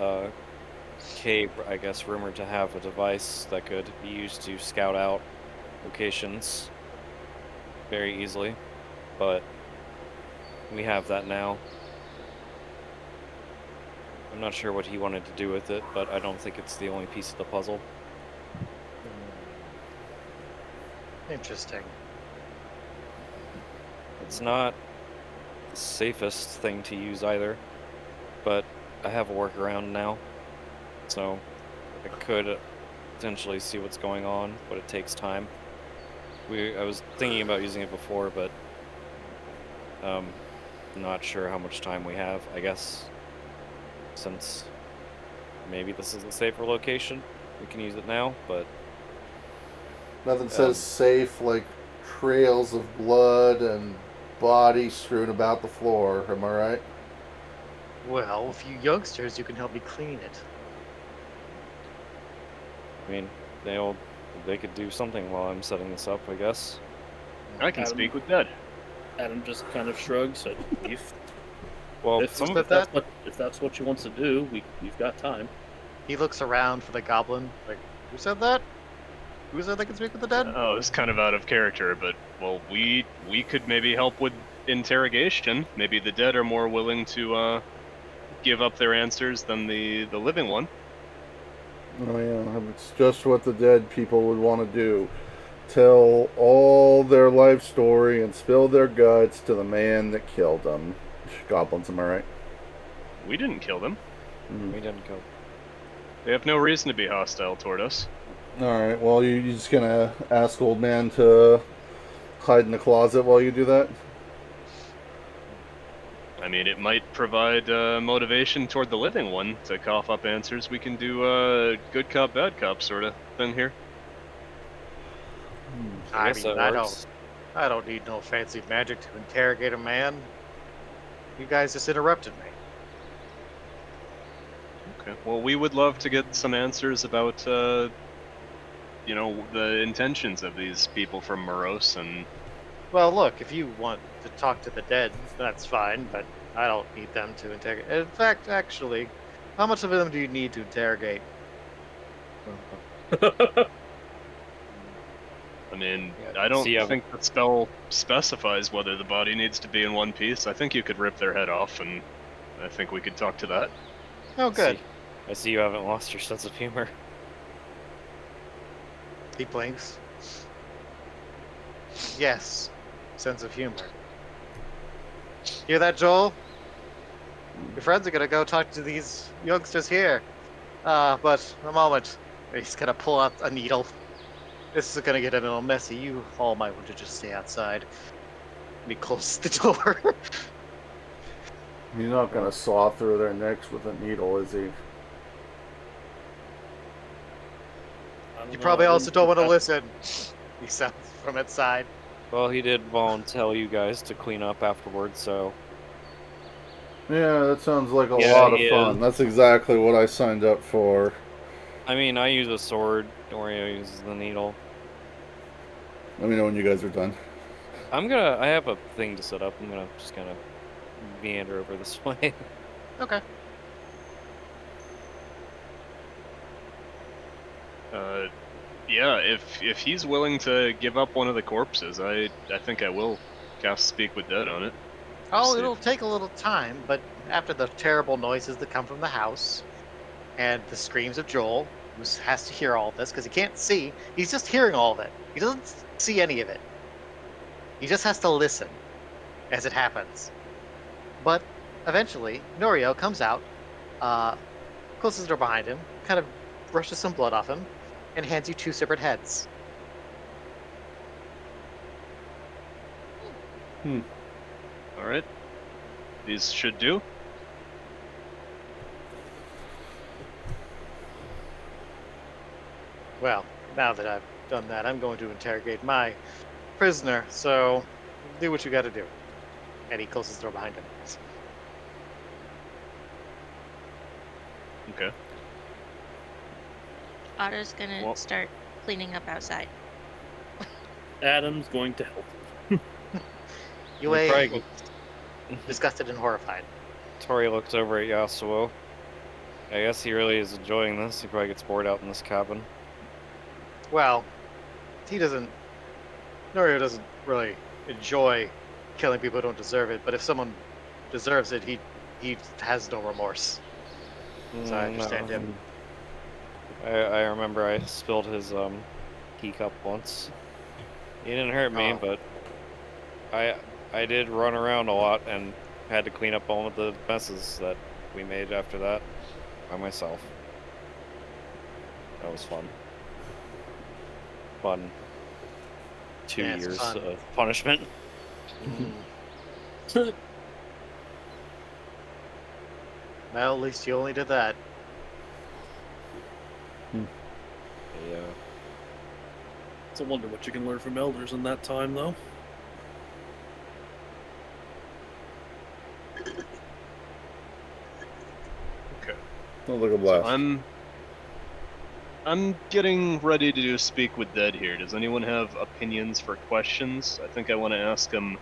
cave, I guess, rumored to have a device that could be used to scout out locations very easily, but we have that now. I'm not sure what he wanted to do with it, but I don't think it's the only piece of the puzzle. Interesting. It's not the safest thing to use either, but I have a workaround now, so I could potentially see what's going on, but it takes time. I was thinking about using it before, but not sure how much time we have. I guess since maybe this is a safer location, we can use it now, but Nothing says safe like trails of blood and bodies strewn about the floor. Am I right? Well, with you youngsters, you can help me clean it. I mean, they could do something while I'm setting this up, I guess. I can speak with Dad. Adam just kind of shrugs. If Well, if, some if that's what you wants to do, we've got time. He looks around for the goblin, like, who said that? Who said they can speak with the dead? Oh, it's kind of out of character, but well, we could maybe help with interrogation. Maybe the dead are more willing to give up their answers than the living one. Oh yeah, it's just what the dead people would want to do. Tell all their life story and spill their guts to the man that killed them. Goblins, am I right? We didn't kill them. we didn't go. They have no reason to be hostile toward us. Alright, well, you're just gonna ask old man to hide in the closet while you do that? I mean, it might provide motivation toward the living one to cough up answers. We can do good cop, bad cop sort of thing here. I guess that works. I don't need no fancy magic to interrogate a man. You guys just interrupted me. Okay. Well, we would love to get some answers about, you know, the intentions of these people from Moros and. Well, look, if you want to talk to the dead, that's fine, but I don't need them to interrogate. In fact, actually, how much of them do you need to interrogate? I mean, Yeah, I don't see, think the spell specifies whether the body needs to be in one piece. I think you could rip their head off, and I think we could talk to that. Oh, good. I see you haven't lost your sense of humor. He blinks. Yes, sense of humor. Hear that, Joel? Your friends are gonna go talk to these youngsters here. But a moment. He's gonna pull out a needle. This is gonna get a little messy. You all might want to just stay outside. And he closes the door. He's not gonna saw through their necks with a needle, is he? You probably also don't want to listen. He sounds from inside. Well, he did volunteer you guys to clean up afterwards, so Yeah, that sounds like a Yeah, lot of he fun. is. That's exactly what I signed up for. I mean, I use a sword. Oreo uses the needle. Let me know when you guys are done. I have a thing to set up. I'm gonna just kind of meander over this way. Okay. Yeah, if he's willing to give up one of the corpses, I think I will cast Speak with Dead on it. Oh, See it'll if- take a little time, but after the terrible noises that come from the house and the screams of Joel, who has to hear all this because he can't see, he's just hearing all of it. He doesn't see any of it. He just has to listen as it happens. But eventually, Norio comes out, closes the door behind him, kind of brushes some blood off him, and hands you two separate heads. Alright. These should do. Well, now that I've done that, I'm going to interrogate my prisoner. So, do what you got to do. And he closes the door behind him. Okay. Otto's gonna Well- start cleaning up outside. Adam's going to help. Yue probably- looks disgusted and horrified. Tori looks over at Yasuo. I guess he really is enjoying this. He probably gets bored out in this cabin. Well, he doesn't. Norio doesn't really enjoy killing people who don't deserve it. But if someone deserves it, he has no remorse. So I understand him. I remember I spilled his teacup once. He didn't hurt me, Oh. but I did run around a lot and had to clean up all of the messes that we made after that by myself. That was fun. Fun. 2 Yeah, it's years fun. of punishment. Well, at least you only did that. Yeah. It's a wonder what you can learn from elders in that time, though. Okay. Oh, look at So blast. I'm getting ready to do speak with dead here. Does anyone have opinions for questions? I think I want to ask them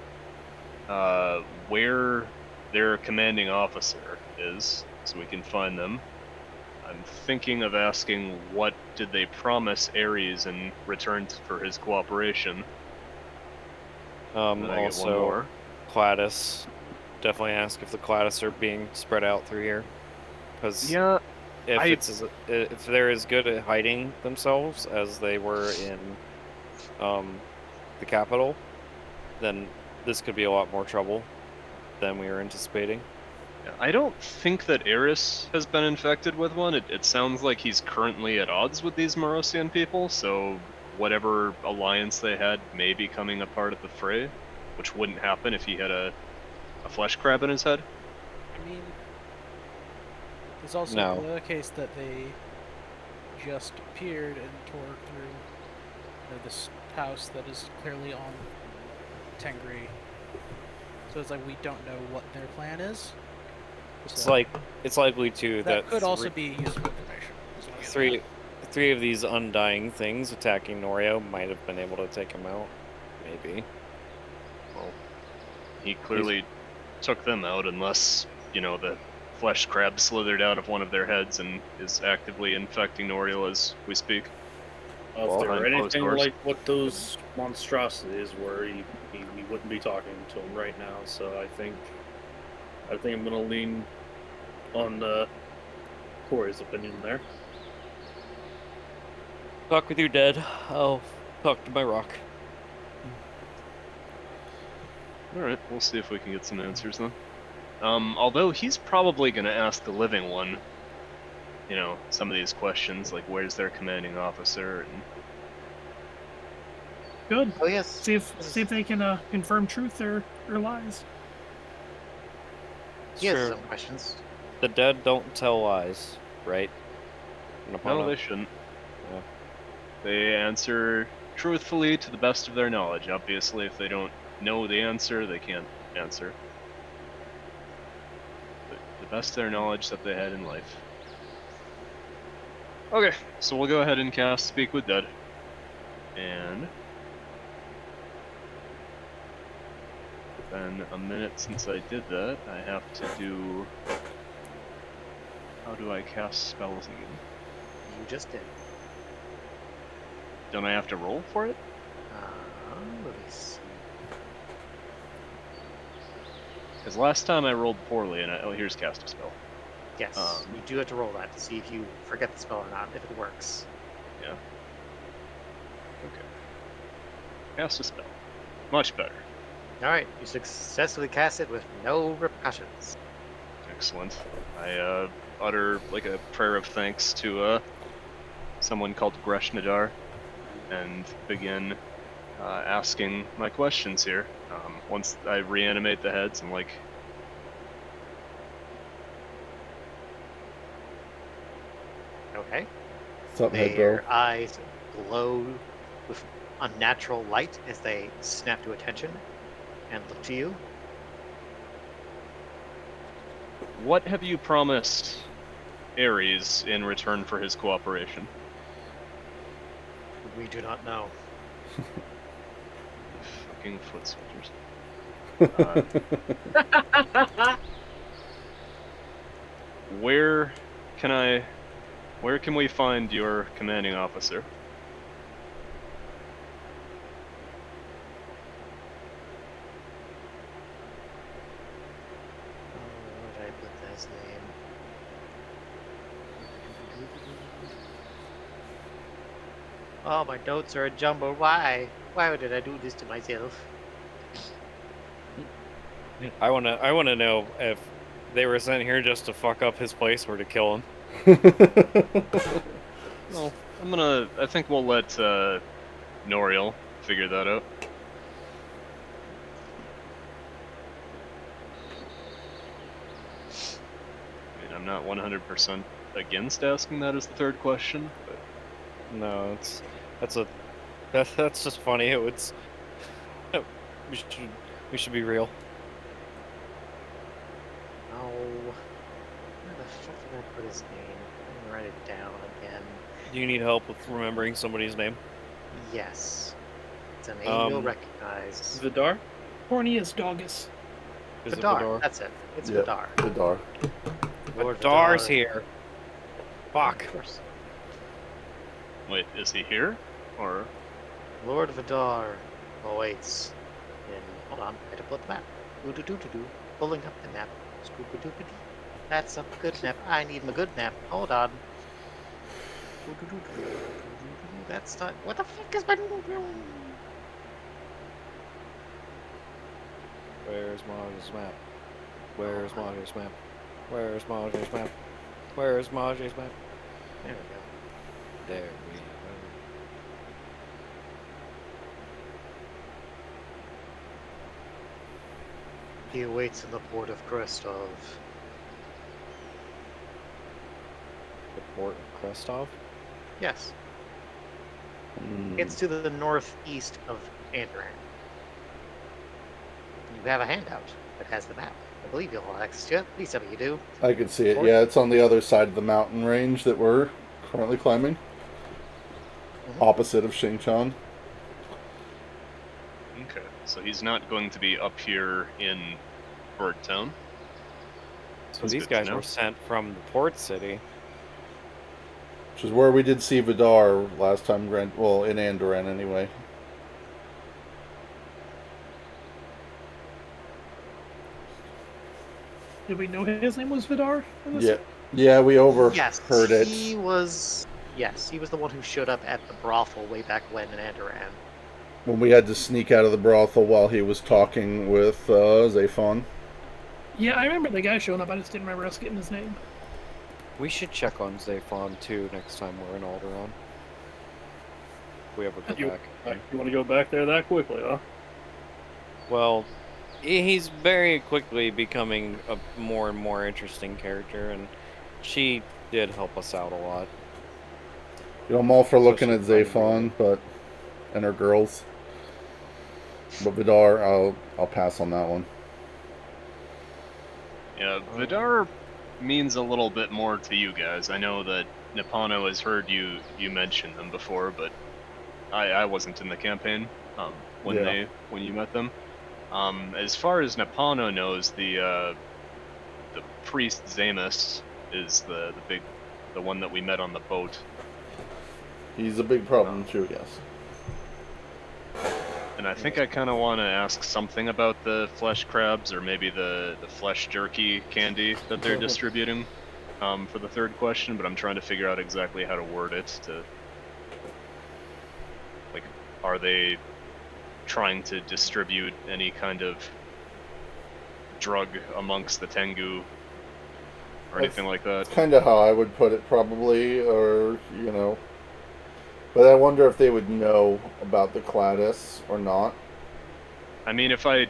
where their commanding officer is, so we can find them. I'm thinking of asking what did they promise Ares in return for his cooperation. And then I get one Also, more. Cladis. Definitely ask if the Cladis are being spread out through here. Because Yeah, if they're as good at hiding themselves as they were in the capital, then this could be a lot more trouble than we were anticipating. I don't think that Eris has been infected with one. It sounds like he's currently at odds with these Morosian people, so whatever alliance they had may be coming apart at the fray, which wouldn't happen if he had a flesh crab in his head. I mean, there's also No. the other case that they just appeared and tore through this house that is clearly on Tengri. So it's like we don't know what their plan is. So It's likely too that that could also be useful information. is what I'm getting three of these undying things attacking Norio might have been able to take him out. Maybe. Well, he clearly took them out, unless, the flesh crab slithered out of one of their heads and is actively infecting Noriel as we speak. If Well, they were behind closed anything doors. like what those monstrosities were, we wouldn't be talking to him right now. So I think I'm gonna lean on Corey's opinion there. Talk with your dead. I'll talk to my rock. Alright, we'll see if we can get some answers then. Although he's probably going to ask the living one, some of these questions, like where's their commanding officer, and Good. Oh yes. See if they can confirm truth or lies. He has Sure. some questions. The dead don't tell lies, right? An no, opponent- they shouldn't. Yeah. They answer truthfully to the best of their knowledge. Obviously, if they don't know the answer, they can't answer. But the best of their knowledge that they had in life. Okay, so we'll go ahead and cast Speak with Dead. And been a minute since I did that. I have to do... How do I cast spells again? You just did. Don't I have to roll for it? Let me see. Because last time I rolled poorly, and here's cast a spell. Yes, you do have to roll that to see if you forget the spell or not, if it works. Yeah. Okay. Cast a spell. Much better. All right, you successfully cast it with no repercussions. Excellent. I utter like a prayer of thanks to someone called Greshnadar, and begin asking my questions here. Once I reanimate the heads, I'm like, Okay. Something, head bro. Their eyes glow with unnatural light as they snap to attention and look to you. what have you promised Ares in return for his cooperation? We do not know. Fucking foot soldiers. Where can we find your commanding officer? Where did I put his name? Oh, my notes are a jumble. Why? Why did I do this to myself? I wanna know if they were sent here just to fuck up his place or to kill him. Well, I think we'll let Noriel figure that out. I mean, I'm not 100% against asking that as the third question, but No, that's just funny. It's we should be real. Oh, where the fuck did I put his name? I'm gonna write it down again. Do you need help with remembering somebody's name? Yes. It's a name you'll Um, recognize. Vidar? Corneus Dogus. Is it Vidar, Vidar? that's it. It's Yep, Vidar. Vidar. Lord Vidar's Vidar. here. Fuck. Of course. wait, is he here? Or Lord Vidar awaits in. Hold on, I had to pull up the map. Doo-doo-doo-doo-doo. Pulling up the map. Scoop-a-doop-a-dee. That's a good nap. I need my good nap. Hold on. Doo-doo-doo-doo-doo-doo-doo. That's not. What the fuck is my. Where's Marge's map? Where's Marge's map? Where's Marge's map? Where's Marge's map? There we go. There we go. He awaits in the port of Krestov. The port of Krestov? Yes. Hmm. It's to the northeast of Alteraam. You have a handout that has the map. I believe you'll have access to it. At least some of you do. I can see it. Yeah, it's on the other side of the mountain range that we're currently climbing. Mhm. Opposite of Xingchan. okay, so he's not going to be up here in Bird Town. So That's these good to guys know. were sent from the port city. Which is where we did see Vidar last time, in Andoran anyway. Did we know his name was Vidar? in this? Yeah. Yeah, we overheard Yes, it. he was. Yes, he was the one who showed up at the brothel way back when in Alteraam. When we had to sneak out of the brothel while he was talking with Zaphon. Yeah, I remember the guy showing up. I just didn't remember us getting his name. We should check on Zaphon too next time we're in Alderaan. If we ever go You, back. you want to go back there that quickly, huh? Well, he's very quickly becoming a more and more interesting character, and she did help us out a lot. You know, I'm all for looking at Especially Zaphon, and her girls. But Vidar, I'll pass on that one. Yeah, Vidar means a little bit more to you guys. I know that Nipano has heard you mention them before, but I wasn't in the campaign when Yeah. you met them. As far as Nipano knows, the priest Zamus is the one that we met on the boat. He's a big problem too, yes. And I think I kind of want to ask something about the flesh crabs, or maybe the flesh jerky candy that they're distributing for the third question, but I'm trying to figure out exactly how to word it to... Like, are they trying to distribute any kind of drug amongst the Tengu, or anything like that? That's kind of how I would put it, probably, or, you know... But I wonder if they would know about the Cladis or not. I mean, if I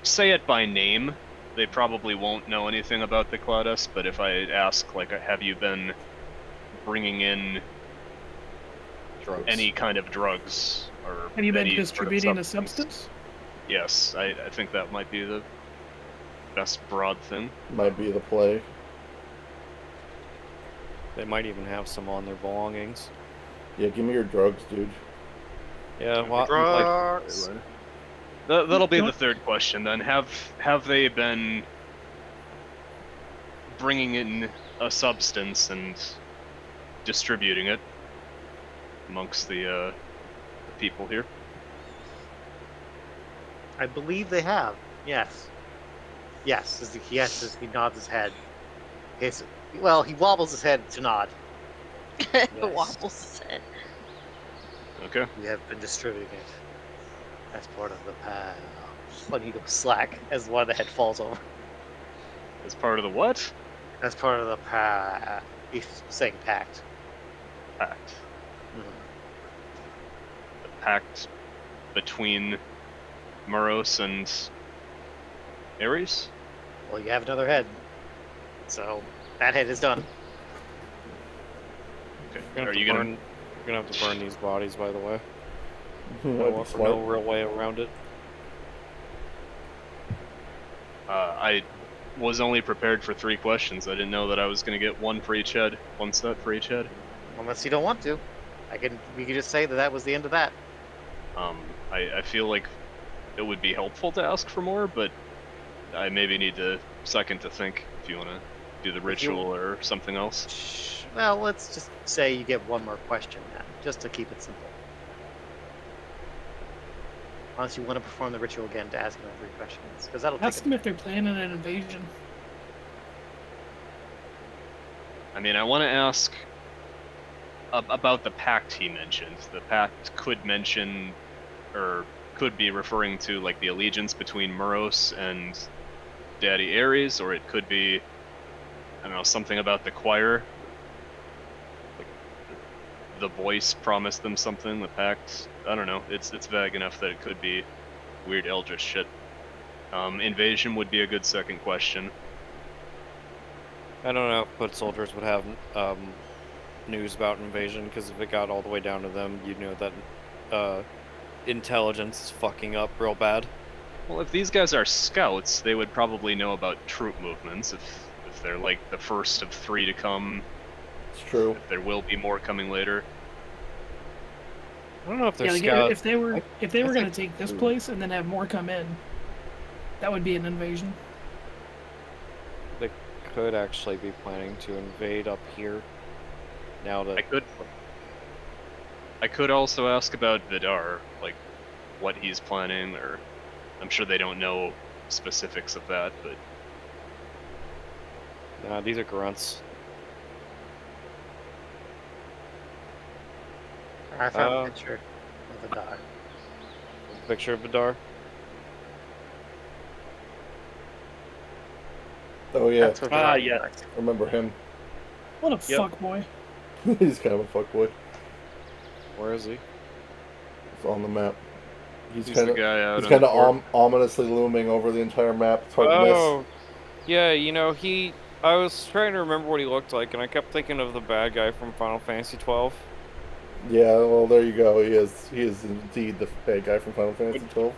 say it by name, they probably won't know anything about the Cladis, but if I ask, like, have you been bringing in Drugs. any kind of drugs or Have you been any sort of distributing a substance? Yes, I think that might be the best broad thing. Might be the play. They might even have some on their belongings. Yeah, give me your drugs, dude. Yeah, well, Drugs. That'll be the third question then. Have they been bringing in a substance and distributing it amongst the people here? I believe they have. Yes. Yes, as he nods his head. Well, he wobbles his head to nod. Wobbles his head. Okay. We have been distributing it as part of the pact. When he goes slack as one of the head falls over. As part of the what? As part of the pact. He's saying pact. Pact. Mhm. The pact between Muros and Ares? Well, you have another head. So, that head is done. Okay. Are you gonna have to burn these bodies, by the way? That'd be No real way around it. I was only prepared for 3 questions. I didn't know that I was going to get one for each head. One set for each head. Unless you don't want to. We could just say that was the end of that. I feel like it would be helpful to ask for more, but I maybe need a second to think if you want to do the ritual or something else. Well, let's just say you get one more question then, just to keep it simple. Unless you want to perform the ritual again to ask another 3 questions, because that'll Ask take them if they're planning an invasion. I mean, I want to ask about the pact he mentioned. The pact could mention, or could be referring to, like, the allegiance between Muros and Daddy Ares, or it could be, I don't know, something about the choir. Like, the voice promised them something, the pact. I don't know. It's vague enough that it could be weird eldritch shit. Invasion would be a good second question. I don't know if foot soldiers would have news about invasion, because if it got all the way down to them, you'd know that intelligence is fucking up real bad. Well, if these guys are scouts, they would probably know about troop movements if they're like the first of 3 to come. It's true. If there will be more coming later. I don't know if they're Yeah, like, scouts. if they were going to take this place and then have more come in, that would be an invasion. They could actually be planning to invade up here. Now that I could also ask about Vidar, like what he's planning, or I'm sure they don't know specifics of that, but nah, these are grunts. I found a picture of the dog. Picture of Vidar. Oh yeah, That's what Ah, Vidar yeah. likes. remember him. What a Yep. fuckboy. He's kind of a fuckboy. Where is he? It's on the map. he's kind the of guy out he's in kind the of port. ominously looming over the entire map. It's hard to miss. Oh, yeah. You know, I was trying to remember what he looked like, and I kept thinking of the bad guy from Final Fantasy 12. Yeah, well, there you go. He is indeed the bad guy from Final Fantasy 12.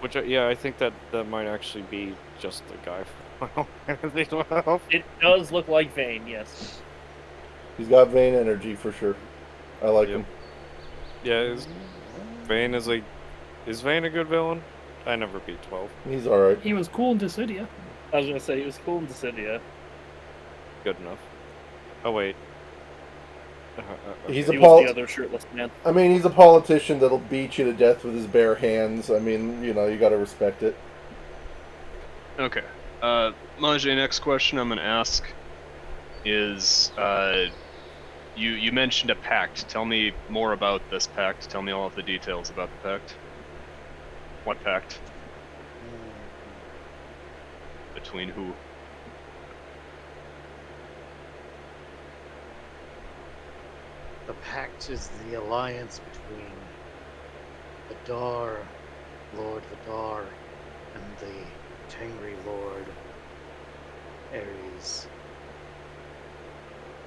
Which, yeah, I think that might actually be just the guy from Final Fantasy 12. It does look like Vayne, yes. He's got Vayne energy for sure. I like Yep. him. Yeah, Vayne is Vayne a good villain? I never beat 12. He's all right. He was cool in Dissidia. I was gonna say he was cool in Dissidia. Good enough. Oh wait. He's He a was the other shirtless man. I mean, he's a politician that'll beat you to death with his bare hands. I mean, you know, you got to respect it. Okay. Manje, next question I'm gonna ask is you mentioned a pact. Tell me more about this pact. Tell me all of the details about the pact. What pact? Between who? The pact is the alliance between Vidar, Lord Vidar, and the Tangri Lord Ares,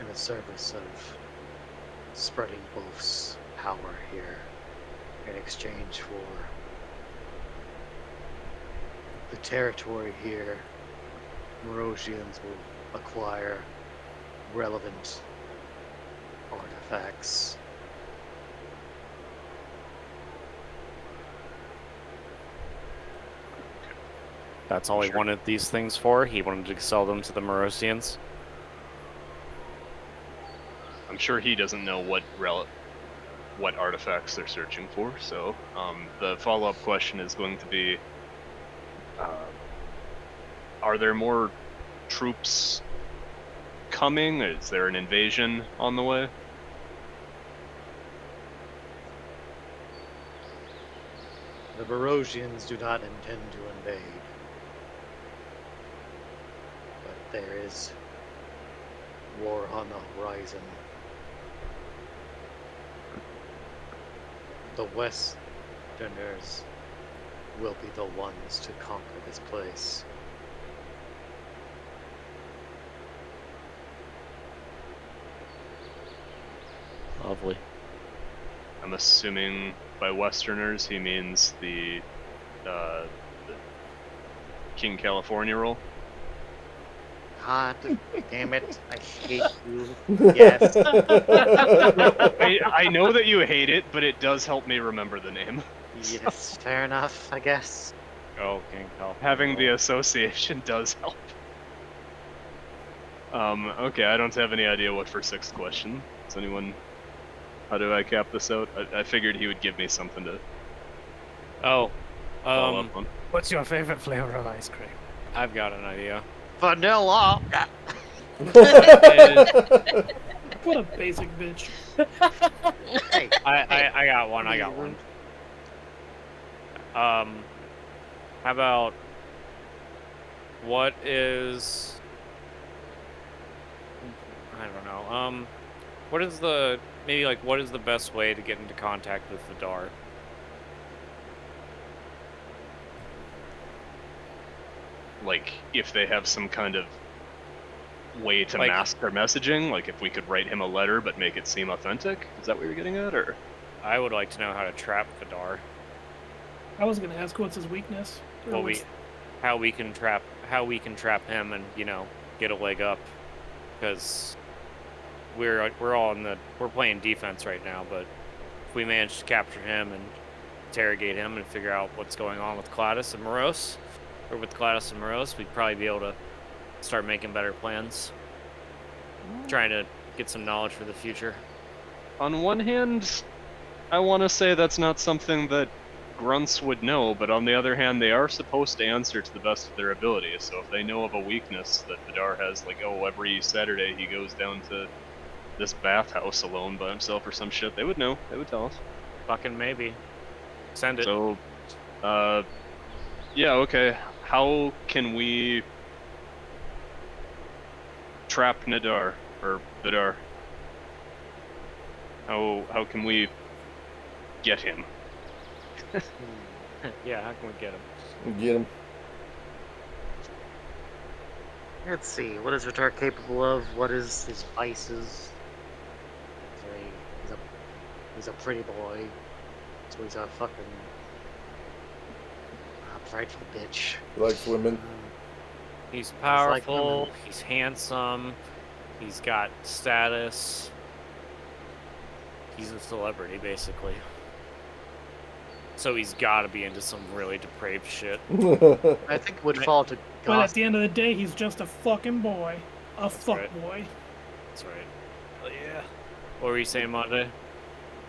in the service of spreading Wolf's power here in exchange for the territory here. Morosians will acquire relevant artifacts. That's all he wanted these things for. He wanted to sell them to the Morosians. I'm sure he doesn't know what artifacts they're searching for. So the follow-up question is going to be: are there more troops coming? Is there an invasion on the way? The Morosians do not intend to invade, but there is war on the horizon. The Westerners will be the ones to conquer this place. Lovely. I'm assuming by Westerners he means the King California role. God damn it, I hate you. Yes. I know that you hate it, but it does help me remember the name. Yes, fair enough, I guess. Oh, King California. Having the association does help. Okay, I don't have any idea what for sixth question. Does anyone... How do I cap this out? I figured he would give me something to Oh, follow up on. What's your favorite flavor of ice cream? I've got an idea. Vanilla! What a basic bitch. Hey, I got one. I got one. How about what is? I don't know. What is the what is the best way to get into contact with Vidar? Like, if they have some kind of way to mask their messaging, like if we could write him a letter but make it seem authentic? Is that what you're getting at, or? I would like to know how to trap Vidar. I was gonna ask what's his weakness. Or Well, how we can trap him and get a leg up, because we're playing defense right now, but if we manage to capture him and interrogate him and figure out what's going on with Gladys and Morose, we'd probably be able to start making better plans. Trying to get some knowledge for the future. On one hand, I want to say that's not something that grunts would know, but on the other hand, they are supposed to answer to the best of their ability, so if they know of a weakness that Vidar has, like, oh, every Saturday he goes down to this bathhouse alone by himself or some shit, they would know. They would tell us. Fucking maybe. Send it. So, yeah, okay. How can we trap Nadar, or Vidar? How can we get him? Yeah, how can we get him? Get him. Let's see, what is Vidar capable of? What is his vices? He's a pretty boy, so he's a fucking prideful bitch. He likes women. He's powerful, he's handsome, he's got status. He's a celebrity, basically. So he's got to be into some really depraved shit. I think it would fall to But at gossip. the end of the day, he's just a fucking boy. A fuck right. boy. That's right. Oh, yeah. What were you saying, Monday?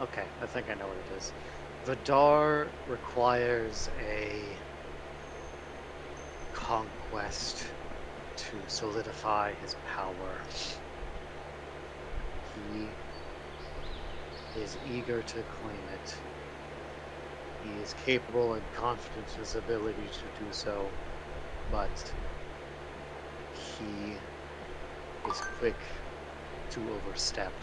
Okay, I think I know what it is. Vidar requires a conquest to solidify his power. He is eager to claim it. He is capable and confident in his ability to do so, but he is quick to overstep.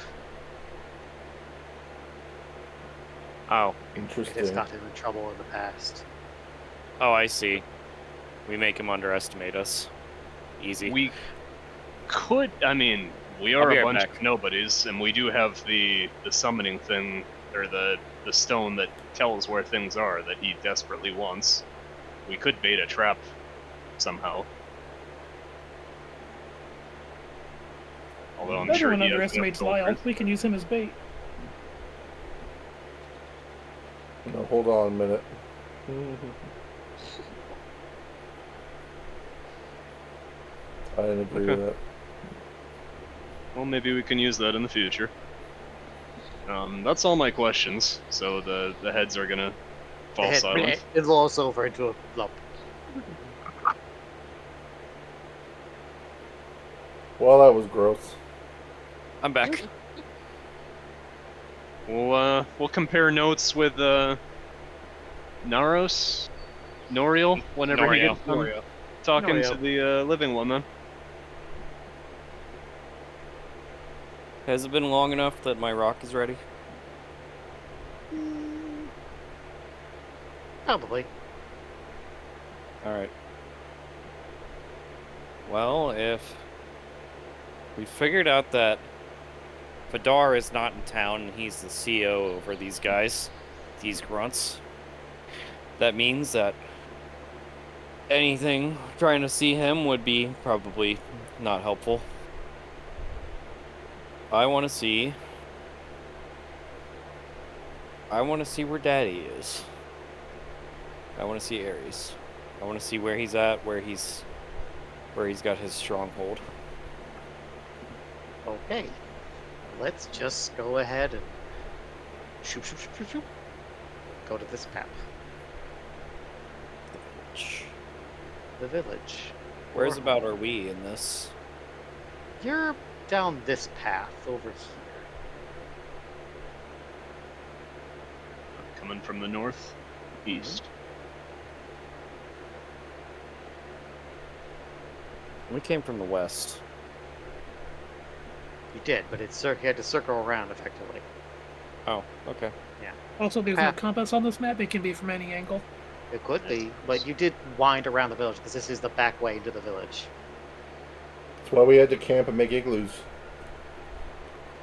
Oh, It has Interesting. got him in trouble in the past. oh, I see. We make him underestimate us. Easy. We could, I mean, we I'll are be a right bunch back. of nobodies, and we do have the summoning thing, or the stone that tells where things are that he desperately wants. We could bait a trap somehow. Although I'm sure Everyone he has enough underestimates Lyle. soldiers. We can use him as bait. No, hold on a minute. I didn't agree Okay. with that. Well, maybe we can use that in the future. That's all my questions. So the heads are gonna fall silent. It rolls over into a lump. Well, that was gross. I'm back. We'll compare notes with Noriel whenever he Norio. gets done talking Norio. to the living one. Then Has it been long enough that my rock is ready? Probably. Alright. Well, if we figured out that Fedar is not in town and he's the CEO over these guys, these grunts, that means that anything trying to see him would be probably not helpful. I want to see where Daddy is. I want to see Ares. I want to see where he's at, where he's got his stronghold. Okay. Let's just go ahead and shoop, shoop, shoop, shoop, shoop. Go to this map. The village. Where's Or about home. are we in this? You're down this path over here. coming from the north, east. We came from the west. You did, but you had to circle around effectively. Oh, okay. Also, there's no Path. compass on this map. It can be from any angle. It could be, but you did wind around the village because this is the back way into the village. That's why we had to camp and make igloos.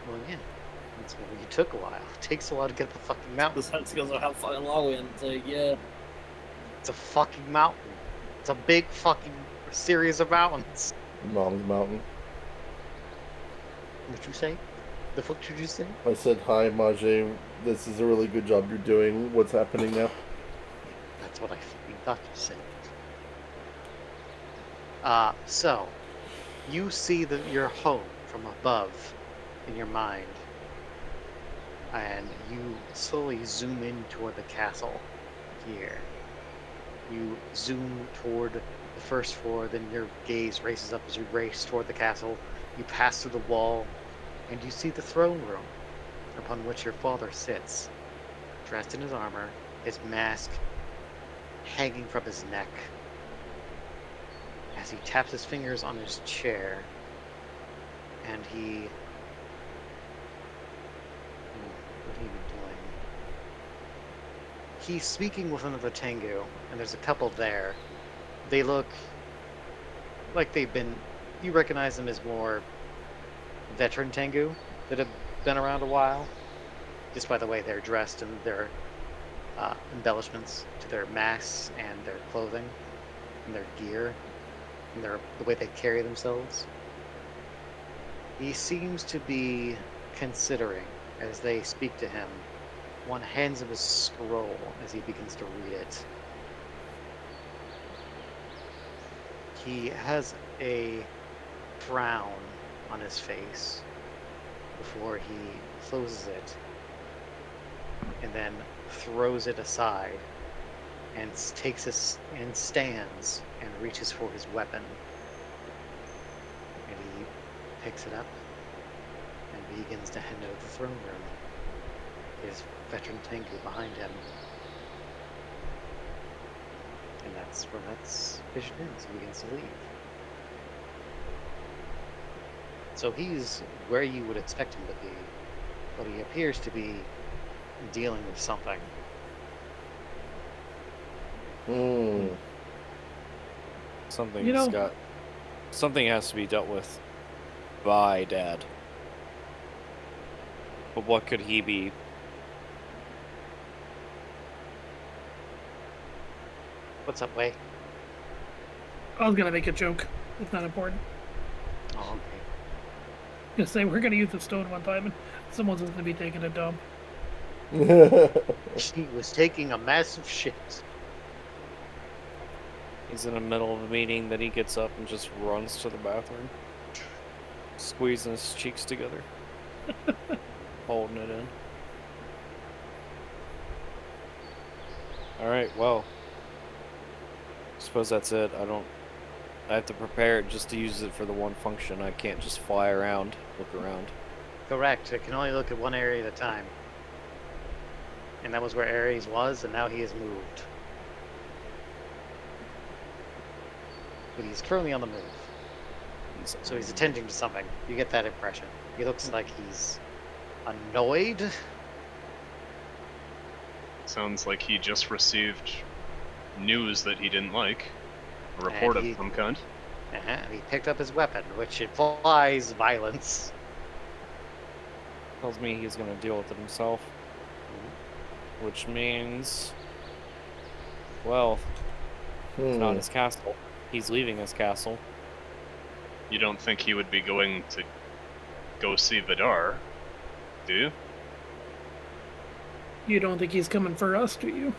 Well, yeah. That's why you took a while. It takes a while to get up the fucking mountain. That's because of how fucking long we had to take, yeah. It's a fucking mountain. It's a big fucking series of mountains. Mom's mountain. What'd you say? The fuck did you say? I said, hi, Majay. This is a really good job you're doing. What's happening now? That's what I fucking thought you said. So, you see your home from above in your mind, and you slowly zoom in toward the castle here. You zoom toward the first floor, then your gaze races up as you race toward the castle. You pass through the wall, and you see the throne room upon which your father sits, dressed in his armor, his mask hanging from his neck. As he taps his fingers on his chair, and what are you doing? He's speaking with another Tengu, and there's a couple there. They look like you recognize them as more veteran Tengu that have been around a while, just by the way they're dressed and their embellishments to their masks and their clothing and their gear and the way they carry themselves. He seems to be considering, as they speak to him, one hands him a scroll as he begins to read it. He has a frown on his face before he closes it and then throws it aside and stands and reaches for his weapon, and he picks it up and begins to head into the throne room. His veteran Tengu behind him, and that's where that vision ends. He begins to leave. So he's where you would expect him to be, but he appears to be dealing with something. Hmm. Something has to be dealt with by Dad. But what could he be? What's up, Way? I was gonna make a joke. It's not important. Oh, okay. Gonna say we're gonna use the stone one time, and someone's just gonna be taking a dump. He was taking a massive shit. He's in the middle of a meeting, then he gets up and just runs to the bathroom, squeezing his cheeks together, holding it in. Alright, well, suppose that's it. I have to prepare it just to use it for the one function. I can't just fly around, look around. Correct. It can only look at one area at a time. And that was where Ares was, and now he has moved. But he's currently on the move. So he's attending to something. You get that impression. He looks like he's annoyed. Sounds like he just received news that he didn't like. A report of some kind. He picked up his weapon, which implies violence. Tells me he's going to deal with it himself. Which means, well, it's not his castle. He's leaving his castle. You don't think he would be going to go see Vidar, do you? You don't think he's coming for us, do you?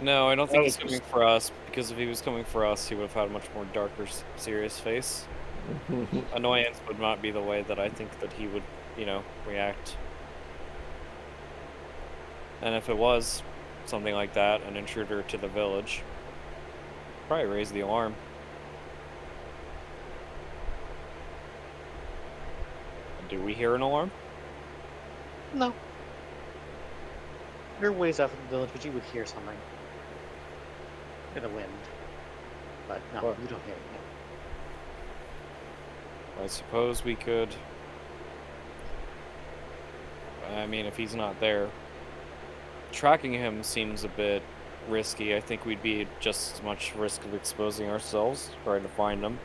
No, I don't think he's coming for us, because if he was coming for us, he would have had a much more darker, serious face. Annoyance would not be the way that I think that he would, react. And if it was something like that, an intruder to the village, probably raise the alarm. Do we hear an alarm? No. You're ways off in the village, but you would hear something. In the wind. But no, What? you don't hear anything. I suppose we could... I mean, if he's not there... Tracking him seems a bit risky. I think we'd be just as much risk of exposing ourselves, trying to find him.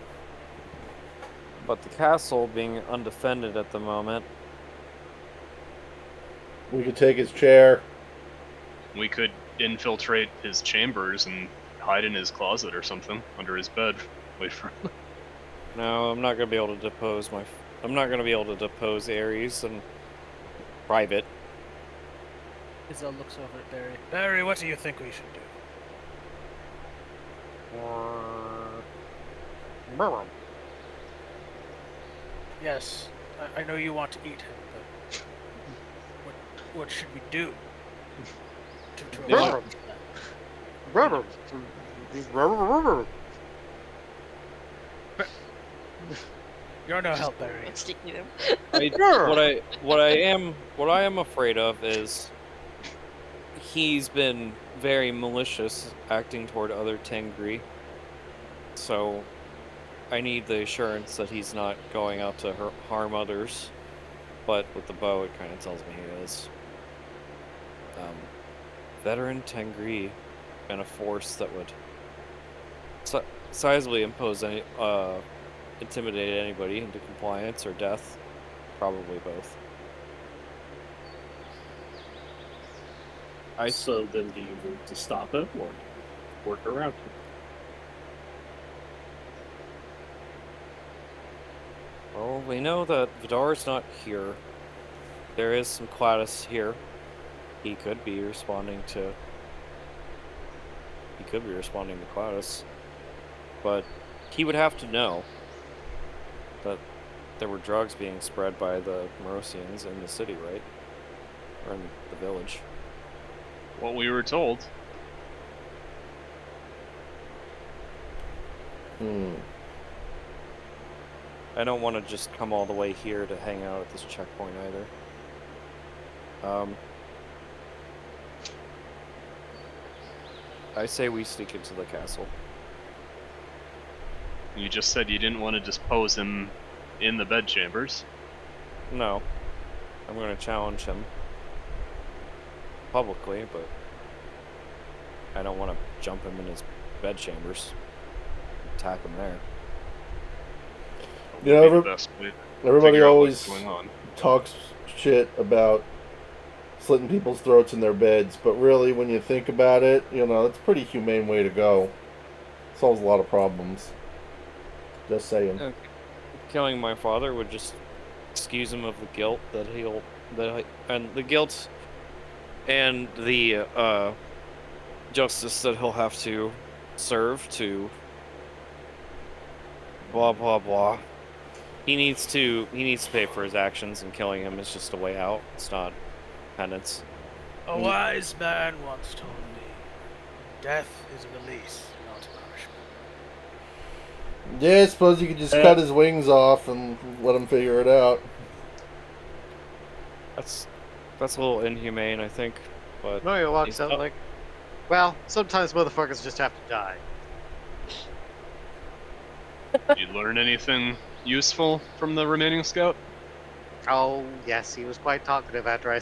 But the castle being undefended at the moment... We could take his chair. We could infiltrate his chambers and hide in his closet or something, under his bed. Wait for him. No, I'm not gonna be able to depose I'm not gonna be able to depose Ares in private. Izzo looks over at Barry. Barry, what do you think we should do? Yes, I know you want to eat him, but what should we do? To avoid that? You're no help, Barry. I'm sticking him. What I am afraid of is he's been very malicious acting toward other Tengri. So I need the assurance that he's not going out to harm others. But with the bow, it kind of tells me he is. Veteran Tengri and a force that would sizably intimidate anybody into compliance or death. Probably both. So then do you move to stop him or work around him? Well, we know that Vidar's not here. There is some Cladis here. He could be responding to Cladis. But he would have to know that there were drugs being spread by the Morosians in the city, right? Or in the village. What we were told. I don't want to just come all the way here to hang out at this checkpoint either. I say we sneak into the castle. You just said you didn't want to dispose him in the bedchambers. No. I'm going to challenge him. publicly, but I don't want to jump him in his bed chambers, attack him there. You know, Would be the best way to everybody figure out always what's going on. talks shit about slitting people's throats in their beds, but really, when you think about it, you know, it's a pretty humane way to go. Solves a lot of problems. Just saying. Killing my father would just excuse him of the guilt and the guilt and the justice that he'll have to serve to blah blah blah. He needs to pay for his actions, and killing him is just a way out. It's not penance. A wise man once told me, death is a release, not a punishment. Yeah, I suppose you could just cut his wings off and let him figure it out. That's a little inhumane, I think. But Mario walks he's out not- like, well, sometimes motherfuckers just have to die. Did you learn anything useful from the remaining scout? Oh, yes, he was quite talkative after I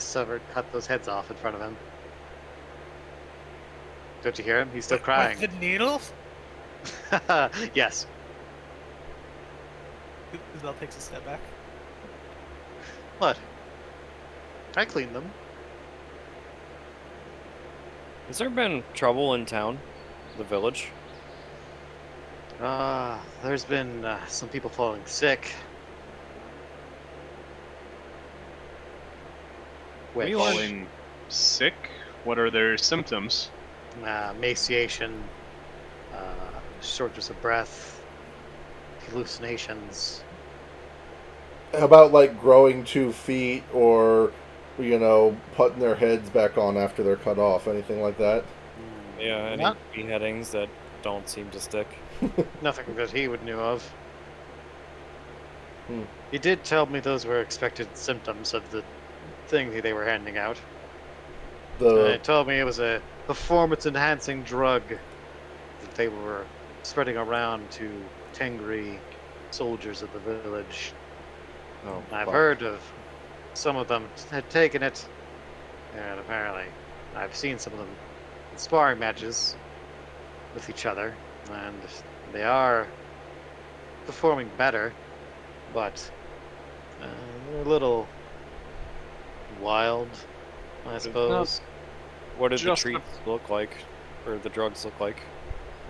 cut those heads off in front of him. Don't you hear him? He's still crying. With the needles? Yes. Isabel takes a step back. What? I cleaned them. Has there been trouble in town, the village? There's been some people falling sick. Which, Falling sick? What are their symptoms? emaciation, shortness of breath, hallucinations. How about like growing 2 feet, or you know, putting their heads back on after they're cut off? Anything like that? Yeah, any Not- beheadings that don't seem to stick. Nothing that he would know of. Hmm. He did tell me those were expected symptoms of the thing that they were handing out. He The told me it was a performance-enhancing drug that they were spreading around to Tengri soldiers of the village. Oh, I've fuck. heard of some of them had taken it, and apparently I've seen some of them in sparring matches with each other, and they are performing better, but they're a little wild, I suppose. What did the Just treats look like, or the drugs look like?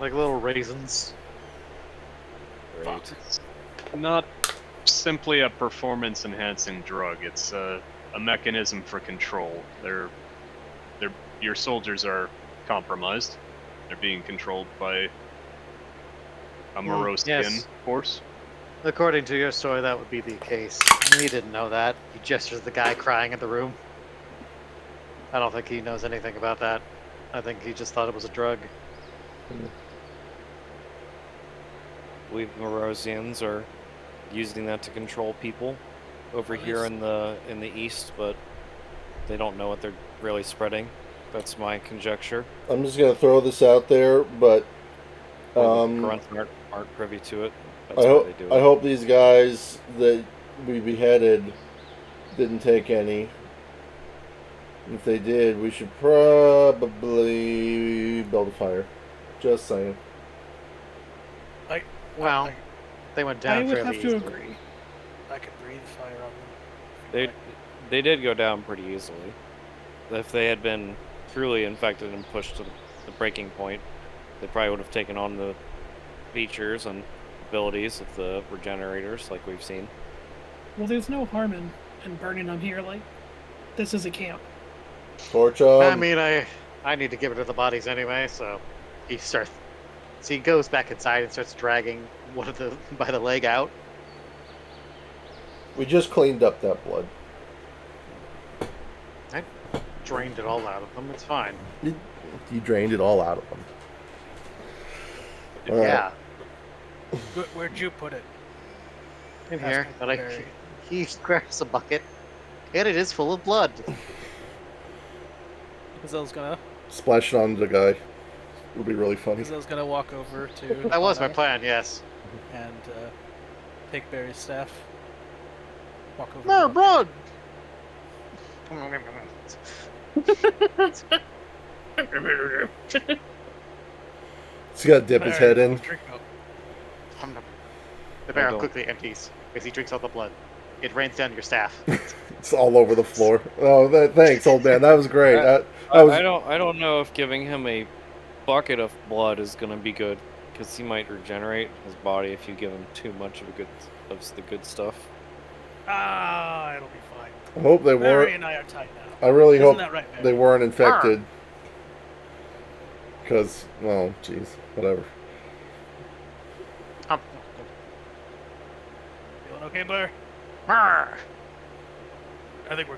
Like little raisins. Great. It's not simply a performance enhancing drug, it's a mechanism for control. Your soldiers are compromised. They're being controlled by a Morosian yes. force. According to your story, that would be the case. He didn't know that. He gestures the guy crying in the room. I don't think he knows anything about that. I think he just thought it was a drug. I believe Morosians are using that to control people over here in the east, but they don't know what they're really spreading. That's my conjecture. I'm just gonna throw this out there, but Or the grunts aren't privy to it. That's I why hope they do it. I hope these guys that we beheaded didn't take any. If they did, we should probably build a fire. Just saying. Well, they went down I would fairly have to easily. agree. I could breathe fire on them. They did go down pretty easily. If they had been truly infected and pushed to the breaking point, they probably would have taken on the features and abilities of the regenerators, like we've seen. Well, there's no harm in burning them here. Like, this is a camp. Torch I mean, I need to get rid of the bodies anyway, so he starts. So he goes back inside and starts dragging one of the by the leg out. we just cleaned up that blood. I drained it all out of them. It's fine. You drained it all out of them. All right. Yeah, Where'd you put it? in here. Asking But Barry. he grabs a bucket, and it is full of blood. Gazelle's gonna Splash it on the guy. Would be really funny. Gazelle's gonna walk over to That was my Connor plan. Yes. and take Barry's staff. Walk over. No to- blood. He's got to dip his head in. Drink up. The I barrel don't- quickly empties as he drinks all the blood. It rains down your staff. It's all over the floor. Oh, thanks, old man. That was great. That was. I don't know if giving him a bucket of blood is gonna be good, because he might regenerate his body if you give him too much of the good stuff. Ah, it'll be fine. I hope they Mary weren't. and I are tight now. I really Isn't hope that right, Mary? they weren't infected. Because, oh, jeez, whatever. Feeling okay, Blair? Arr! I think we're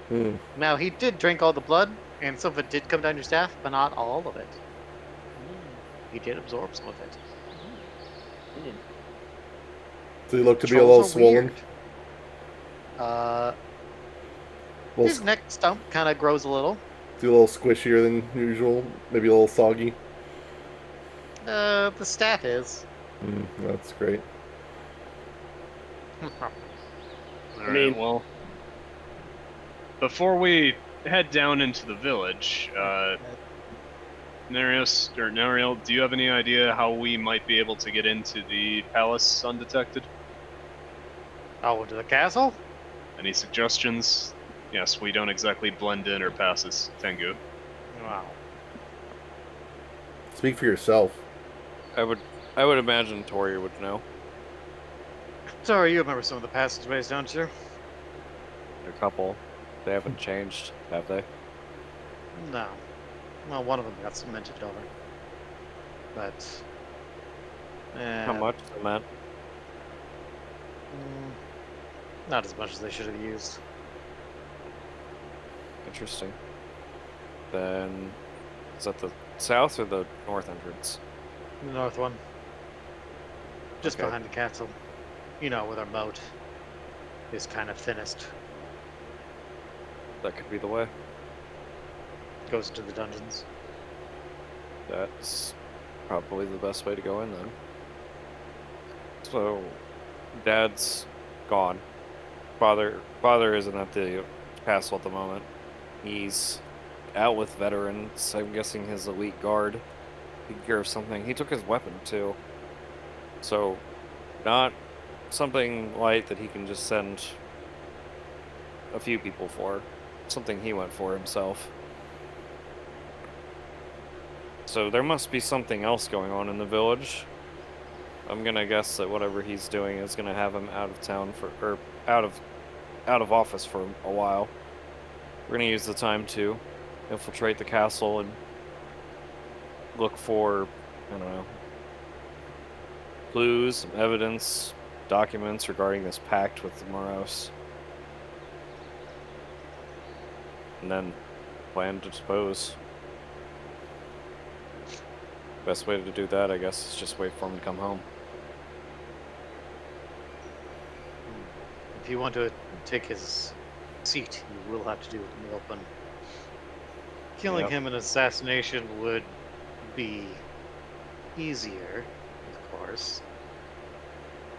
good. Now, he did drink all the blood, and some of it did come down your staff, but not all of it. He did absorb some of it. So he looked to be a Trolls little are swollen. weird. Little, His neck stump kind of grows a little. a little squishier than usual. Maybe a little soggy. The staff is. That's great. All right, well, before we head down into the village, Nariel, do you have any idea how we might be able to get into the palace undetected? Oh, into the castle? Any suggestions? Yes, we don't exactly blend in or pass as Tengu. Wow. Speak for yourself. I would imagine Tori would know. Sorry, you remember some of the passageways, don't you? A couple. They haven't changed, have they? No. Well, one of them got cemented over. But... How much cement? Not as much as they should have used. Interesting. Then, is that the south or the north entrance? The north one. Just Okay. behind the castle. You know, where their moat is kind of thinnest. That could be the way. Goes into the dungeons. That's probably the best way to go in then. So, Dad's gone. Father isn't at the castle at the moment. He's out with veterans. I'm guessing his elite guard. Taking care of something. He took his weapon too. So, not something light that he can just send a few people for. Something he went for himself. So there must be something else going on in the village. I'm gonna guess that whatever he's doing is gonna have him out of town or out of office for a while. We're gonna use the time to infiltrate the castle and look for, I don't know, clues, some evidence, documents regarding this pact with the Moros. And then plan to dispose. Best way to do that, I guess, is just wait for him to come home. If you want to take his seat, you will have to do it in the open. Killing Yep. him in assassination would be easier, of course,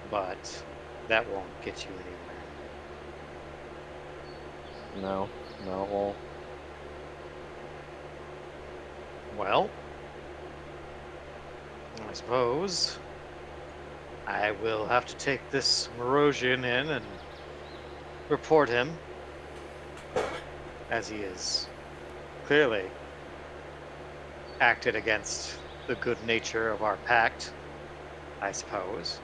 but that won't get you anywhere. No, well, Well, I suppose I will have to take this Morosian in and report him, as he is clearly acted against the good nature of our pact, I suppose.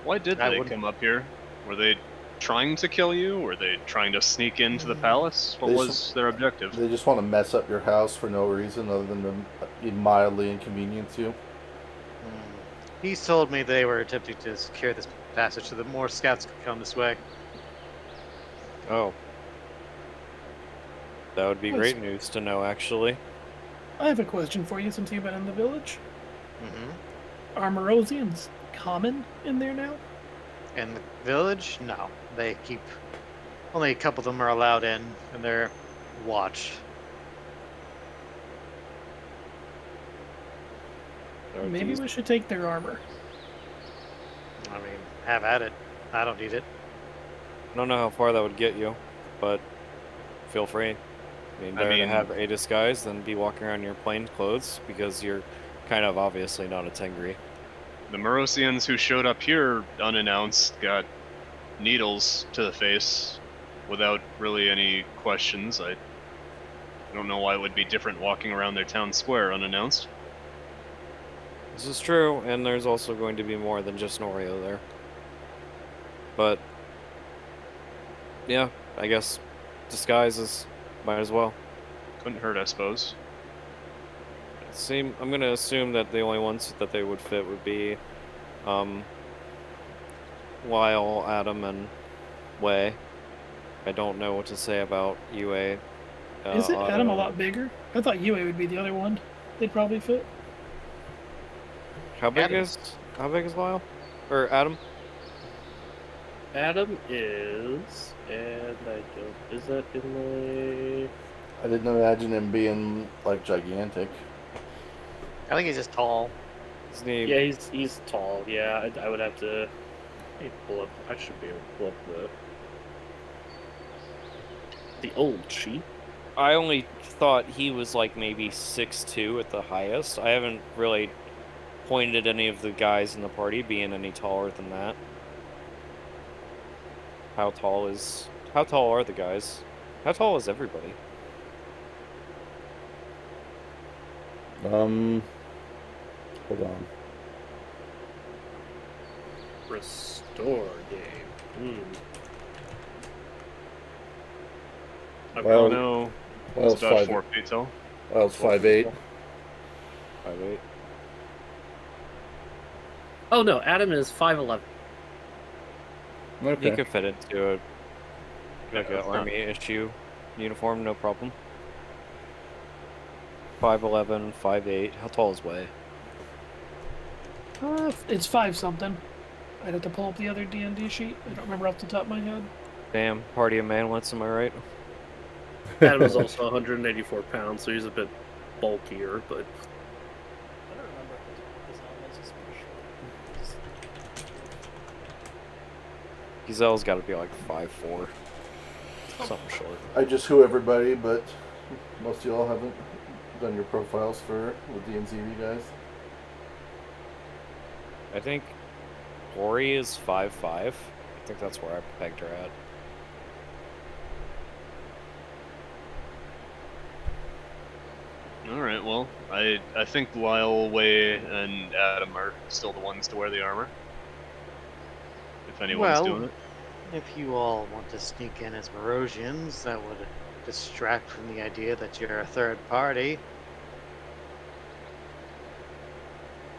Why did I they wouldn't- come up here? Were they trying to kill you? Were they trying to sneak into the palace? What They was just- their objective? They just want to mess up your house for no reason other than to mildly inconvenience you. He's told me they were attempting to secure this passage so that more scouts could come this way. oh. That would be Yes. great news to know, actually. I have a question for you since you've been in the village. Are Morosians common in there now? In the village, no. They keep... Only a couple of them are allowed in their watch. That would Maybe be- we should take their armor. I mean, have at it. I don't need it. I don't know how far that would get you, but feel free. I mean, better to have a disguise than be walking around in your plain clothes because you're kind of obviously not a Tengri. The Morosians who showed up here unannounced got needles to the face without really any questions. I don't know why it would be different walking around their town square unannounced. This is true, and there's also going to be more than just an Oreo there. But yeah, I guess disguises might as well. Couldn't hurt, I suppose. I'm gonna assume that the only ones that they would fit would be Lyle, Adam, and Way. I don't know what to say about UA. Is it Adam a Otto. lot bigger? I thought UA would be the other one. They'd probably fit. How big Adam. is Lyle? Or Adam? Adam is, and I don't. Is that in my? I didn't imagine him being like gigantic. I think he's just tall. His name. Yeah, he's tall. Yeah, I would have to. Let me pull up. I should be able to pull up the old sheet. I only thought he was like maybe 6'2" at the highest. I haven't really pointed at any of the guys in the party being any taller than that. How tall are the guys? How tall is everybody? Hold on. Restore game. Well, No, Well, it's about 4 feet tall. Well, it's 5'8". 5'8". Oh no, Adam is 5'11". He Okay. could fit into a like an that's not- army issue uniform, no problem. 5'11", 5'8". How tall is Way? It's 5 something. I'd have to pull up the other D&D sheet. I don't remember off the top of my head. Damn, party of manlets, am I right? Adam is also 184 pounds, so he's a bit bulkier, but I don't remember his helmet is pretty short. Giselle's got to be like 5'4", something short. I just who everybody, but most of y'all haven't done your profiles for the DnZV guys. I think Lori is 5'5". I think that's where I pegged her at. All right, well, I think Lyle, Way, and Adam are still the ones to wear the armor. If anyone's doing it. If you all want to sneak in as Morosians, that would distract from the idea that you're a third party.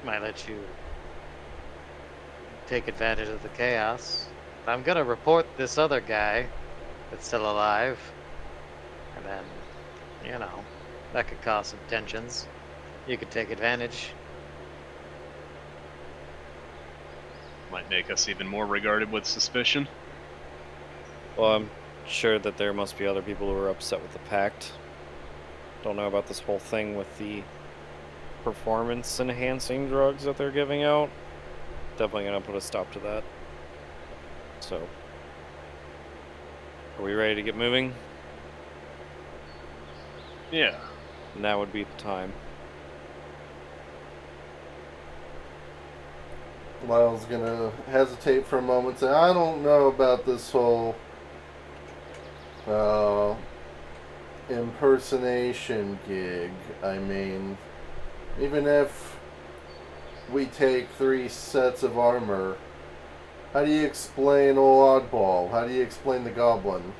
Might let you take advantage of the chaos. I'm gonna report this other guy that's still alive. And then, you know, that could cause some tensions. You could take advantage. Might make us even more regarded with suspicion. Well, I'm sure that there must be other people who are upset with the pact. Don't know about this whole thing with the performance-enhancing drugs that they're giving out. Definitely gonna put a stop to that. So, are we ready to get moving? Yeah. Now would be the time. Lyle's gonna hesitate for a moment, say, I don't know about this whole impersonation gig. I mean, even if we take 3 sets of armor, how do you explain old Oddball? How do you explain the Goblin?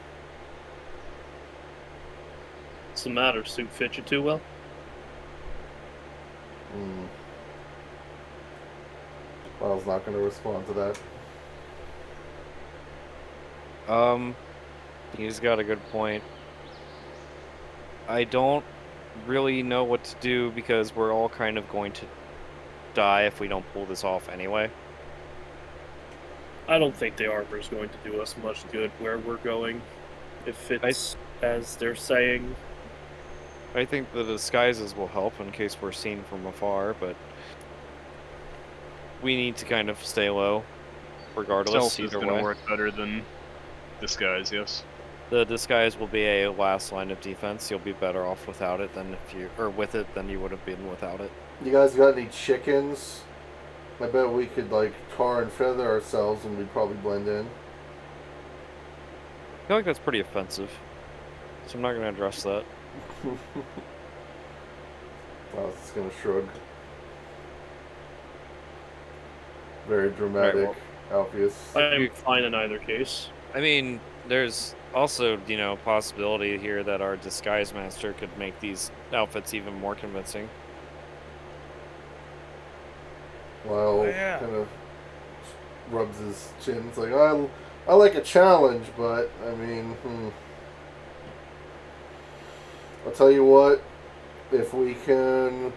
what's the matter? Suit fit you too well? Lyle's not gonna respond to that. He's got a good point. I don't really know what to do because we're all kind of going to die if we don't pull this off anyway. I don't think the armor is going to do us much good where we're going. If it's as they're saying. I think the disguises will help in case we're seen from afar, but we need to kind of stay low regardless. Stealth is Either going to way. work better than disguise, yes. The disguise will be a last line of defense. You'll be better off without it than if you, or with it than you would have been without it. You guys got any chickens? I bet we could like tar and feather ourselves and we'd probably blend in. I feel like that's pretty offensive, so I'm not going to address that. I was just gonna shrug. Very dramatic, obvious. I'm fine in either case. I mean, there's also, you know, possibility here that our disguise master could make these outfits even more convincing. Lyle yeah. kind of rubs his chin. It's like, I like a challenge, but I mean, I'll tell you what. If we can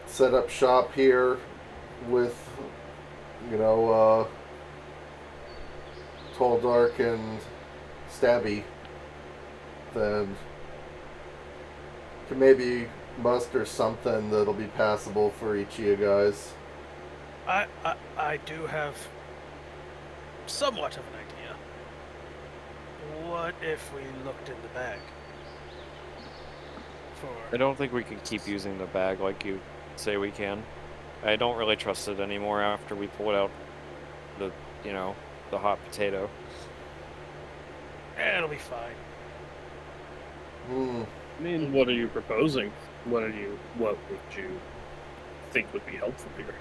set up shop here with, you know, Tall, Dark, and Stabby, then can maybe muster something that'll be passable for each of you guys. I do have somewhat of an idea. What if we looked in the bag? I don't think we can keep using the bag like you say we can. I don't really trust it anymore after we pulled out the, you know, the hot potato. It'll be fine. I mean, what are you proposing? What would you think would be helpful here?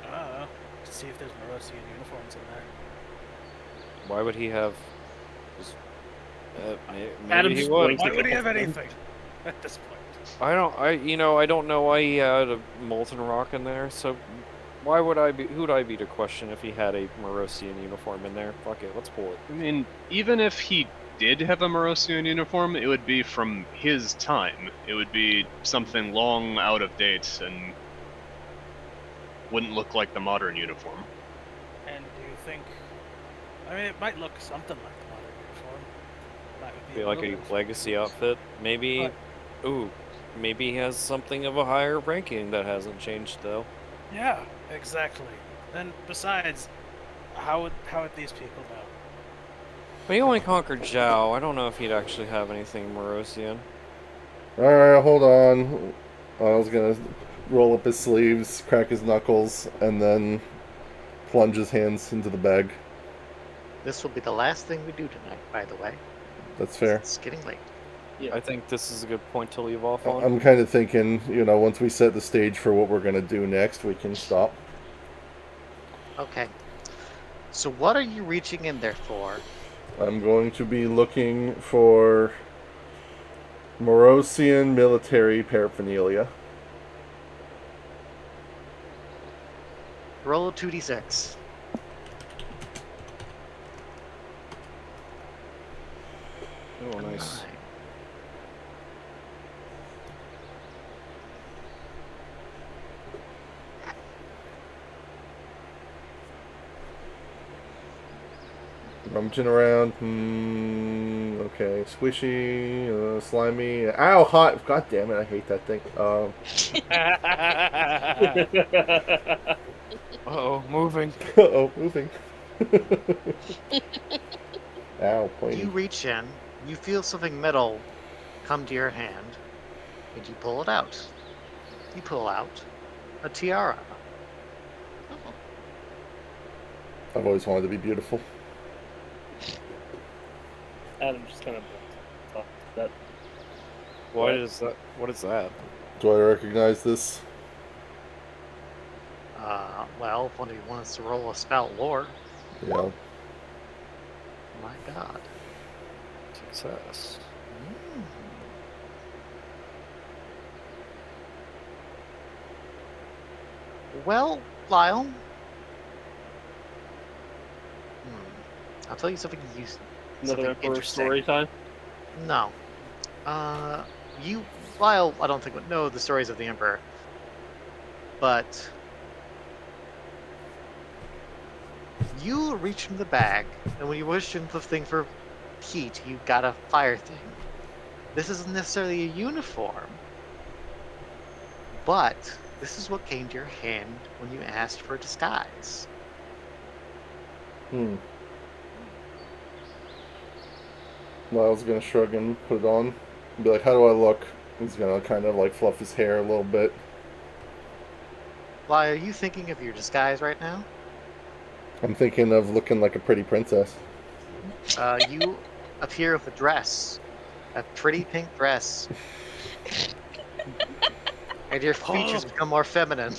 I don't know. To see if there's Morosian uniforms in there. Why would he have? Maybe Adam's he would. blinks Why at would he both have of them. anything at this point? I don't know why he had a molten rock in there. So, why would I be? Who would I be to question if he had a Morosian uniform in there? Fuck it, let's pull it. I mean, even if he did have a Morosian uniform, it would be from his time. It would be something long out of date and wouldn't look like the modern uniform. And do you think? I mean, it might look something like the modern uniform. Might Be like little a bit- legacy outfit, maybe. Ooh, maybe he has something of a higher ranking that hasn't changed though. Yeah, exactly. And besides, how would these people know? But he only conquered Zhao. I don't know if he'd actually have anything Morosian. Alright, hold on. I was gonna roll up his sleeves, crack his knuckles, and then plunge his hands into the bag. This will be the last thing we do tonight, by the way. That's fair. It's getting late. Yeah. I think this is a good point to leave off on. I'm kind of thinking, you know, once we set the stage for what we're gonna do next, we can stop. Okay. So what are you reaching in there for? I'm going to be looking for Morosian military paraphernalia. Roll a 2d6. Oh, nice. 9. Rummaging around. Okay. Squishy, slimy. Ow, hot. God damn it, I hate that thing. Uh-oh, moving. Uh-oh, moving. Ow, pointy. You reach in, you feel something metal come to your hand, and you pull it out. You pull out a tiara. I've always wanted to be beautiful. Adam just kind of that. What is that? What is that? Do I recognize this? Well, if one of you wants to roll a spout lore, Yeah. my god. Success. Mm. Well, Lyle. I'll tell you something Another something Emperor interesting. story time. No. Lyle, I don't think would know the stories of the Emperor. But you reach in the bag, and when you wish into the thing for heat, you got a fire thing. This isn't necessarily a uniform, but this is what came to your hand when you asked for a disguise. Lyle's gonna shrug and put it on. And be like, how do I look? He's gonna kind of like fluff his hair a little bit. Why are you thinking of your disguise right now? I'm thinking of looking like a pretty princess. You appear with a dress, a pretty pink dress, and your features become more feminine.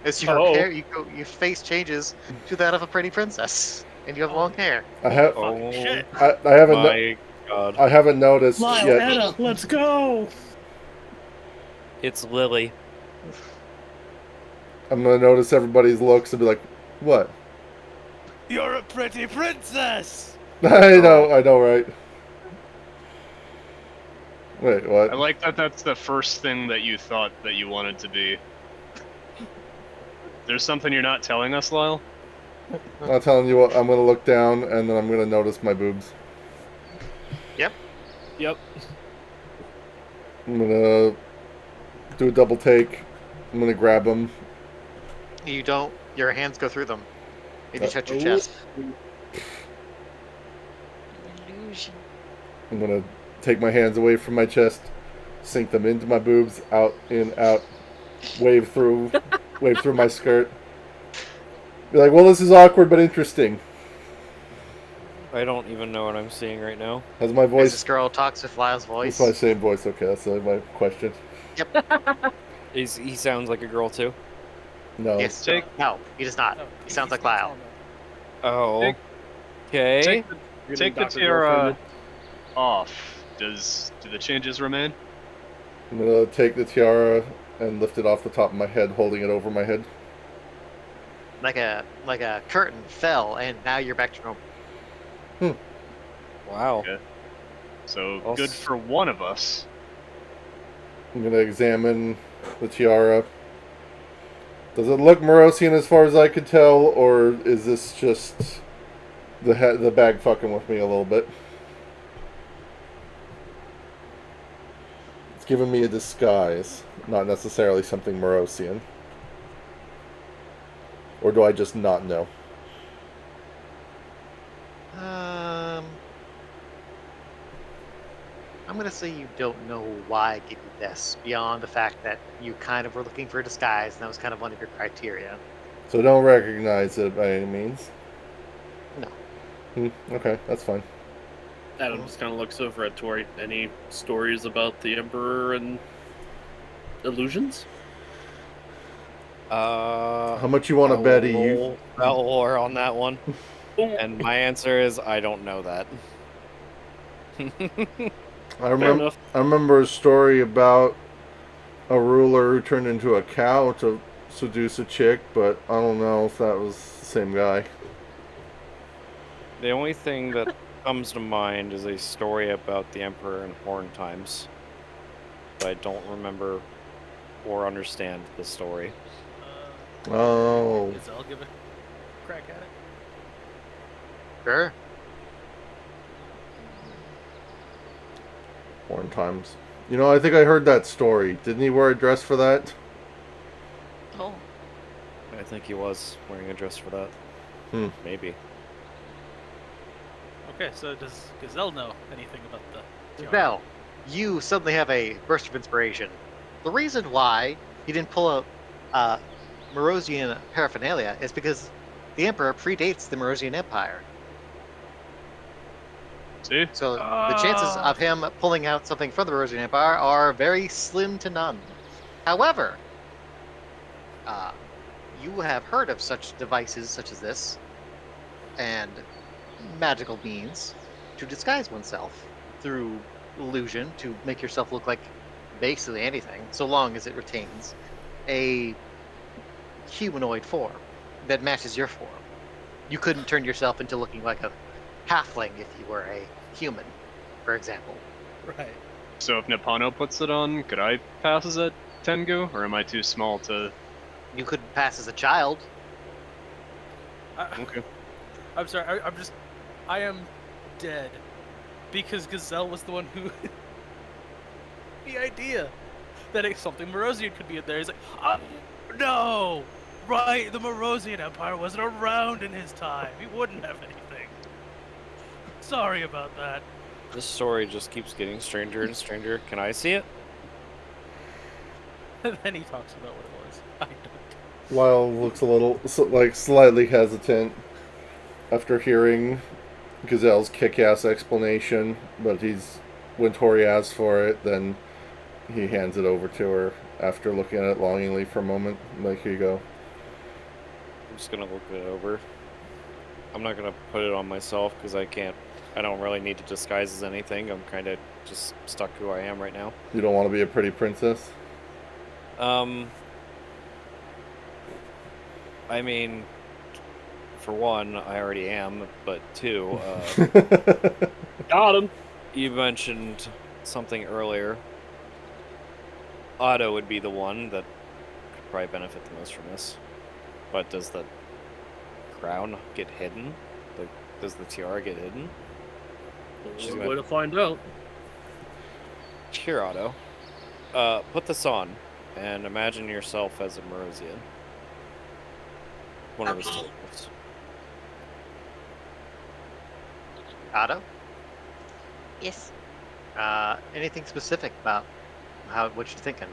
As your hair, your face changes to that of a pretty princess, and you have long hair. I have. Oh, shit. I haven't. my God. I haven't noticed Lyle, yet. Anna, let's go. It's Lily. I'm gonna notice everybody's looks and be like, "What?" You're a pretty princess. I know, right? Wait, what? I like that that's the first thing that you thought that you wanted to be. There's something you're not telling us, Lyle? I'm telling you what. I'm gonna look down and then I'm gonna notice my boobs. Yep. I'm gonna do a double take. I'm gonna grab them. You don't. Your hands go through them. And you touch your oh. chest. Illusion. I'm gonna take my hands away from my chest, sink them into my boobs, out, in, out, wave through my skirt. Be like, well, this is awkward but interesting. I don't even know what I'm seeing right now. How's my As voice? this girl talks with Lyle's voice. That's my same voice. Okay, that's my question. He sounds like a girl too. No. Yes. Take- No, he does not. He sounds like Lyle. Oh. Take- Okay. Take the tiara off. Do the changes remain? I'm gonna take the tiara and lift it off the top of my head, holding it over my head. Like a curtain fell, and now you're back to normal. Wow. Okay. So I'll good s- for one of us. I'm gonna examine the tiara. Does it look Morosian as far as I could tell, or is this just the bag fucking with me a little bit? It's giving me a disguise, not necessarily something Morosian. Or do I just not know? I'm gonna say you don't know why I give you this, beyond the fact that you kind of were looking for a disguise, and that was kind of one of your criteria. So don't recognize it by any means? No. Okay, that's fine. Adam just kind of looks over at Tori. Any stories about the Emperor and illusions? How much you want to bet you? Or on that one. And my answer is I don't know that. I remember a story about a ruler who turned into a cow to seduce a chick, but I don't know if that was the same guy. The only thing that comes to mind is a story about the Emperor in Horn times. But I don't remember or understand the story. Oh. Guess I'll give a crack at it. Sure. Horn times. You know, I think I heard that story. Didn't he wear a dress for that? Oh, I think he was wearing a dress for that. Maybe. Okay, so does Gazelle know anything about the tiara? Bell, you suddenly have a burst of inspiration. The reason why you didn't pull out Morosian paraphernalia is because the Emperor predates the Morosian Empire. See? So the chances of him pulling out something from the Morosian Empire are very slim to none. However, you have heard of such devices such as this, and magical means to disguise oneself through illusion to make yourself look like basically anything, so long as it retains a humanoid form that matches your form. You couldn't turn yourself into looking like a halfling if you were a human, for example. Right. So if Nippano puts it on, could I pass as a Tengu, or am I too small to... You couldn't pass as a child. Okay. I'm sorry. I am dead because Gazelle was the one who the idea that something Morosian could be in there. He's like, no, right? The Morosian Empire wasn't around in his time. He wouldn't have anything. Sorry about that. This story just keeps getting stranger and stranger. Can I see it? Then he talks about what it was. I don't. Lyle looks a little, like, slightly hesitant after hearing Gazelle's kick-ass explanation, but when Tori asks for it, then he hands it over to her after looking at it longingly for a moment. Like, here you go. I'm just gonna look it over. I'm not gonna put it on myself because I don't really need to disguise as anything. I'm kind of just stuck who I am right now. You don't want to be a pretty princess? I mean, for one, I already am, but two, Got him. you mentioned something earlier. Otto would be the one that could probably benefit the most from this. But does the crown get hidden? Does the tiara get hidden? She's One gonna- way to find out. Here, Otto. Put this on and imagine yourself as a Morosian. One of his Okay. tools. Otto? Yes. Anything specific about what you're thinking?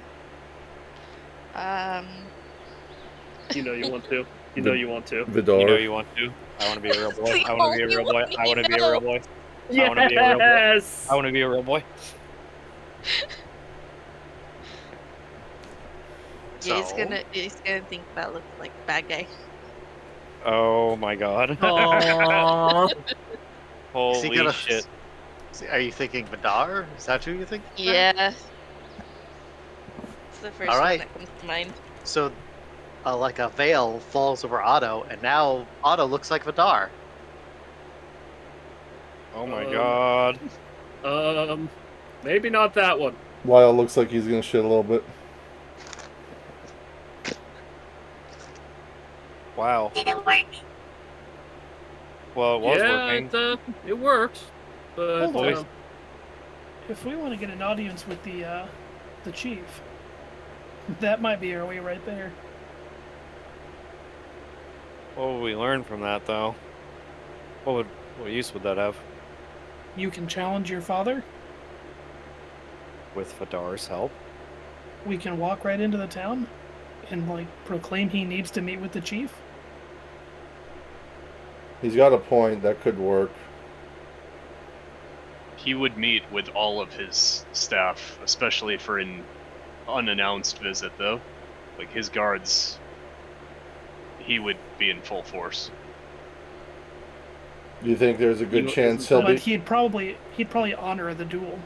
You know you want to. You know you want to. Vidar. You know you want to? I want to be a real boy. I want to be a real boy. I want to be a real boy. Yes. I want to be a real boy. I want to be a real boy. Yeah, he's So- gonna think that looks like a bad guy. Oh my god. Aww. Is he Holy gonna- shit. Are you thinking Vidar? Is that who you think? Yeah. It's the first one Alright. that comes to mind. So, like a veil falls over Otto, and now Otto looks like Vidar. Oh my Um, god. Maybe not that one. Lyle looks like he's gonna shit a little bit. Wow. Did it work? Well, it was Yeah, working. it works. But Hold on. um, If we want to get an audience with the chief, that might be our way right there. What would we learn from that, though? What use would that have? You can challenge your father. With Vidar's help? We can walk right into the town and like proclaim he needs to meet with the chief. He's got a point. That could work. He would meet with all of his staff, especially for an unannounced visit, though. Like his guards, he would be in full force. Do you think there's a good You- chance he'll But be? he'd probably honor the duel.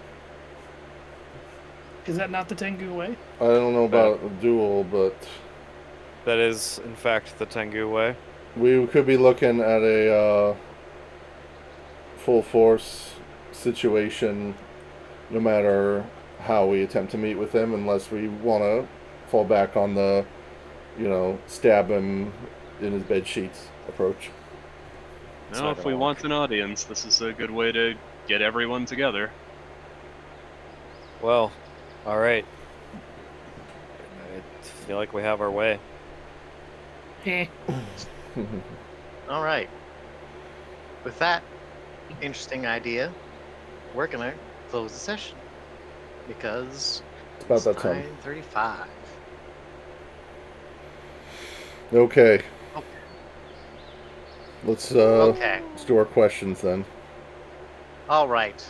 Is that not the Tengu way? I don't know about a duel, but That is, in fact, the Tengu way. we could be looking at a full force situation, no matter how we attempt to meet with him, unless we want to fall back on the, stab him in his bed sheets approach. It's Now, not if we gonna want an audience, this is a good way to get everyone together. Well, alright. I feel like we have our way. Eh. All right. With that interesting idea, we're gonna close the session because It's about that time. 9:35. Okay. Okay. Let's Okay. let's do our questions then. All right.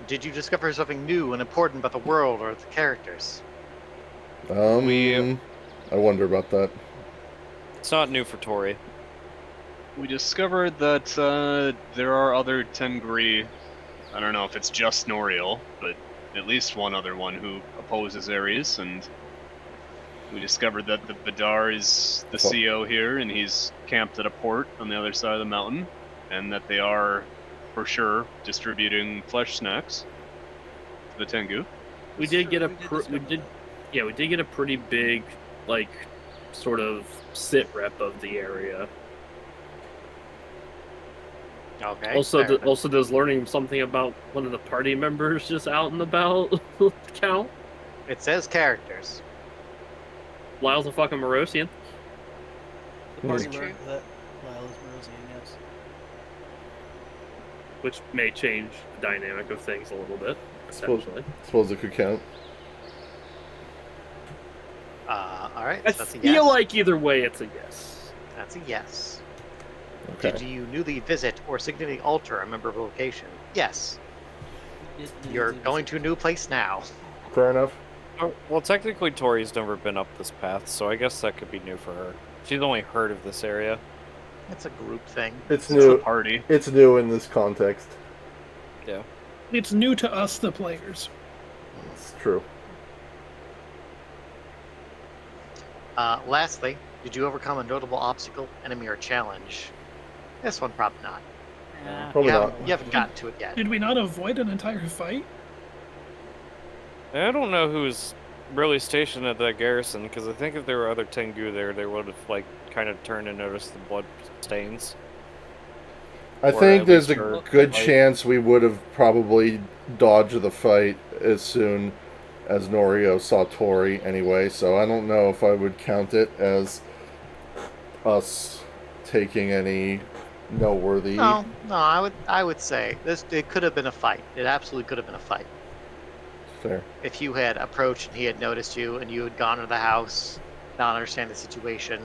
Did you discover something new and important about the world or the characters? I wonder about that. It's not new for Tori. We discovered that there are other Tengri. I don't know if it's just Noriel, but at least one other one who opposes Ares, and we discovered that the Vidar is the CO here, and he's camped at a port on the other side of the mountain, and that they are, for sure, distributing flesh snacks to the Tengu. we That's did true, get a we did we discover did that. we did get a pretty big like sort of sit rep of the area. Okay. Also, fair enough. also does learning something about one of the party members just out and about count? It says characters. Lyle's a fucking Morosian. The party True. learned that Lyle is Morosian, yes. which may change the dynamic of things a little bit, potentially. Suppose it could count. All right. I So that's a feel yes. like either way, it's a yes. That's a yes. Okay. Did you newly visit or significantly alter a member of a location? Yes. You're going to a new place now. Fair enough. Oh, well, technically, Tori's never been up this path, so I guess that could be new for her. She's only heard of this area. It's a group thing. It's It's new. a party. It's new in this context. Yeah. It's new to us, the players. It's true. Lastly, did you overcome a notable obstacle, enemy, or challenge? This one, probably not. Yeah. Probably you, not. haven't, you haven't gotten to it yet. Did we not avoid an entire fight? I don't know who's really stationed at that garrison, because I think if there were other Tengu there, they would have, like, kind of turned and noticed the blood stains. I Or think at there's least a her good fight. chance we would have probably dodged the fight as soon as Norio saw Tori anyway, so I don't know if I would count it as us taking any noteworthy. No, I would say this. It could have been a fight. It absolutely could have been a fight. Fair. If you had approached and he had noticed you, and you had gone to the house, not understand the situation,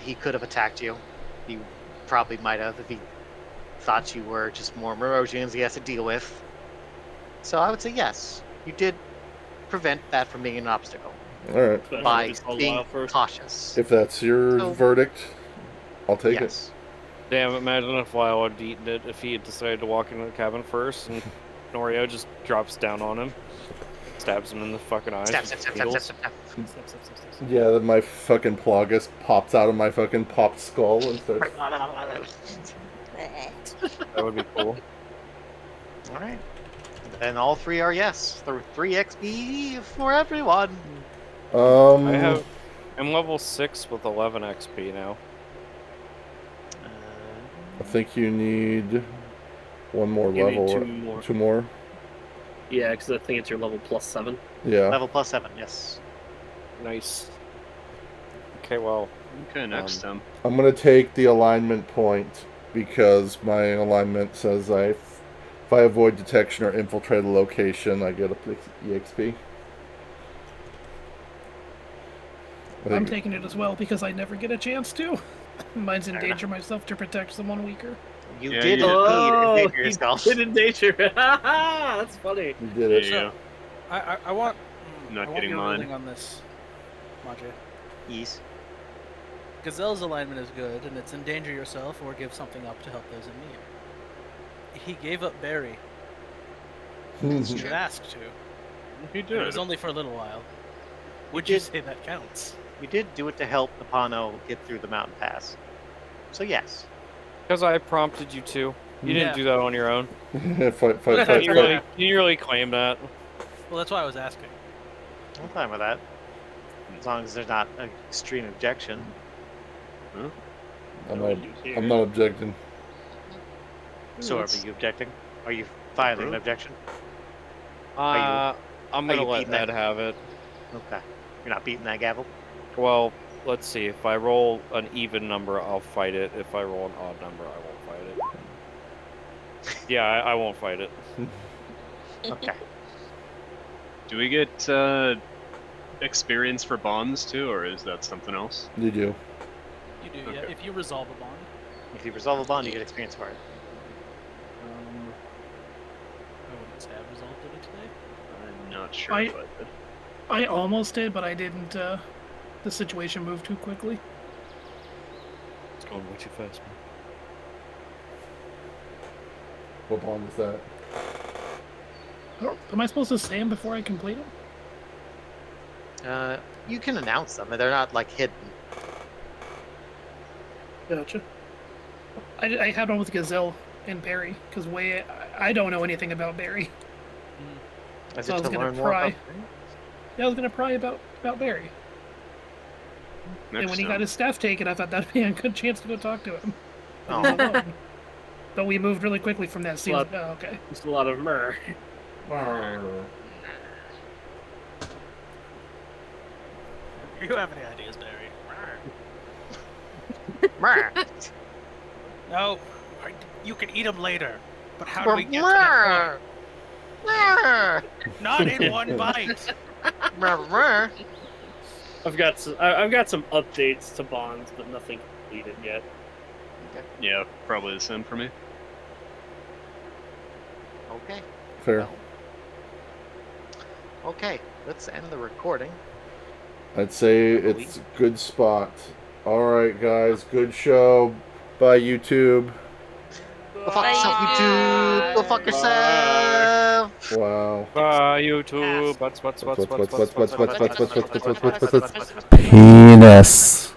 he could have attacked you. He probably might have if he thought you were just more Morosians he has to deal with. So I would say yes, you did prevent that from being an obstacle Alright. Especially by if it's all being wild first. cautious. If that's your So- verdict, I'll take Yes. Damn, imagine if Lyle had eaten it if he had decided to walk into the cabin first, and Norio just drops down on him, stabs him in the fucking eyes. Stab, with stab, stab, needles. stab, stab, stab. it. Yeah, then my fucking Plagus pops out of my fucking popped skull and starts. That would be cool. All right. Then all three are yes. The 3 XP for everyone. I'm level 6 with 11 XP now. I think you need one more You need level. two or- more. Two more. Yeah, because I think it's your level +7. Yeah. Level plus 7, yes. Nice. Okay, well, Okay, next time. I'm gonna take the alignment point because my alignment says if I avoid detection or infiltrate a location, I get a EXP. I I'm think- taking it as well because I never get a chance to. Mine's Fair endanger myself to protect someone weaker. You Yeah, did you- indeed endanger yourself. Did endanger. That's funny. You did it. Yeah. I want. Not I want getting your mine. ruling on this, Maja. Yes. Gazelle's alignment is good, and it's endanger yourself or give something up to help those in need. He gave up Barry. He was asked to. He And it was did. only for a little while. Would did. you say that counts? You did do it to help Napano get through the mountain pass. So yes. because I prompted you to. You Yeah. didn't do that on your own. fight. Can you really claim that? Well, that's why I was asking. I'm fine with that. As long as there's not an extreme objection. I'm not objecting. So are you objecting? Are you filing an objection? I'm are gonna you let beating that? Ed have it. Okay. You're not beating that gavel? Well, let's see. If I roll an even number, I'll fight it. If I roll an odd number, I won't fight it. Yeah, I won't fight it. Okay. Do we get experience for bonds too, or is that something else? You do. You do, yeah. Okay. If you resolve a bond. If you resolve a bond, you get experience for it. I wouldn't say I've resolved it today. I'm not sure. I- But I almost did, but I didn't. The situation moved too quickly. It's going way too fast, man. What bond is that? Am I supposed to say them before I complete them? You can announce them, and they're not like hidden. Gotcha. I had one with Gazelle and Barry because I don't know anything about Barry. Is So I it was to gonna learn more pry. about Yeah, I was gonna pry about Barry. next And when he time. got his staff taken, I thought that'd be a good chance to go talk to him. Oh. Alone. But we moved really quickly from that scene. Well- Oh, okay. Just a lot of myrrh. You have any ideas, Barry? Meh. No. you can eat them later. But how do we get to that point? Not in one bite. I've got some updates to bonds, but nothing completed yet. Yeah, probably the same for me. Okay. Fair. Well, okay, let's end the recording. I'd say it's a good spot. Alright, guys, good show. Bye, YouTube. Go fuck yourself, YouTube. Go fuck yourself. Wow. Bye, YouTube. Penis.